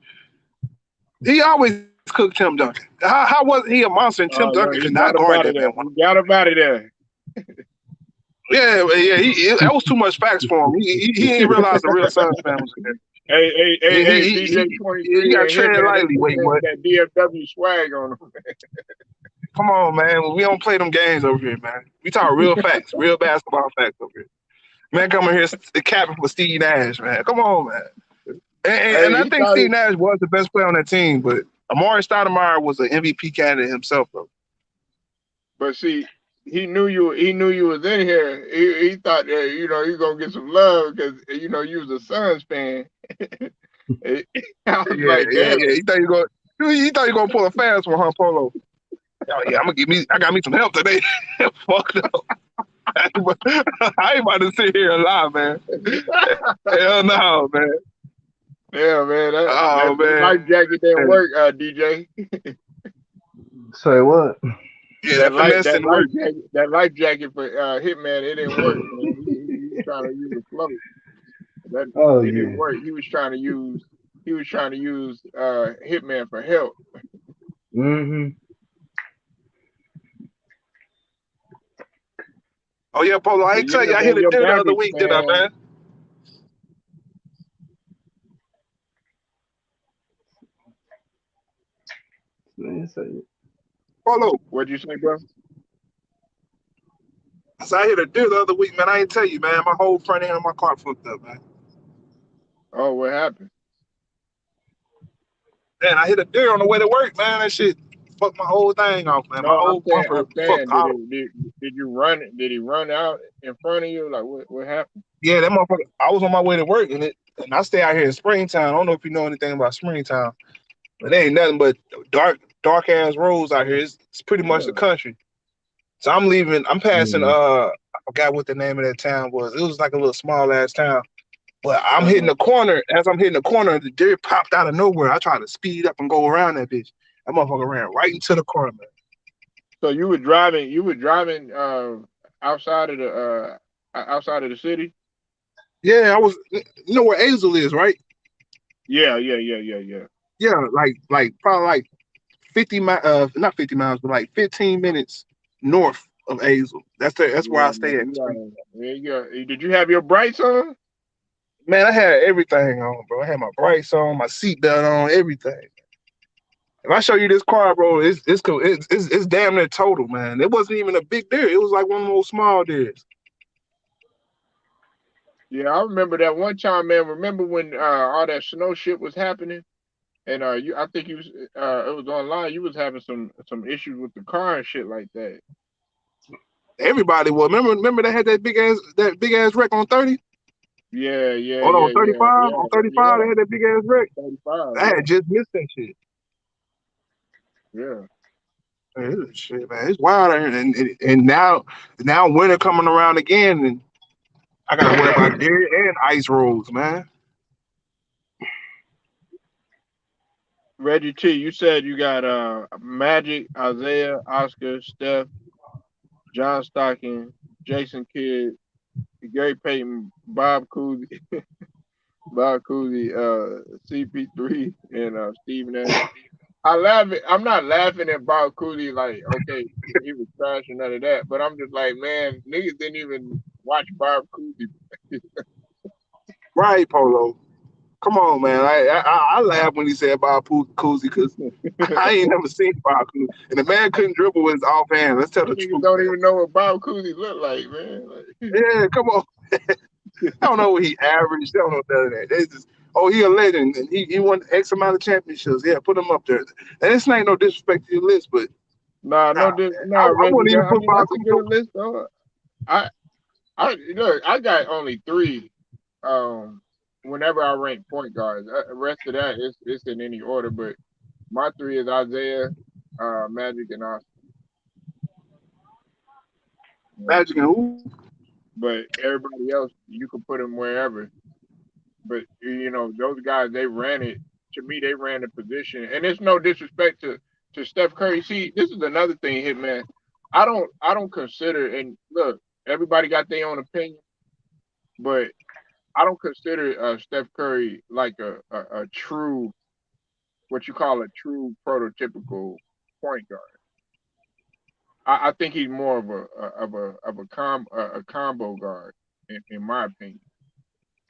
He always cooked Tim Duncan. How was he a monster and Tim Duncan could Look, not he guard got that up man? out of there. He got up out of there. Yeah. That was too much facts for him. He didn't realize the real Suns fan was there. Hey, DJ You 23 got to and tread Hitman, they lightly. put Wait, what? that DFW swag on him. Come on, man. We don't play them games over here, man. We talk real facts, real basketball facts over here. Man, coming here capping for Steve Nash, man. Come on, man. And Hey, I he think thought Steve it, Nash was the best player on that team, but Amari Stoudemire was an MVP candidate himself, though. but see, he knew you. He knew you was in here. He thought that you gonna get some love because you was a Suns fan. I was like, damn. Yeah. He thought you gonna pull a fast one, huh, Polo? Oh yeah, I got me some help today. Fucked up. I ain't about to sit here and lie, man. Hell no, man. Yeah, man. Oh That man. life jacket didn't work, DJ. Say what? Yeah, that finesse didn't work. That life jacket for Hitman, it didn't work, man. He was trying to use a float. That Oh it didn't yeah. work. He was trying to use Hitman for help. Mm-hmm. Oh yeah, Polo. I But ain't yeah, tell you I hit man, a your deer the other Mavericks, week, did I, man. man? Man, say it. Polo. What'd you say, bro? So I hit a deer the other week, man. I ain't tell you, man. My whole front end of my car fucked up, man. Oh, what happened? Man, I hit a deer on the way to work, man. That shit fucked my whole thing off, man. My No, I'm whole saying, bumper I'm fucked saying, did out. it did you run it? Did he run out in front of you? Like what happened? Yeah, that motherfucker. I was on my way to work, and I stay out here in Springtown. I don't know if you know anything about Springtown, but there ain't nothing but dark ass roads out here. It's pretty much the Yeah. country. So I'm leaving. I'm passing. Mm. I forgot what the name of that town was. It was like a little small ass town. But I'm hitting Uh-huh. the corner. As I'm hitting the corner, the deer popped out of nowhere. I tried to speed up and go around that bitch. That motherfucker ran right into the corner, man. So you were driving outside of the city? Yeah, I was. You know where Azel is, right? Yeah. Yeah, like probably like 50 miles. Not 50 miles, but like 15 minutes north of Azel. That's where I Yeah, stay man. at. Did you have your brights on? Man, I had everything on, bro. I had my brights on, my seatbelt on, everything. If I show you this car, bro, it's cool. It's damn near total, man. It wasn't even a big deer. It was like one of those small deers. Yeah, I remember that one time, man. Remember when all that snow shit was happening? And I think it was online. You was having some issues with the car and shit like that. Everybody was. Remember they had that big ass wreck on 30? Oh no, 35? On 35 they had that big ass wreck. 35, I yeah, had just missed that shit. yeah. Man, shit, man. It's wild out here. And now winter coming around again, and I gotta worry about deer and ice roads, man. Reggie T, you said you got Magic, Isaiah, Oscar, Steph, John Stockton, Jason Kidd, Gary Payton, Bob Cousy, CP3, and Steve Nash. I'm not laughing at Bob Cousy like, okay, he was trash and none of that, but I'm just like, man, niggas didn't even watch Bob Cousy. Right, Polo. Come on, man. I laugh when he said Bob Cousy because I ain't never seen Bob Cousy. And the man couldn't dribble with his offhand. Let's tell the Niggas truth, don't man. even know what Bob Cousy look like, man. Like, Yeah, come on. I don't know what he averaged. They don't know none of that. They just, oh, he a legend and he won X amount of championships. Yeah, put him up there. And this ain't no disrespect to your list, but nah, nah, no, man. nah, I Reggie. wouldn't even I put mean, Bob that's a Cousy. good list, though. I look. I got only three. Um, whenever I rank point guards, the rest of that it's in any order. But my three is Isaiah, Magic, and Austin. You know what I'm Magic and saying? who? But everybody else, you can put them wherever. But those guys, they ran it. To me, they ran the position, and it's no disrespect to Steph Curry. See, this is another thing, Hitman. I don't consider, and look, everybody got their own opinion, but I don't consider Steph Curry like a true, what you call a true prototypical point guard. I think he's more of a combo guard, in my opinion.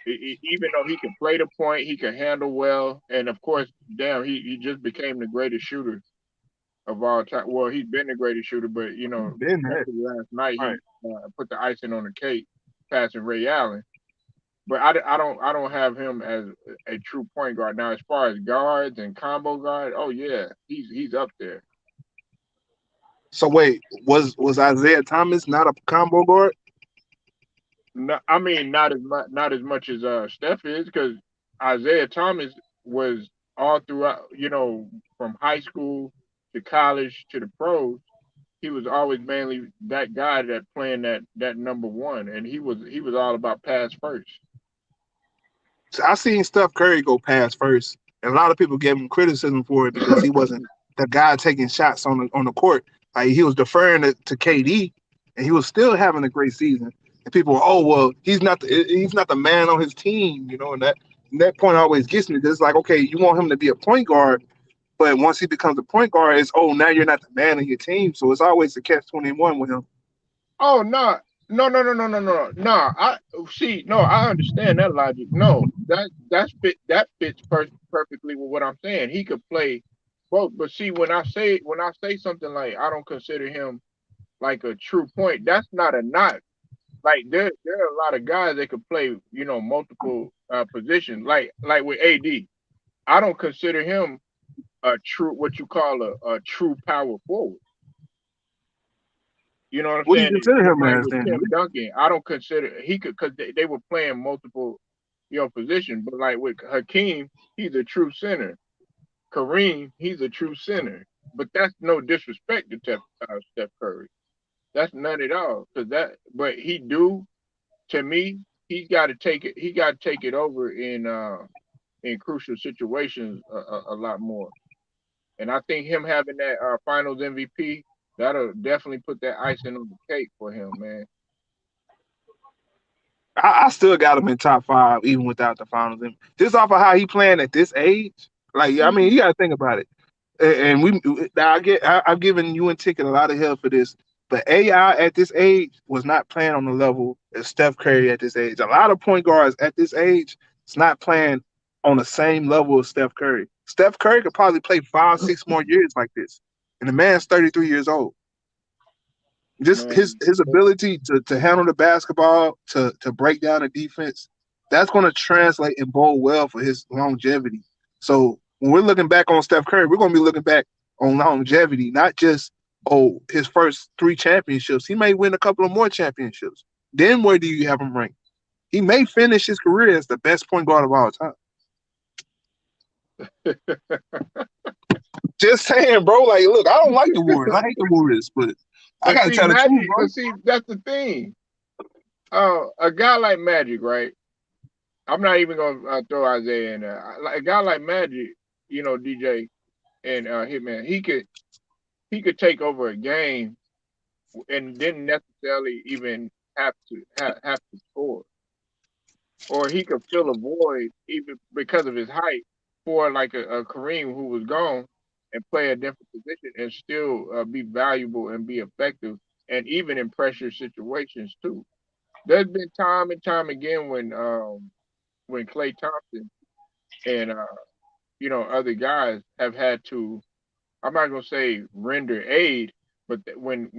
Even though he can play the point, he can handle well, and of course, damn, he just became the greatest shooter of all time. Well, he's been the greatest shooter, but Been that. especially last night, Right. he put the icing on the cake, passing Ray Allen. But I don't have him as a true point guard. Now, as far as guards and combo guard, oh yeah, he's up there. So wait, was Isaiah Thomas not a combo guard? No, I mean not as much as Steph is, because Isaiah Thomas was all throughout. From high school to college to the pros, he was always mainly that guy that playing that number one, and he was all about pass first. So I seen Steph Curry go past first, and a lot of people gave him criticism for it because he wasn't the guy taking shots on the court. Like he was deferring to KD, and he was still having a great season. And people were, oh well, he's not the man on his team, and that point always gets me. It's like, okay, you want him to be a point guard, but once he becomes a point guard, it's, oh, now you're not the man on your team. So it's always a catch-21 with him. Oh no, no, no, no, no, no, no, no. I see. No, I understand that logic. No, that fits perfectly with what I'm saying. He could play both, but see, when I say something like I don't consider him like a true point, that's not a knock. Like there are a lot of guys that could play, multiple positions. Like with AD, I don't consider him a true, what you call a true power forward. You know what I'm What do you saying? consider Just him like as with then? Tim Duncan, I don't consider he could, because they were playing multiple, positions. But like with Hakeem, he's a true center. Kareem, he's a true center. But that's no disrespect to Steph Curry. That's none at all. But he do, to me, he's got to take it. He got to take it over in crucial situations a lot more. And I think him having that Finals MVP, that'll definitely put that icing on the cake for him, man. I still got him in top five, even without the finals. And just off of how he playing at this age, like I mean, Mhm. you got to think about it. And I've given you and Ticket a lot of help for this, but AI at this age was not playing on the level as Steph Curry at this age. A lot of point guards at this age is not playing on the same level as Steph Curry. Steph Curry could probably play 5, 6 more years like this, and the man's 33 years old. Just his Man, his ability to handle the basketball, to break down the defense, that's going to translate and bode well for his longevity. So when we're looking back on Steph Curry, we're going to be looking back on longevity, not just, oh, his first 3 championships. He may win a couple of more championships. Then where do you have him ranked? He may finish his career as the best point guard of all time. Just saying, bro. Like, look, I don't like the Warriors. I hate the Warriors, but I but got to see, tell the truth, Magic. bro. But see, that's the thing. A guy like Magic, right? I'm not even gonna throw Isaiah in there. Like a guy like Magic, DJ and Hitman, he could take over a game and didn't necessarily even have to score, or he could fill a void even because of his height for like a Kareem who was gone, and play a different position and still be valuable and be effective, and even in pressure situations too. There's been time and time again when Klay Thompson and other guys have had to, I'm not gonna say render aid, but when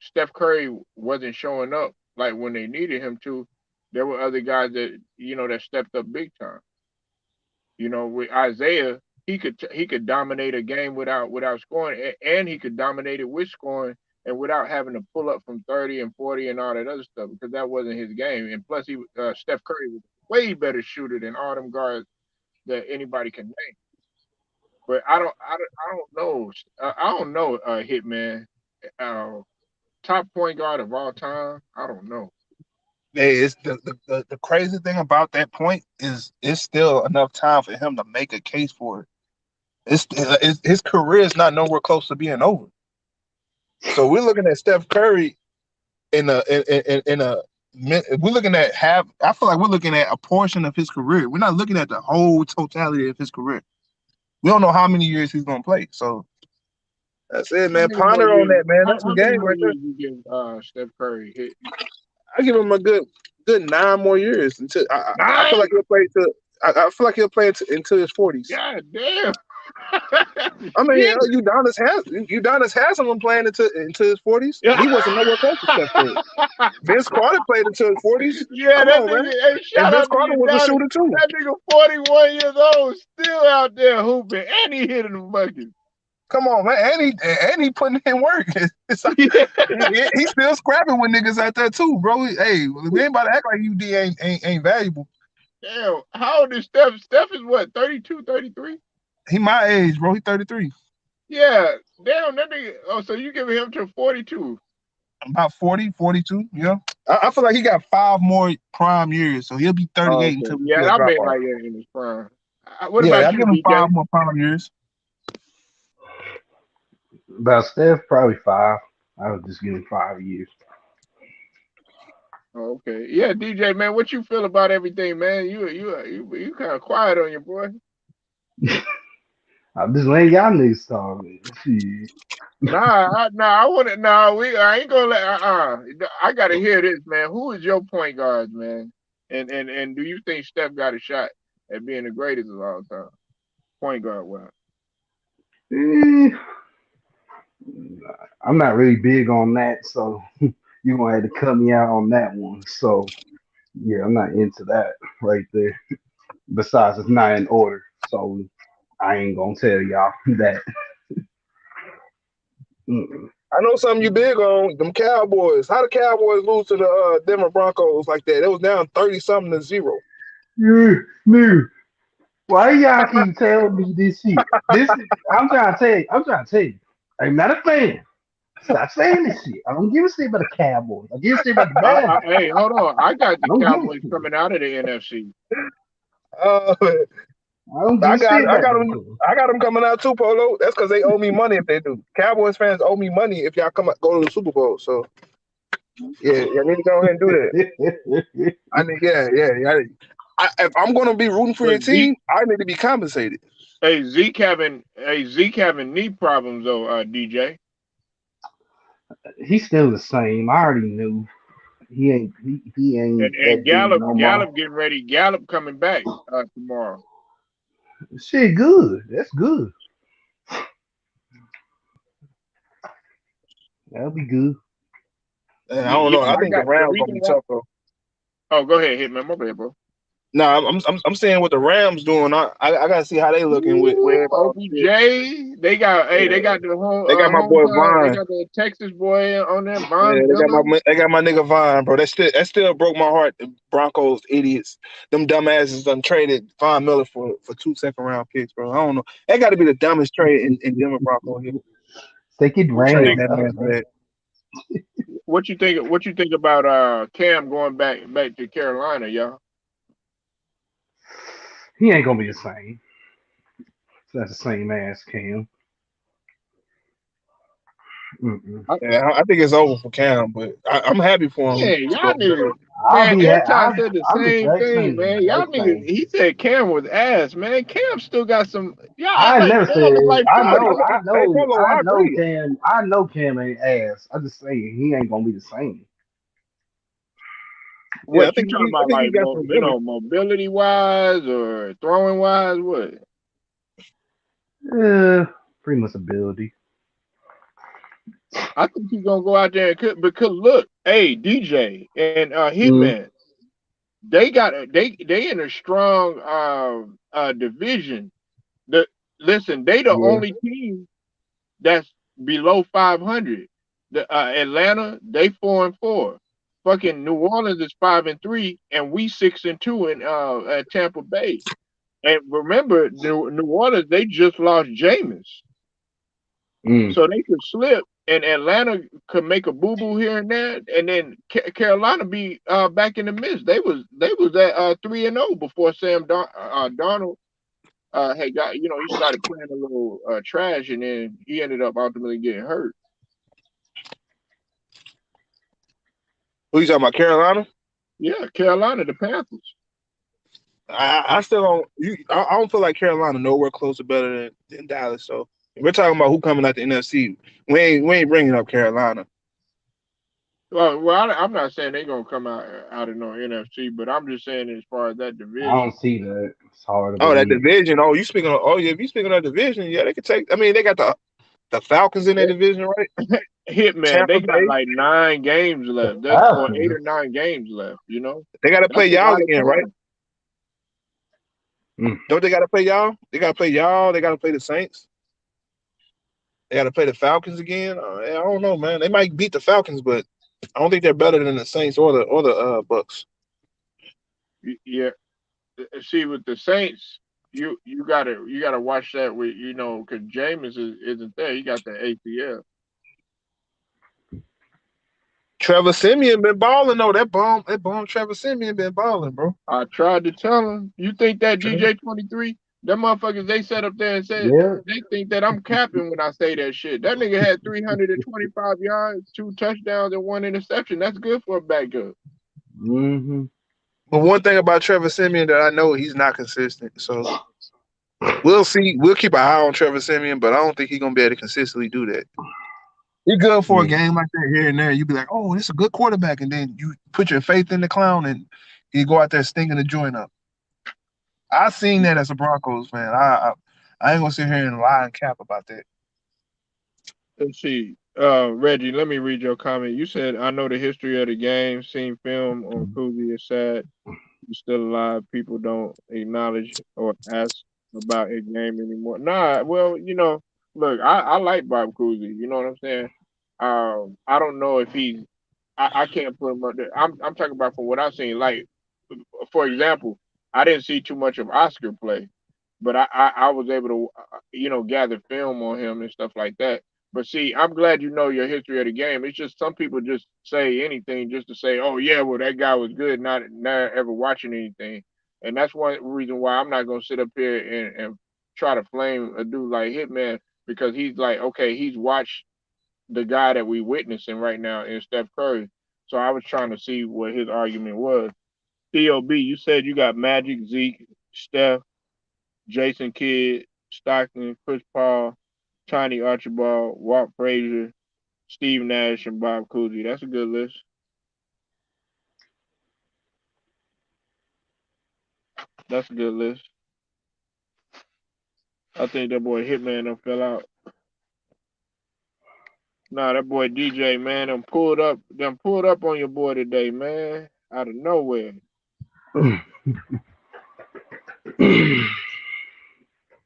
Steph Curry wasn't showing up like when they needed him to, there were other guys that stepped up big time. With Isaiah, he could dominate a game without scoring, and he could dominate it with scoring and without having to pull up from 30 and 40 and all that other stuff, because that wasn't his game. And plus, Steph Curry was. way better shooter than all them guards that anybody can name. But I don't know. I don't know. Hitman, uh, top point guard of all time. I don't know. Hey, it's the crazy thing about that point is it's still enough time for him to make a case for it. His career is not nowhere close to being over. So we're looking at Steph Curry in a we're looking at half. I feel like we're looking at a portion of his career. We're not looking at the whole totality of his career. We don't know how many years he's gonna play. So that's it, How man. many more Ponder on years? that, man. That's some How many game more right there. years you give Steph Curry? Hit I give him a good 9 more years until I feel like nine? he'll play to. I feel like he'll play until his 40s. God damn! I mean, Shit. Udonis has him playing into his 40s, Yeah. and he wasn't nowhere close to Steph Curry. Vince Carter played until his 40s. Yeah, Come that on, man. nigga. Hey, And shout Vince out to Carter you, was a Donnie. shooter too. That nigga 41 years old, still out there hooping, and he hitting the bucket. Come on, man. And he putting in work. It's like, Yeah. he's still scrapping with niggas out there too, bro. Hey, we ain't about to act like UD ain't valuable. Damn. How old is Steph? Steph is what, 32, 33? He my age, bro. He 33. Yeah. Damn, that nigga. Oh, so you giving him to 42? About 40, 42. Yeah. I feel like he got 5 more prime years, so he'll be Oh, 38 okay. until we see Yeah, a I drop mean off. like in his prime. What Yeah, about I you, give him five DJ? more prime years. About Steph, probably 5. I would just give him 5 years. Oh, okay. Yeah, DJ, man, what you feel about everything, man? You kind of quiet on your boy. I'm just letting y'all niggas talk, man. Shit. Nah, I want to. Nah, I ain't gonna let. I gotta hear this, man. Who is your point guards, man? And do you think Steph got a shot at being the greatest of all time, point guard? Well, Eh, I'm not really big on that, so you're gonna have to cut me out on that one. So yeah, I'm not into that right there. Besides, it's not in order, so I ain't gonna tell y'all that. Mm-mm. I know something you big on them Cowboys. How the Cowboys lose to the Denver Broncos like that? It was down 30-something to 0. Yeah, nigga, why y'all keep telling me this shit? This is, I'm trying to tell you. I'm trying to tell you. I'm not a fan. Stop saying this shit. I don't give a shit about the Cowboys. I give a shit about the Badgers. hey, hold on. I got I the don't give a Cowboys shit. coming out of the NFC. Uh, I don't give I a got shit I about got them. them I got them coming out too, Polo. That's because they owe me money if they do. Cowboys fans owe me money if y'all go to the Super Bowl. So yeah, y'all need to go ahead and do that. I need yeah. If I'm gonna be rooting for your But team, I need to be compensated. Zeke having knee problems though, DJ. He's still the same. I already knew. He ain't And that dude no more. Gallup getting ready. Gallup coming back tomorrow. Shit, good. That's good. That'll be good. I don't Yeah, know. I I think the got the Rams gonna reason be why. tough though. Oh, go ahead, hit man. My bad, bro. No, I'm saying what the Rams doing. I gotta see how they looking with Ooh, everybody. Shit. OBJ. They Yeah. got the They got my boy hometown. They Vine. got the Texas boy on there, Yeah, Von Miller. they got my nigga Vine, bro. That still broke my heart. The Broncos idiots, them dumbasses done traded Von Miller for 2 second-round picks, bro. I don't know. That got to be the dumbest trade in Denver Bronco here. They could What you ran think? Trading it that up, man for man. that. What you think about Cam going back to Carolina, y'all? He ain't gonna be the same. That's the same ass Cam. Mm-mm. Yeah, I think it's over for Cam, but I'm happy for him. Yeah, He's y'all going back. niggas. Man, Anton said the I'm the same exact thing, same. man. Y'all Exact niggas, same. he said Cam was ass, man. Cam still got some. Y'all act I like never Cam is said. like 40. Hey, Polo, I agree. I know Cam ain't ass. I just say he ain't gonna be the same. Yeah, What you talking I about, think he like, got some ability. mobility wise or throwing wise? What? Pretty much ability. I think he's gonna go out there and cook. Because look, hey, DJ and Mm, Hitman, they in a strong division. The Listen, they the yeah. only team that's below 500. The Atlanta, they 4-4. fucking New Orleans is 5-3, and we 6-2 in at Tampa Bay. And remember, New Orleans, they just lost Jameis, Mm. so they could slip, and Atlanta could make a boo boo here and there, and then Carolina be back in the mix. They was at 3-0 before Darnold had got, he started playing a little trash, and then he ended up ultimately getting hurt. Who you talking about, Carolina? Yeah, Carolina, the Panthers. I still don't. I don't feel like Carolina nowhere closer better than Dallas. So if we're talking about who coming out the NFC. We ain't bringing up Carolina. Well, I'm not saying they're gonna come out of no NFC, but I'm just saying as far as that I don't division. see that. It's hard to Oh, that believe. division. Oh, you speaking of? Oh, yeah. If you speaking of division, yeah, they could take. I mean, they got the Falcons in their division, right? Hitman, Tampa they got Bay. like 9 games The left. That's or 8 or 9 games left. They got to play That's a y'all lot of again, right? time. Mm. Don't they got to play y'all? They got to play y'all. They got to play the Saints. They got to play the Falcons again. I don't know, man. They might beat the Falcons, but I don't think they're better than the Saints or the Bucks. Yeah. See, with the Saints, you gotta watch that with because Jameis isn't there. He got the ACL. Trevor Simeon been balling though. That bomb Trevor Simeon been balling, bro. I tried to tell him. You think that Trevor- DJ 23? Them motherfuckers they sat up there and said Yeah. they think that I'm capping when I say that shit. That nigga had 325 yards, 2 touchdowns, and 1 interception. That's good for a backup. Mm-hmm. But one thing about Trevor Simeon that I know, he's not consistent. So we'll see. We'll keep an eye on Trevor Simeon, but I don't think he's gonna be able to consistently do that. He's good for a Yeah. game like that here and there. You'd be like, oh, this is a good quarterback, and then you put your faith in the clown, and he go out there stinging the joint up. I seen that as a Broncos fan. I ain't gonna sit here and lie and cap about that. Let's see. Reggie, let me read your comment. You said, I know the history of the game, seen film on Cousy is sad. He's still alive. People don't acknowledge or ask about his game anymore. Nah, well, look, I like Bob Cousy. You know what I'm saying? I don't know if I can't put him up there. I'm talking about from what I've seen. Like, for example, I didn't see too much of Oscar play, but I was able to gather film on him and stuff like that. But see, I'm glad you know your history of the game. It's just some people just say anything just to say, oh yeah, well that guy was good, not ever watching anything. And that's one reason why I'm not gonna sit up here and try to flame a dude like Hitman, because he's like, okay, he's watched the guy that we witnessing right now in Steph Curry. So I was trying to see what his argument was. COB, you said you got Magic, Zeke, Steph, Jason Kidd, Stockton, Chris Paul, Tiny Archibald, Walt Frazier, Steve Nash, and Bob Cousy. That's a good list. That's a good list. I think that boy Hitman done fell out. Nah, that boy DJ, man, done pulled up on your boy today, man. Out of nowhere.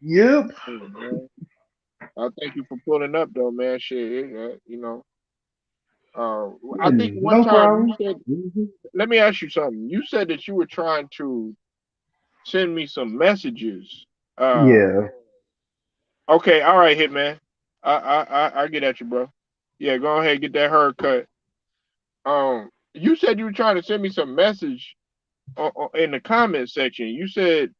Yep. Hey, man. I thank you for pulling up though, man. Shit, I think one No time you problem. said, Mm-hmm. let me ask you something. You said that you were trying to send me some messages. Uh, Yeah. okay, all right, Hitman. I get at you, bro. Yeah, go ahead, get that haircut. You said you were trying to send me some message in the comment section. You said,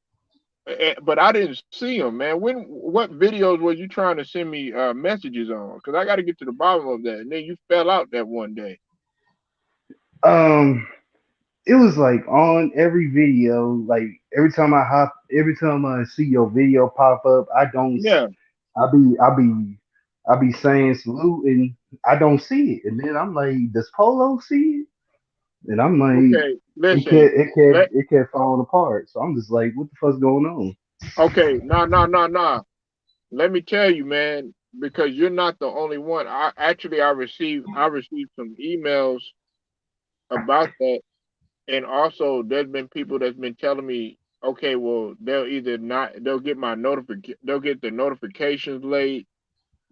but I didn't see them, man. What videos was you trying to send me messages on? Because I got to get to the bottom of that. And then you fell out that one day. Um, it was like on every video, like every time I see your video pop up, Yeah. I be, I be, I be saying salute and I don't see it, and then I'm like, does Polo see it? And I'm like, Okay. Listen. Let. it kept falling apart. So I'm just like, what the fuck's going on? Okay. Nah. Nah. Nah. Nah. Let me tell you, man, because you're not the only one. I received some emails about that, and also there's been people that's been telling me, okay, well, they'll get the notifications late.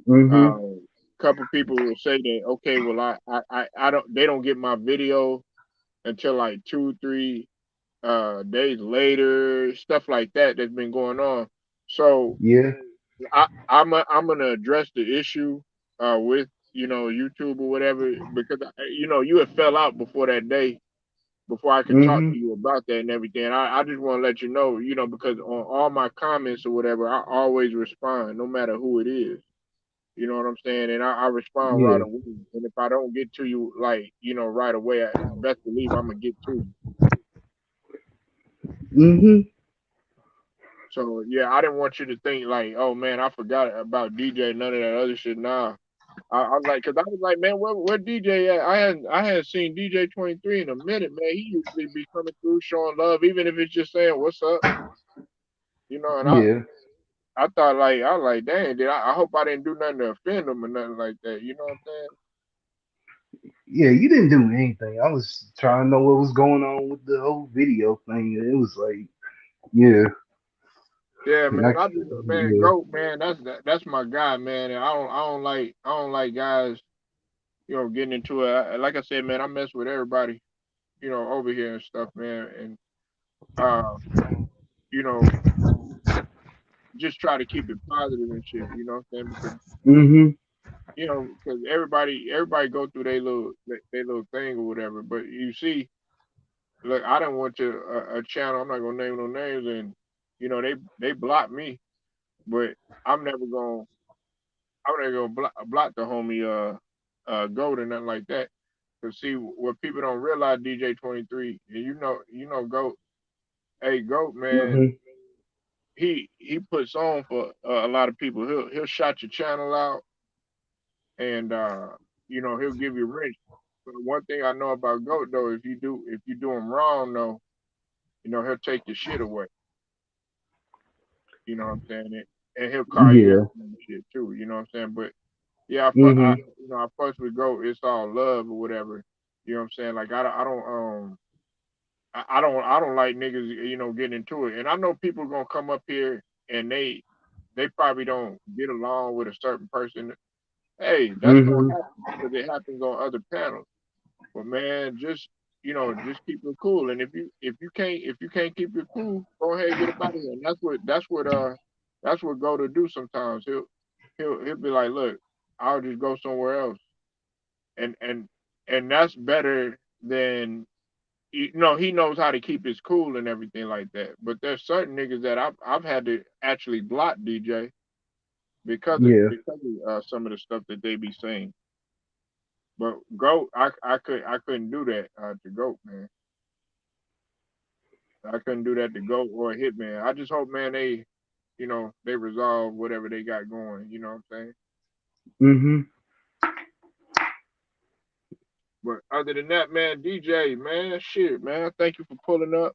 Mm-hmm. Couple people will say that, okay, well, I don't, they don't get my video. until like 2, 3 days later, stuff like that that's been going on. So Yeah. I'm gonna address the issue with YouTube or whatever because you had fell out before that day before I could talk Mm-hmm. to you about that and everything. I just want to let you know, because on all my comments or whatever, I always respond, no matter who it is. You know what I'm saying? And I respond right Yeah. away. And if I don't get to you, like, right away, best believe I'm going to get to you. Mm-hmm. So, yeah, I didn't want you to think, like, oh, man, I forgot about DJ, none of that other shit. Nah. I was like, cause I was like, man, where DJ at? I hadn't seen DJ 23 in a minute, man. He usually be coming through showing love, even if it's just saying what's up, And Yeah. I thought like I was like, dang, I hope I didn't do nothing to offend him or nothing like that. You know what I'm saying? Yeah, you didn't do anything. I was trying to know what was going on with the whole video thing. It was like, yeah, Yeah, and I, man. Man, yeah, GOAT, man. That's my guy, man. And I don't like guys, getting into it. Like I said, man, I mess with everybody, over here and stuff, man. And uh, you know, just try to keep it positive and shit. You know what I'm saying? Because mm-hmm, because everybody go through their little thing or whatever. But you see, look, I don't want to a channel. I'm not gonna name no names, and they block me, but I'm never gonna I'm never gonna block the homie Gold or nothing like that. Cause see what people don't realize, DJ 23, and Goat, hey Goat man, mm-hmm, he puts on for a lot of people. He'll shout your channel out, and he'll give you rent. But one thing I know about Goat though, if you do him wrong though, he'll take your shit away. You know what I'm saying? And he'll call you out yeah, and shit too. You know what I'm saying? But yeah, mm-hmm, I first would go. It's all love or whatever. You know what I'm saying? Like I don't like niggas, getting into it. And I know people gonna come up here and they probably don't get along with a certain person. Hey, that's gonna mm-hmm, happen because it happens on other panels. But man, just keep it cool. And if you can't keep it cool, go ahead and get up out of here. And that's what go to do sometimes. He'll be like, look, I'll just go somewhere else. And that's better than he knows how to keep his cool and everything like that. But there's certain niggas that I've had to actually block DJ because of yeah, because of some of the stuff that they be saying. But Goat, I couldn't do that to Goat, man. I couldn't do that to Goat or Hitman. I just hope, man, they resolve whatever they got going. You know what I'm saying? mm-hmm. But other than that, man, DJ, man, shit, man, thank you for pulling up.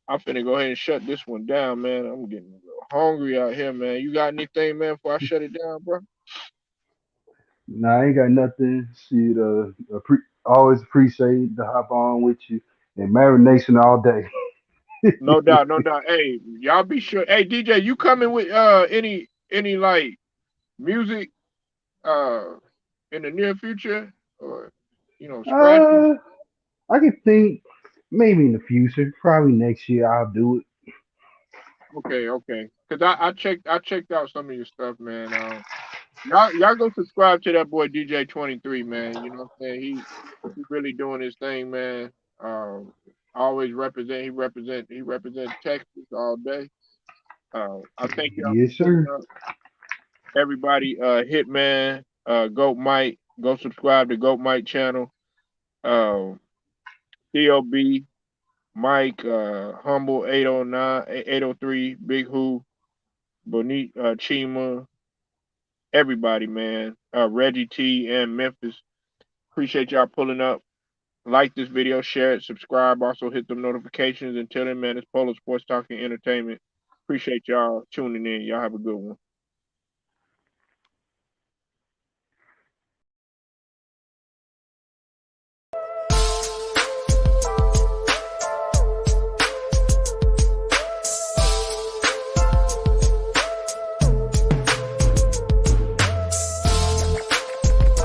I'm finna go ahead and shut this one down, man. I'm getting a little hungry out here, man. You got anything, man, before I shut it down, bro? Nah, I ain't got nothing. Shit, always appreciate the hop on with you and marination all day. No doubt, no doubt. Hey, y'all be sure. Hey, DJ, you coming with any like music uh in the near future or scratches? uh, I can think maybe in the future, probably next year I'll do it. Okay, okay. Cause I checked out some of your stuff, man. Y'all go subscribe to that boy DJ 23, man. You know what I'm saying? He really doing his thing, man. Um, always represent. He represent Texas all day. I thank y'all for Yes, pulling sir. up. Everybody, Hitman, Goat Mike, go subscribe to Goat Mike channel. Um, CLB, Mike, Humble 809, 803, Big Who, Bonita, Chima, everybody, man. Reggie T and Memphis. Appreciate y'all pulling up. Like this video, share it, subscribe. Also hit the notifications. Until then, man, it's Polo Sports Talking Entertainment. Appreciate y'all tuning in. Y'all have a good one.